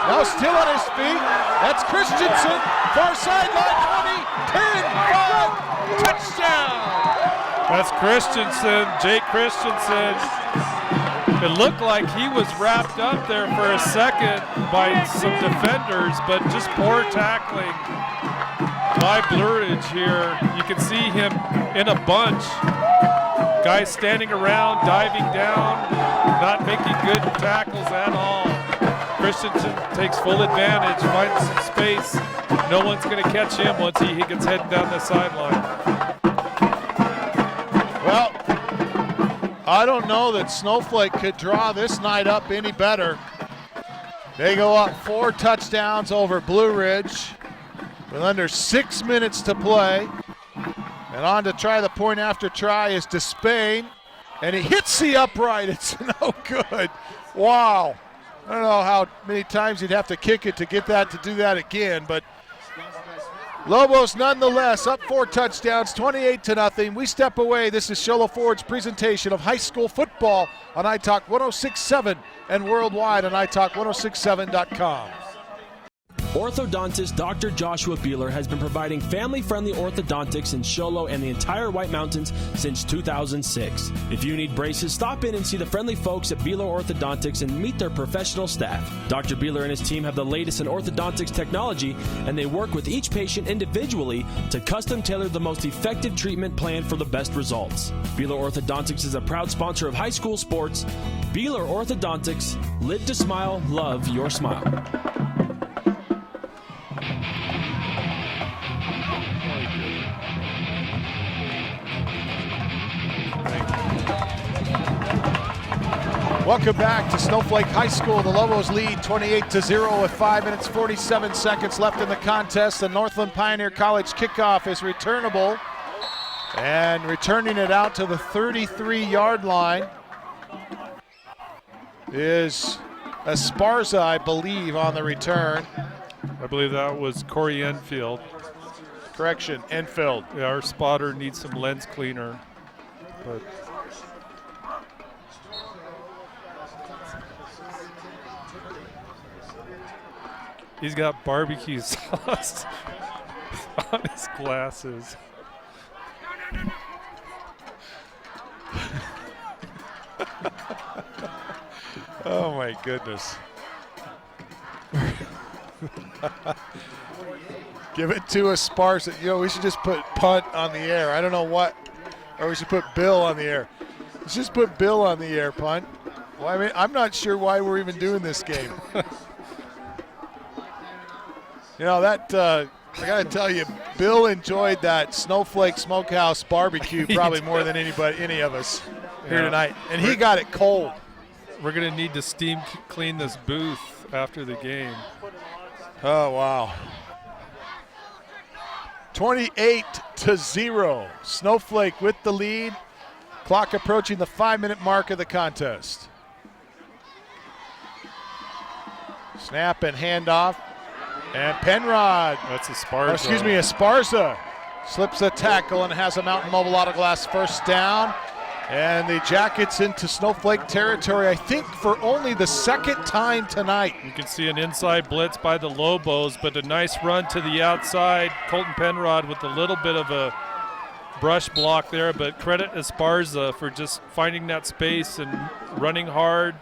Now still on his feet. That's Christensen. Far sideline, 20, 10, 5, touchdown. That's Christensen, Jake Christensen. It looked like he was wrapped up there for a second by some defenders, but just poor tackling by Blue Ridge here. You can see him in a bunch. Guys standing around, diving down, not making good tackles at all. Christensen takes full advantage, finds some space. No one's going to catch him once he gets heading down the sideline. Well, I don't know that Snowflake could draw this night up any better. They go up 4 touchdowns over Blue Ridge with under 6 minutes to play. And on to try the point after try is Despain, and he hits the upright. It's no good. Wow. I don't know how many times you'd have to kick it to get that to do that again, but Lobos nonetheless up 4 touchdowns, 28-0. We step away. This is Show Low Ford's presentation of high school football on iTalk 106.7 and worldwide on iTalk1067.com. Orthodontist Dr. Joshua Beeler has been providing family-friendly orthodontics in Show Low and the entire White Mountains since 2006. If you need braces, stop in and see the friendly folks at Beeler Orthodontics and meet their professional staff. Dr. Beeler and his team have the latest in orthodontics technology, and they work with each patient individually to custom tailor the most effective treatment plan for the best results. Beeler Orthodontics is a proud sponsor of high school sports. Beeler Orthodontics, live to smile, love your smile. Welcome back to Snowflake High School. The Lobos lead 28-0 with 5 minutes 47 seconds left in the contest. The Northland Pioneer College kickoff is returnable, and returning it out to the 33-yard line is Esparza, I believe, on the return. I believe that was Corey Enfield. Correction, Enfield. Yeah, our spotter needs some lens cleaner, but he's got barbecue sauce on his glasses. Oh my goodness. Give it to Esparza. You know, we should just put punt on the air. I don't know what, or we should put Bill on the air. Let's just put Bill on the air, punt. Well, I mean, I'm not sure why we're even doing this game. You know, that, I got to tell you, Bill enjoyed that Snowflake Smokehouse barbecue probably more than any of us here tonight. And he got it cold. We're going to need to steam clean this booth after the game. Oh, wow. 28-0. Snowflake with the lead. Clock approaching the 5-minute mark of the contest. Snap and handoff. And Penrod. That's Esparza. Esparza slips a tackle and has a Mountain Mobile Auto Glass first down. And the Jackets into Snowflake territory, I think, for only the second time tonight. You can see an inside blitz by the Lobos, but a nice run to the outside. Colton Penrod with a little bit of a brush block there, but credit Esparza for just finding that space and running hard,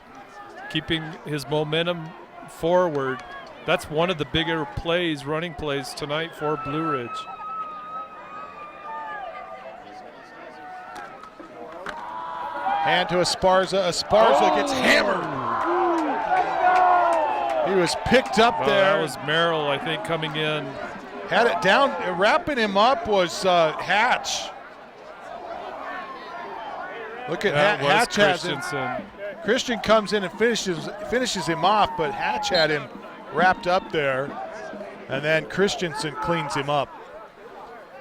keeping his momentum forward. That's one of the bigger plays, running plays tonight for Blue Ridge. Hand to Esparza. Esparza gets hammered. He was picked up there. That was Merrill, I think, coming in. Had it down. Wrapping him up was Hatch. Look at Hatch. Christensen. Christian comes in and finishes him off, but Hatch had him wrapped up there, and then Christensen cleans him up.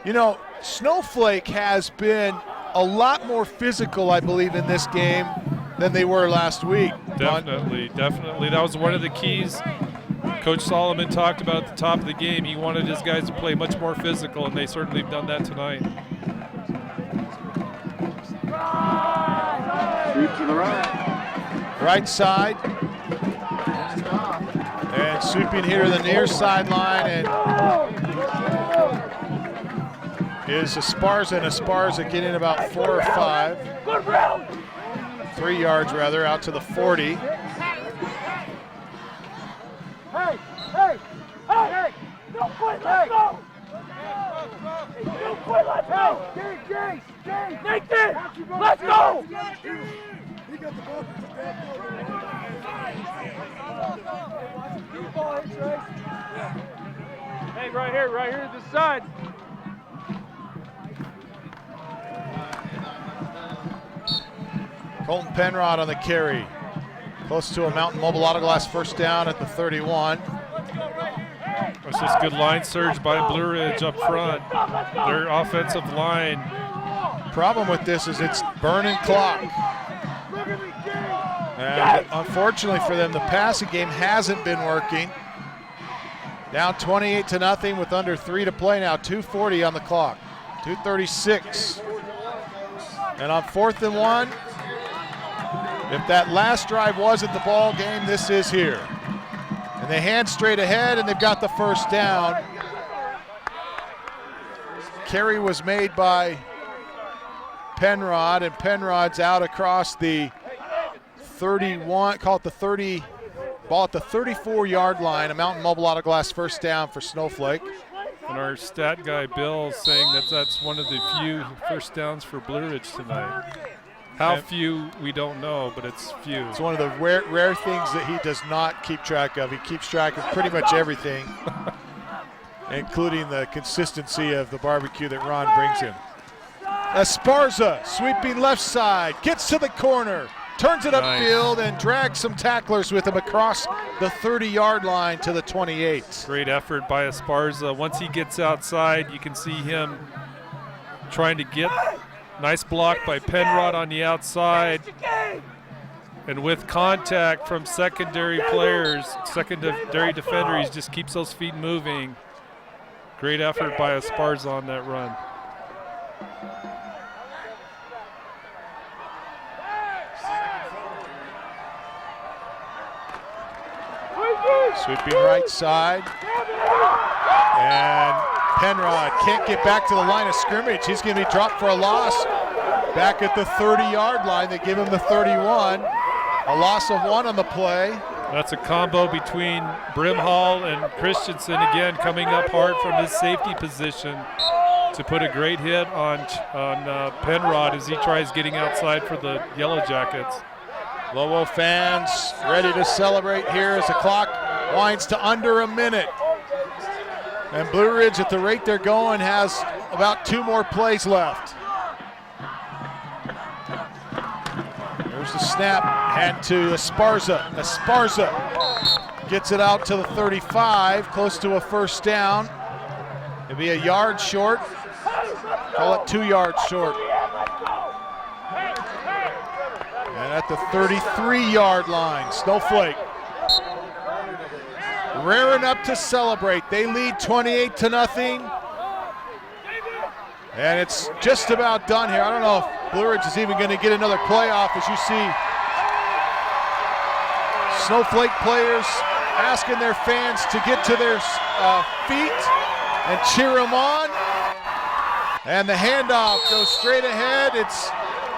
You know, Snowflake has been a lot more physical, I believe, in this game than they were last week. Definitely. That was one of the keys Coach Solomon talked about at the top of the game. He wanted his guys to play much more physical, and they certainly have done that tonight. To the right. Right side. And sweeping here to the near sideline and is Esparza, and Esparza getting about 4 or 5. 3 yards rather, out to the 40. Hey, hey, hey, don't quit, let's go! Don't quit, let's go! Nathan, let's go! Hey, right here to the side. Colton Penrod on the carry. Close to a Mountain Mobile Auto Glass first down at the 31. That's just good line surge by Blue Ridge up front. Their offensive line. Problem with this is it's burning clock. And unfortunately for them, the passing game hasn't been working. Down 28-0 with under 3 to play now. 2:40 on the clock. 2:36. And on 4th and 1, if that last drive wasn't the ball game, this is here. And they hand straight ahead, and they've got the first down. Carry was made by Penrod, and Penrod's out across the 31, call it the 30, ball at the 34-yard line. A Mountain Mobile Auto Glass first down for Snowflake. And our stat guy, Bill, saying that that's one of the few first downs for Blue Ridge tonight. How few, we don't know, but it's few. It's one of the rare things that he does not keep track of. He keeps track of pretty much everything, including the consistency of the barbecue that Ron brings him. Esparza sweeping left side, gets to the corner, turns it upfield, and drags some tacklers with him across the 30-yard line to the 28. Great effort by Esparza. Once he gets outside, you can see him trying to get. Nice block by Penrod on the outside. And with contact from secondary players, secondary defenders, he just keeps those feet moving. Great effort by Esparza on that run. Sweeping right side. And Penrod can't get back to the line of scrimmage. He's going to be dropped for a loss. Back at the 30-yard line, they give him the 31. A loss of 1 on the play. That's a combo between Brimhall and Christensen, again coming up hard from his safety position to put a great hit on Penrod as he tries getting outside for the Yellowjackets. Lobo fans ready to celebrate here as the clock winds to under a minute. And Blue Ridge, at the rate they're going, has about 2 more plays left. There's the snap, hand to Esparza. Esparza gets it out to the 35, close to a first down. It'll be a yard short. Call it 2 yards short. And at the 33-yard line, Snowflake raring up to celebrate. They lead 28-0. And it's just about done here. I don't know if Blue Ridge is even going to get another playoff, as you see Snowflake players asking their fans to get to their feet and cheer them on. And the handoff goes straight ahead. It's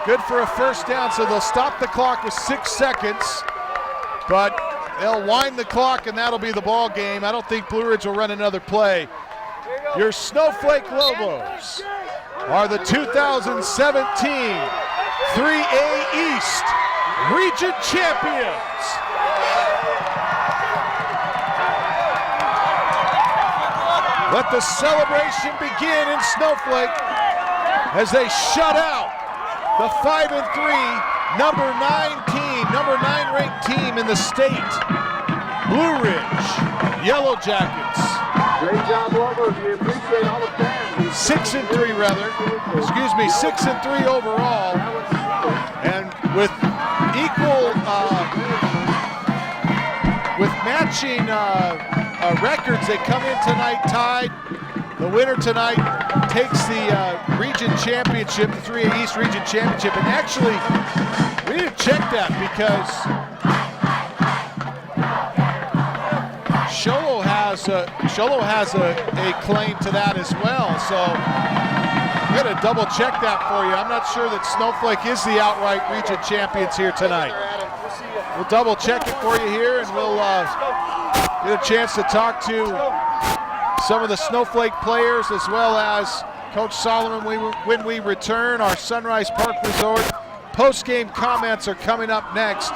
good for a first down, so they'll stop the clock with 6 seconds. But they'll wind the clock, and that'll be the ball game. I don't think Blue Ridge will run another play. Your Snowflake Lobos are the 2017 3A East Region Champions. Let the celebration begin in Snowflake as they shut out the 5-3 number 9 ranked team in the state, Blue Ridge Yellowjackets. Great job, Lobos. We appreciate all the fans. 6-3 rather. Excuse me, 6-3 overall. And with equal, with matching records, they come in tonight tied. The winner tonight takes the region championship, the 3A East Region Championship. And actually, we need to check that because Show Low has a claim to that as well. So I'm going to double check that for you. I'm not sure that Snowflake is the outright region champions here tonight. We'll double check it for you here, and we'll get a chance to talk to some of the Snowflake players as well as Coach Solomon when we return. Our Sunrise Park Resort post-game comments are coming up next.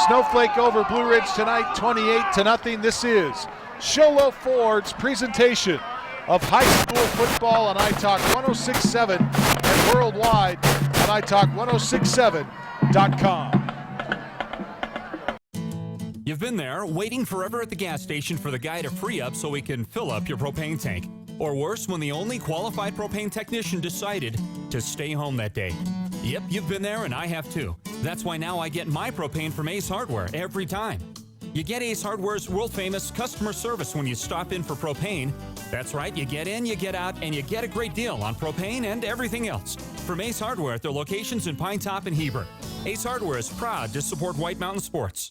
Snowflake over Blue Ridge tonight, 28-0. This is Show Low Ford's presentation of high school football on iTalk 106.7 and worldwide on iTalk1067.com. You've been there waiting forever at the gas station for the guy to free up so he can fill up your propane tank. Or worse, when the only qualified propane technician decided to stay home that day. Yep, you've been there and I have too. That's why now I get my propane from Ace Hardware every time. You get Ace Hardware's world-famous customer service when you stop in for propane. That's right, you get in, you get out, and you get a great deal on propane and everything else. From Ace Hardware at their locations in Pine Top and Heber. Ace Hardware is proud to support White Mountain Sports.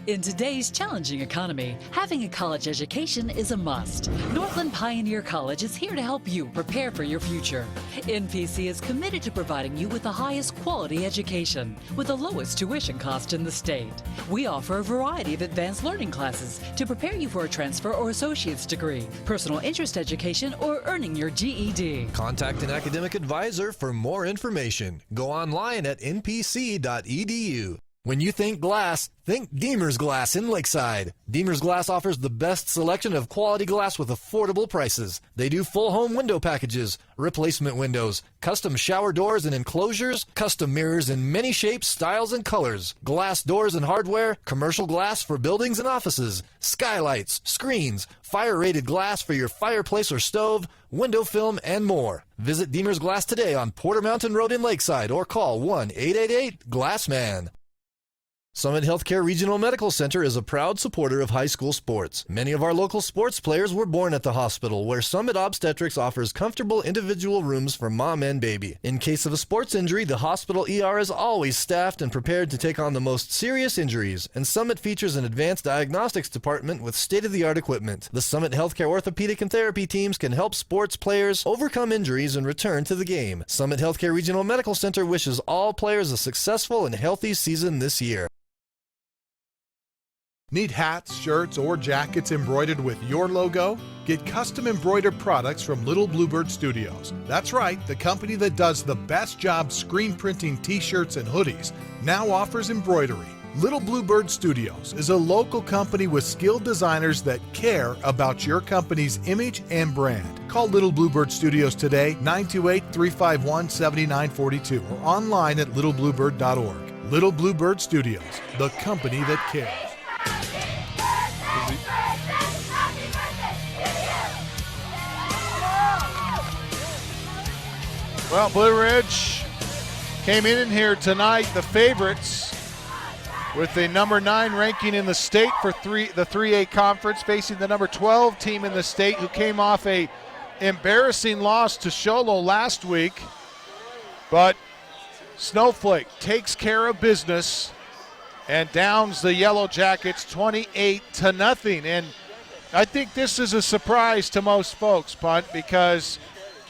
In today's challenging economy, having a college education is a must. Northland Pioneer College is here to help you prepare for your future. NPC is committed to providing you with the highest quality education with the lowest tuition cost in the state. We offer a variety of advanced learning classes to prepare you for a transfer or associate's degree, personal interest education, or earning your GED. Contact an academic advisor for more information. Go online at npc.edu. When you think glass, think Deemer's Glass in Lakeside. Deemer's Glass offers the best selection of quality glass with affordable prices. They do full home window packages, replacement windows, custom shower doors and enclosures, custom mirrors in many shapes, styles, and colors, glass doors and hardware, commercial glass for buildings and offices, skylights, screens, fire-rated glass for your fireplace or stove, window film, and more. Visit Deemer's Glass today on Porter Mountain Road in Lakeside or call 1-888-GLASSMAN. Summit Healthcare Regional Medical Center is a proud supporter of high school sports. Many of our local sports players were born at the hospital, where Summit Obstetrics offers comfortable individual rooms for mom and baby. In case of a sports injury, the hospital ER is always staffed and prepared to take on the most serious injuries, and Summit features an advanced diagnostics department with state-of-the-art equipment. The Summit Healthcare orthopedic and therapy teams can help sports players overcome injuries and return to the game. Summit Healthcare Regional Medical Center wishes all players a successful and healthy season this year. Need hats, shirts, or jackets embroidered with your logo? Get custom embroidered products from Little Bluebird Studios. That's right, the company that does the best job screen printing t-shirts and hoodies now offers embroidery. Little Bluebird Studios is a local company with skilled designers that care about your company's image and brand. Call Little Bluebird Studios today, 928-351-7942, or online at littlebluebird.org. Little Bluebird Studios, the company that cares. Well, Blue Ridge came in here tonight, the favorites, with the number 9 ranking in the state for the 3A conference, facing the number 12 team in the state, who came off a embarrassing loss to Show Low last week. But Snowflake takes care of business and downs the Yellowjackets 28-0. And I think this is a surprise to most folks, Punt, because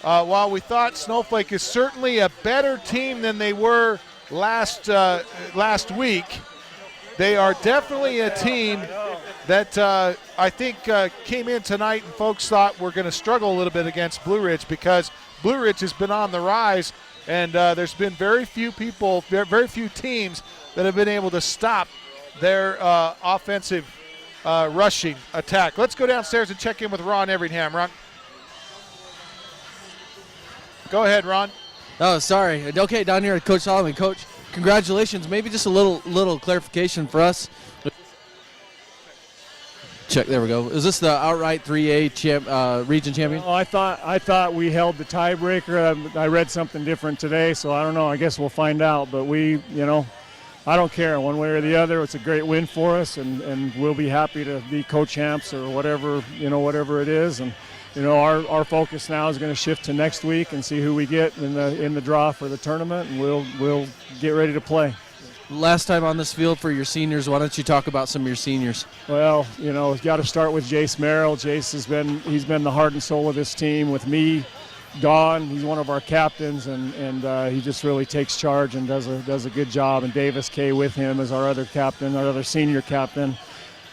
while we thought Snowflake is certainly a better team than they were last week, they are definitely a team that I think came in tonight and folks thought were going to struggle a little bit against Blue Ridge, because Blue Ridge has been on the rise, and there's been very few teams that have been able to stop their offensive rushing attack. Let's go downstairs and check in with Ron Everingham. Ron? Go ahead, Ron. Oh, sorry. Okay, down here, Coach Solomon. Coach, congratulations. Maybe just a little clarification for us. check. There we go. Is this the outright 3A region champion? Oh, I thought we held the tiebreaker. I read something different today, so I don't know. I guess we'll find out. But I don't care one way or the other. It's a great win for us, and we'll be happy to be co-champs or whatever it is. And our focus now is going to shift to next week and see who we get in the draw for the tournament, and we'll get ready to play. Last time on this field for your seniors, why don't you talk about some of your seniors? Well, we've got to start with Jace Merrill. Jace he's been the heart and soul of this team with me gone. He's one of our captains, and he just really takes charge and does a good job. And Davis K with him as our other captain, our other senior captain.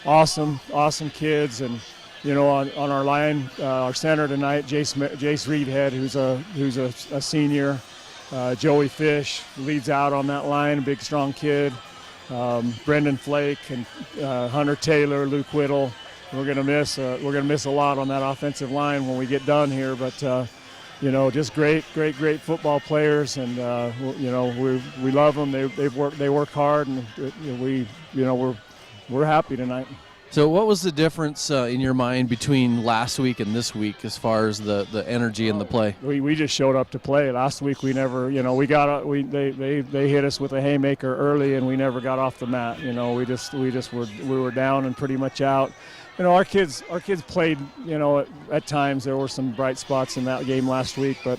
Awesome kids. And on our line, our center tonight, Jace Reedhead, who's a senior. Joey Fish leads out on that line, a big, strong kid. Brendan Flake and Hunter Taylor, Luke Whittle. We're gonna miss a lot on that offensive line when we get done here, but just great football players, and we love them. They work hard, and we're happy tonight. So what was the difference in your mind between last week and this week as far as the energy and the play? We just showed up to play. Last week we never, they hit us with a haymaker early, and we never got off the mat. We were down and pretty much out. Our kids played. At times there were some bright spots in that game last week, but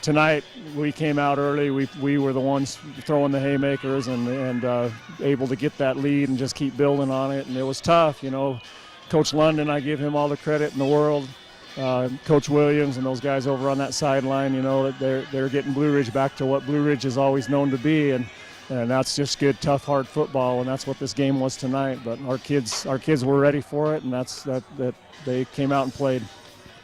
tonight we came out early. We were the ones throwing the haymakers and able to get that lead and just keep building on it. And it was tough. Coach London, I give him all the credit in the world. Coach Williams and those guys over on that sideline, they're getting Blue Ridge back to what Blue Ridge is always known to be, and that's just good, tough, hard football, and that's what this game was tonight. But our kids were ready for it, and that they came out and played.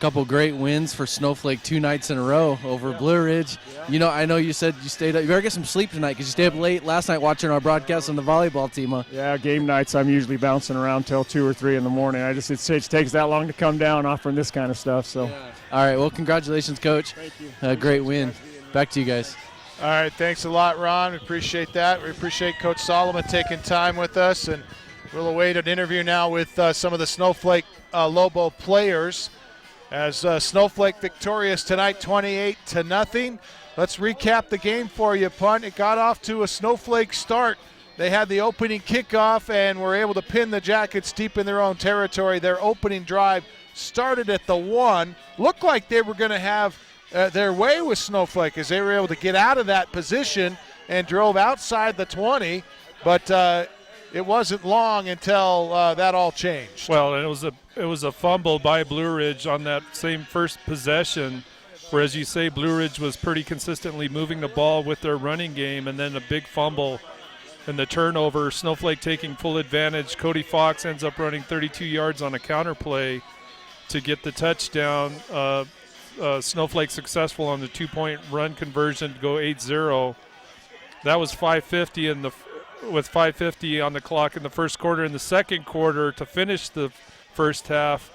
Couple great wins for Snowflake 2 nights in a row over Blue Ridge. I know you said you stayed up. You better get some sleep tonight because you stayed up late last night watching our broadcast on the volleyball team. Huh? Yeah, game nights I'm usually bouncing around till 2 or 3 in the morning. It takes that long to come down offering this kind of stuff. So, All right, well, congratulations, Coach. Thank you. Great win. Back to you guys. All right, thanks a lot, Ron. We appreciate that. We appreciate Coach Solomon taking time with us, and we'll await an interview now with some of the Snowflake Lobo players. As Snowflake victorious tonight, 28-0. Let's recap the game for you, Punt. It got off to a Snowflake start. They had the opening kickoff and were able to pin the Jackets deep in their own territory. Their opening drive started at the 1. Looked like they were going to have their way with Snowflake as they were able to get out of that position and drove outside the 20. But it wasn't long until that all changed. Well, and it was a fumble by Blue Ridge on that same first possession, where, as you say, Blue Ridge was pretty consistently moving the ball with their running game, and then a big fumble and the turnover. Snowflake taking full advantage. Cody Fox ends up running 32 yards on a counter play to get the touchdown. Snowflake successful on the 2-point run conversion to go 8-0. That was 5:50 with 5:50 on the clock in the first quarter. In the second quarter, to finish the first half,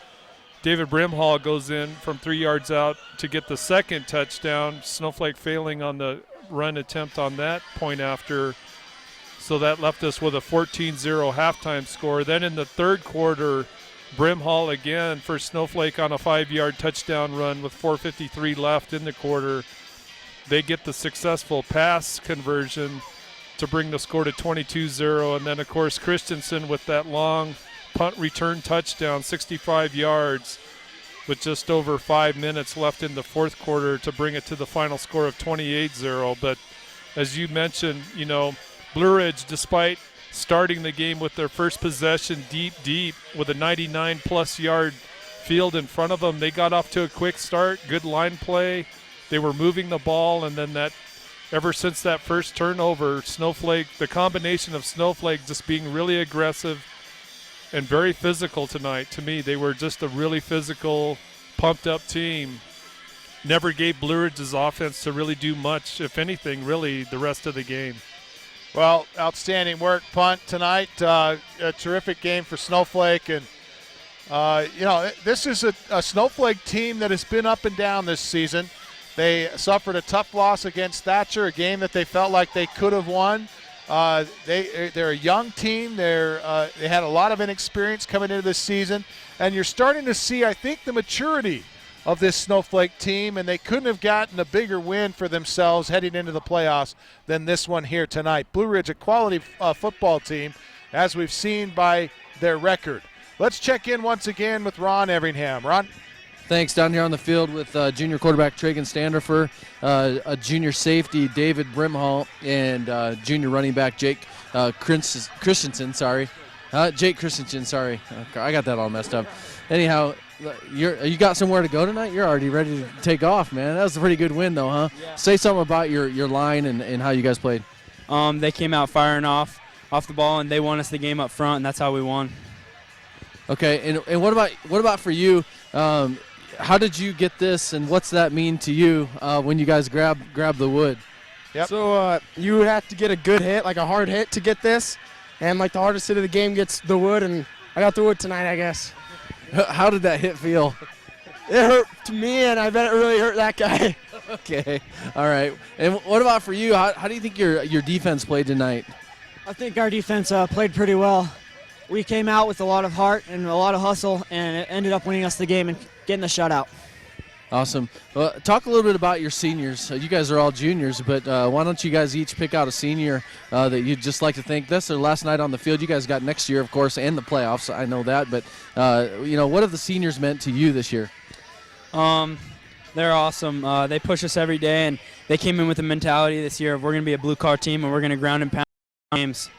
David Brimhall goes in from 3 yards out to get the second touchdown. Snowflake failing on the run attempt on that point after. So that left us with a 14-0 halftime score. Then in the third quarter, Brimhall again for Snowflake on a 5-yard touchdown run with 4:53 left in the quarter. They get the successful pass conversion to bring the score to 22-0. And then, of course, Christensen with that long punt return touchdown, 65 yards, with just over 5 minutes left in the fourth quarter to bring it to the final score of 28-0. But as you mentioned, Blue Ridge, despite starting the game with their first possession deep with a 99-plus yard field in front of them, they got off to a quick start, good line play. They were moving the ball, and then ever since that first turnover, Snowflake, the combination of Snowflake just being really aggressive and very physical tonight. To me, they were just a really physical, pumped-up team. Never gave Blue Ridge's offense to really do much, if anything, really, the rest of the game. Well, outstanding work, Punt, tonight. A terrific game for Snowflake. And, this is a Snowflake team that has been up and down this season. They suffered a tough loss against Thatcher, a game that they felt like they could have won. They're a young team. They had a lot of inexperience coming into this season, and you're starting to see, I think, the maturity of this Snowflake team, and they couldn't have gotten a bigger win for themselves heading into the playoffs than this one here tonight. Blue Ridge, a quality football team, as we've seen by their record. Let's check in once again with Ron Everingham. Ron? Thanks. Down here on the field with junior quarterback Tragan Standifer, a junior safety David Brimhall, and junior running back Jake Christensen. Jake Christensen. Sorry, I got that all messed up. Anyhow, you got somewhere to go tonight? You're already ready to take off, man. That was a pretty good win, though, huh? Yeah. Say something about your line and how you guys played. They came out firing off the ball, and they won us the game up front, and that's how we won. Okay, and what about for you? How did you get this, and what's that mean to you when you guys grab the wood? Yep. So you would have to get a good hit, like a hard hit, to get this, and like the hardest hit of the game gets the wood, and I got the wood tonight, I guess. How did that hit feel? It hurt to me, and I bet it really hurt that guy. Okay, all right. And what about for you? How do you think your defense played tonight? I think our defense played pretty well. We came out with a lot of heart and a lot of hustle, and it ended up winning us the game and getting the shutout. Awesome. Well, talk a little bit about your seniors. You guys are all juniors, but why don't you guys each pick out a senior that you'd just like to thank? That's their last night on the field. You guys got next year, of course, and the playoffs. I know that, but what have the seniors meant to you this year? They're awesome. They push us every day, and they came in with a mentality this year of we're going to be a blue car team, and we're going to ground and pound games.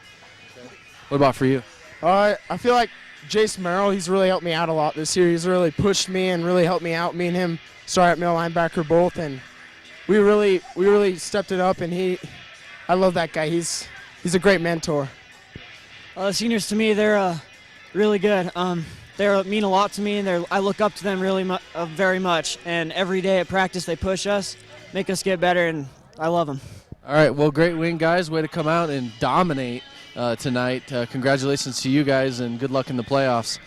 What about for you? I feel like Jace Merrill, he's really helped me out a lot this year. He's really pushed me and really helped me out. Me and him started at middle linebacker both, and we really stepped it up, and I love that guy. He's a great mentor. The seniors, to me, they're really good. They mean a lot to me, and I look up to them really very much. And every day at practice, they push us, make us get better, and I love them. All right, well, great win, guys. Way to come out and dominate tonight. Congratulations to you guys, and good luck in the playoffs.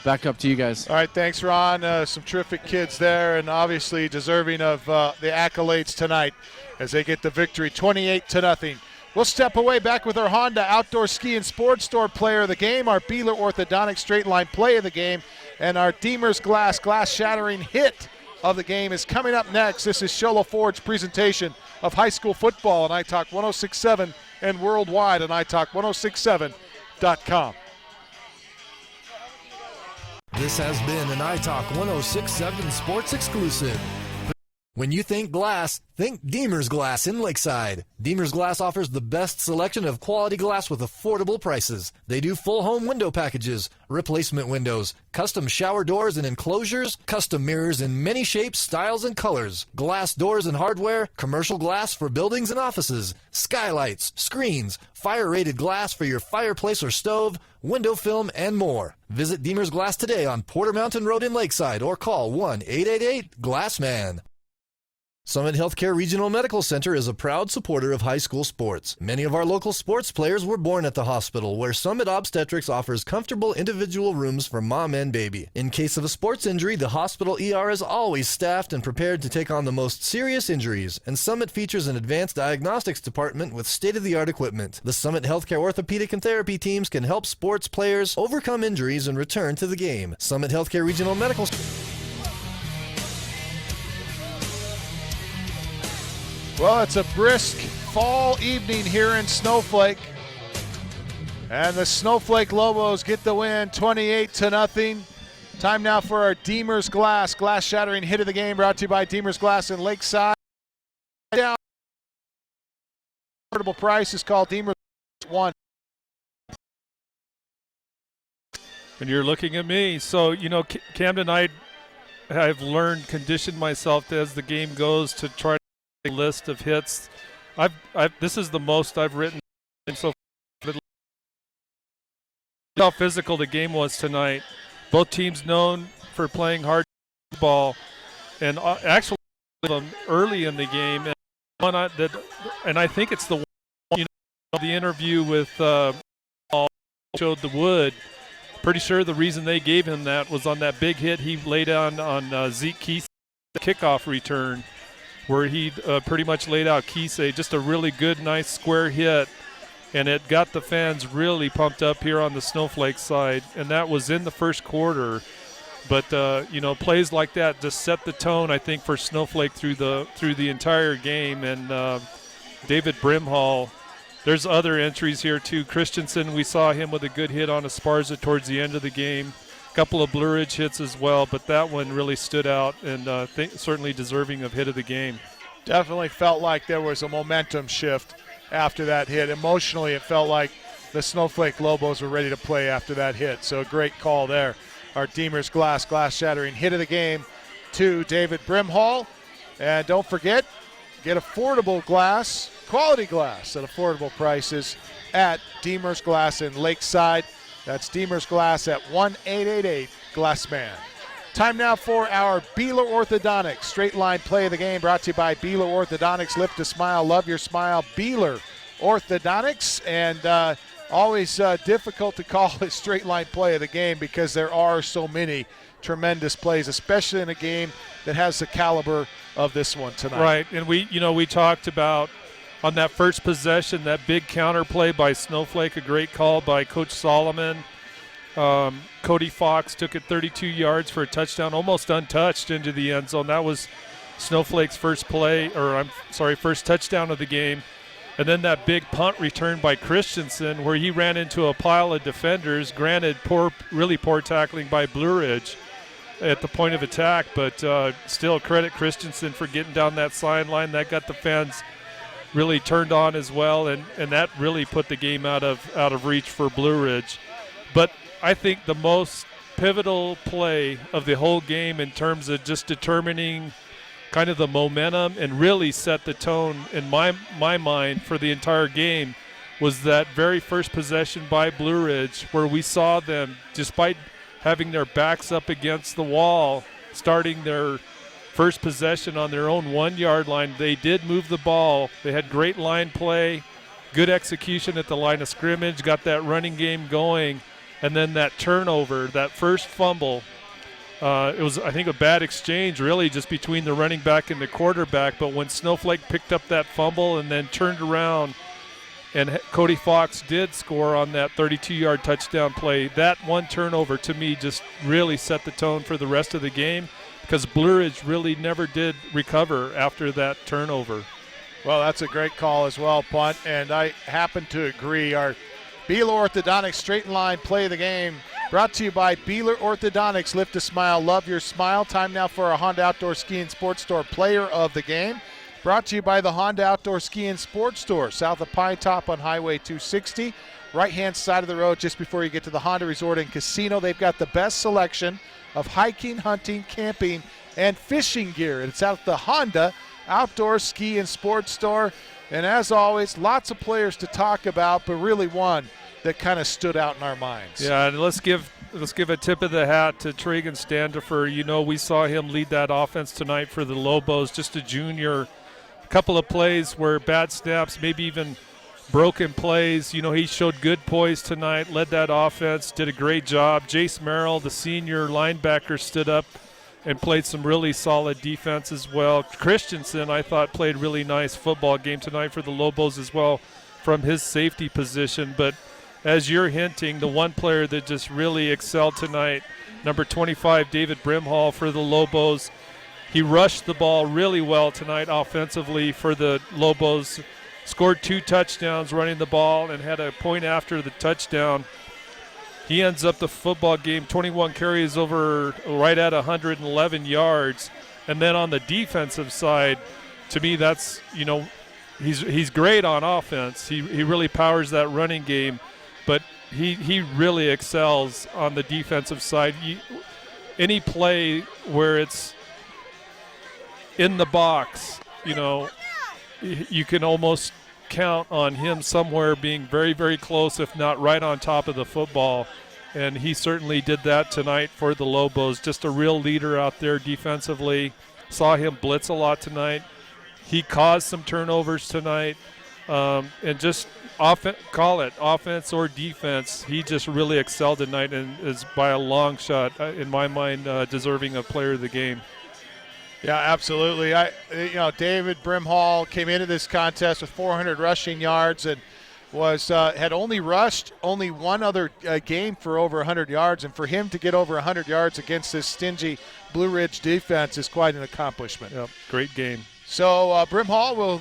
Back up to you guys. All right, thanks, Ron. Some terrific kids there, and obviously deserving of the accolades tonight as they get the victory, 28-0. We'll step away, back with our Honda Outdoor Ski and Sports Store player of the game, our Beeler Orthodontic Straight Line play of the game, and our Deemer's glass-shattering hit of the game is coming up next. This is Show Low Ford's presentation of high school football on iTalk 106.7 and worldwide on iTalk1067.com. This has been an iTalk 106.7 Sports exclusive. When you think glass, think Deemer's Glass in Lakeside. Deemer's Glass offers the best selection of quality glass with affordable prices. They do full home window packages, replacement windows, custom shower doors and enclosures, custom mirrors in many shapes, styles, and colors, glass doors and hardware, commercial glass for buildings and offices, skylights, screens, fire-rated glass for your fireplace or stove, window film, and more. Visit Deemer's Glass today on Porter Mountain Road in Lakeside or call 1-888-GLASSMAN. Summit Healthcare Regional Medical Center is a proud supporter of high school sports. Many of our local sports players were born at the hospital, where Summit Obstetrics offers comfortable individual rooms for mom and baby. In case of a sports injury, the hospital ER is always staffed and prepared to take on the most serious injuries, and Summit features an advanced diagnostics department with state-of-the-art equipment. The Summit Healthcare orthopedic and therapy teams can help sports players overcome injuries and return to the game. Summit Healthcare Regional Medical Well, it's a brisk fall evening here in Snowflake. And the Snowflake Lobos get the win, 28-0. Time now for our Deemer's glass-shattering hit of the game, brought to you by Deemer's Glass in Lakeside. Down. Affordable price is called Deemer's 1. And you're looking at me. So, Camden, I've conditioned myself as the game goes to try list of hits. This is the most I've written so far. How physical the game was tonight. Both teams known for playing hard ball, and actually early in the game. And I think it's the one, the interview with showed the wood. Pretty sure the reason they gave him that was on that big hit he laid on Zeke Keith's kickoff return, where he pretty much laid out Keesey, just a really good, nice square hit. and it got the fans really pumped up here on the Snowflake side, and that was in the first quarter. But plays like that just set the tone, I think, for Snowflake through the entire game. And David Brimhall, there's other entries here too. Christensen, we saw him with a good hit on Esparza towards the end of the game. A couple of Blue Ridge hits as well, but that one really stood out and certainly deserving of hit of the game. Definitely felt like there was a momentum shift after that hit. Emotionally, it felt like the Snowflake Lobos were ready to play after that hit. So a great call there. Our Deemer's glass shattering hit of the game to David Brimhall. And don't forget, get affordable glass, quality glass at affordable prices at Deemer's Glass in Lakeside. That's Deemer's Glass at 1-888 Glassman. Time now for our Beeler Orthodontics straight line play of the game, brought to you by Beeler Orthodontics. Lift a smile, love your smile. Beeler Orthodontics. And always difficult to call a straight line play of the game because there are so many tremendous plays, especially in a game that has the caliber of this one tonight. Right, and we talked about on that first possession, that big counter play by Snowflake, a great call by Coach Solomon. Cody Fox took it 32 yards for a touchdown, almost untouched into the end zone. That was Snowflake's first touchdown of the game. And then that big punt return by Christensen where he ran into a pile of defenders. Granted, really poor tackling by Blue Ridge at the point of attack, but still credit Christensen for getting down that sideline. That got the fans really turned on as well, and that really put the game out of reach for Blue Ridge. But I think the most pivotal play of the whole game in terms of just determining kind of the momentum and really set the tone in my mind for the entire game was that very first possession by Blue Ridge where we saw them, despite having their backs up against the wall, starting their first possession on their own 1 yard line. They did move the ball. They had great line play, good execution at the line of scrimmage, got that running game going, and then that turnover, that first fumble, it was, I think, a bad exchange really just between the running back and the quarterback. But when Snowflake picked up that fumble and then turned around and Cody Fox did score on that 32-yard touchdown play, that one turnover to me just really set the tone for the rest of the game because Blue Ridge really never did recover after that turnover. Well, that's a great call as well, Punt, and I happen to agree. Our Beeler Orthodontics straight line play of the game brought to you by Beeler Orthodontics. Lift a smile, love your smile. Time now for our Honda Outdoor Ski and Sports Store player of the game. Brought to you by the Honda Outdoor Ski and Sports Store, south of Pine Top on Highway 260. Right-hand side of the road just before you get to the Honda Resort and Casino. They've got the best selection of hiking, hunting, camping, and fishing gear. It's at the Honda Outdoor Ski and Sports Store. And as always, lots of players to talk about, but really one that kind of stood out in our minds. Yeah, and let's give a tip of the hat to Traegan Standifer. You know, we saw him lead that offense tonight for the Lobos, just a junior. A couple of plays where bad snaps, maybe even broken plays. You know, he showed good poise tonight, led that offense, did a great job. Jace Merrill, the senior linebacker, stood up and played some really solid defense as well. Christensen, I thought, played really nice football game tonight for the Lobos as well from his safety position. But as you're hinting, the one player that just really excelled tonight, number 25, David Brimhall for the Lobos. He rushed the ball really well tonight offensively for the Lobos, scored 2 touchdowns running the ball and had a point after the touchdown. He ends up the football game 21 carries over right at 111 yards. And then on the defensive side, to me, that's, you know, he's great on offense. He really powers that running game, but he really excels on the defensive side. Any play where it's in the box, you know, you can almost count on him somewhere being very, very close, if not right on top of the football. And he certainly did that tonight for the Lobos. Just a real leader out there defensively. Saw him blitz a lot tonight. He caused some turnovers tonight. And just call it offense or defense, he just really excelled tonight and is by a long shot, in my mind, deserving of player of the game. Yeah, absolutely. David Brimhall came into this contest with 400 rushing yards and had only rushed only one other game for over 100 yards, and for him to get over 100 yards against this stingy Blue Ridge defense is quite an accomplishment. Yep, great game. So Brimhall will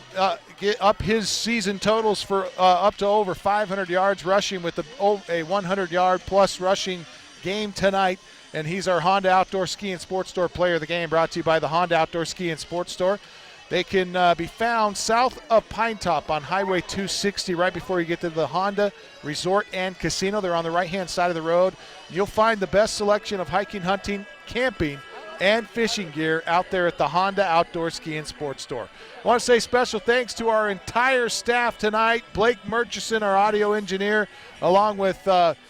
get up his season totals for up to over 500 yards rushing with a 100-yard plus rushing game tonight. And he's our Honda Outdoor Ski and Sports Store player of the game, brought to you by the Honda Outdoor Ski and Sports Store. They can be found south of Pine Top on Highway 260, right before you get to the Honda Resort and Casino. They're on the right-hand side of the road. You'll find the best selection of hiking, hunting, camping, and fishing gear out there at the Honda Outdoor Ski and Sports Store. I want to say special thanks to our entire staff tonight. Blake Murchison, our audio engineer, along with Marcus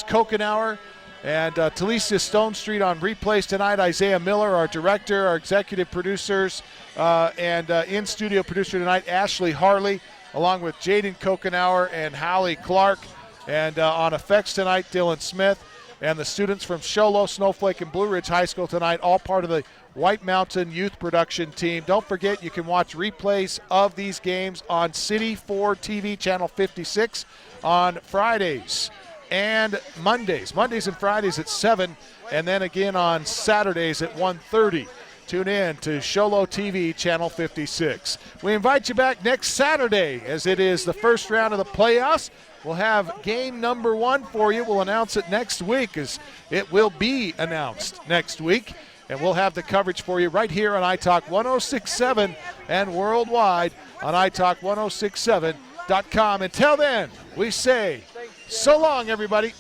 Kokenauer and Talisa Stone Street on replays tonight. Isaiah Miller, our director, our executive producers, and in-studio producer tonight, Ashley Harley, along with Jaden Kokenauer and Hallie Clark. And on effects tonight, Dylan Smith. And the students from Show Low, Snowflake, and Blue Ridge High School tonight, all part of the White Mountain Youth Production Team. Don't forget, you can watch replays of these games on City 4 TV, Channel 56, on Fridays and Mondays. Mondays and Fridays at 7, and then again on Saturdays at 1:30. Tune in to Show Low TV, Channel 56. We invite you back next Saturday, as it is the first round of the playoffs. We'll have game number 1 for you. We'll announce it next week, as it will be announced next week. And we'll have the coverage for you right here on iTalk 106.7 and worldwide on iTalk1067.com. Until then, we say so long, everybody.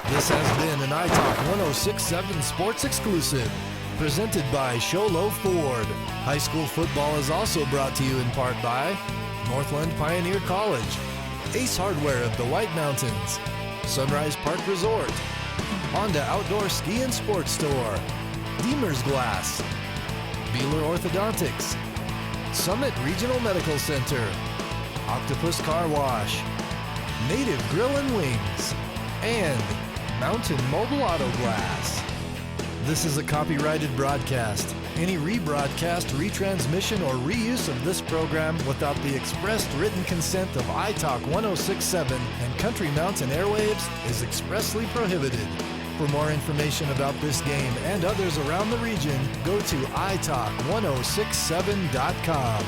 This has been an iTalk 106.7 Sports Exclusive, presented by Show Low Ford. High school football is also brought to you in part by Northland Pioneer College, Ace Hardware of the White Mountains, Sunrise Park Resort, Honda Outdoor Ski and Sports Store, Deemer's Glass, Beeler Orthodontics, Summit Regional Medical Center, Octopus Car Wash, Native Grill and Wings, and Mountain Mobile Auto Glass. This is a copyrighted broadcast. Any rebroadcast, retransmission, or reuse of this program without the expressed written consent of iTalk 106.7 and Country Mountain Airwaves is expressly prohibited. For more information about this game and others around the region, go to iTalk1067.com.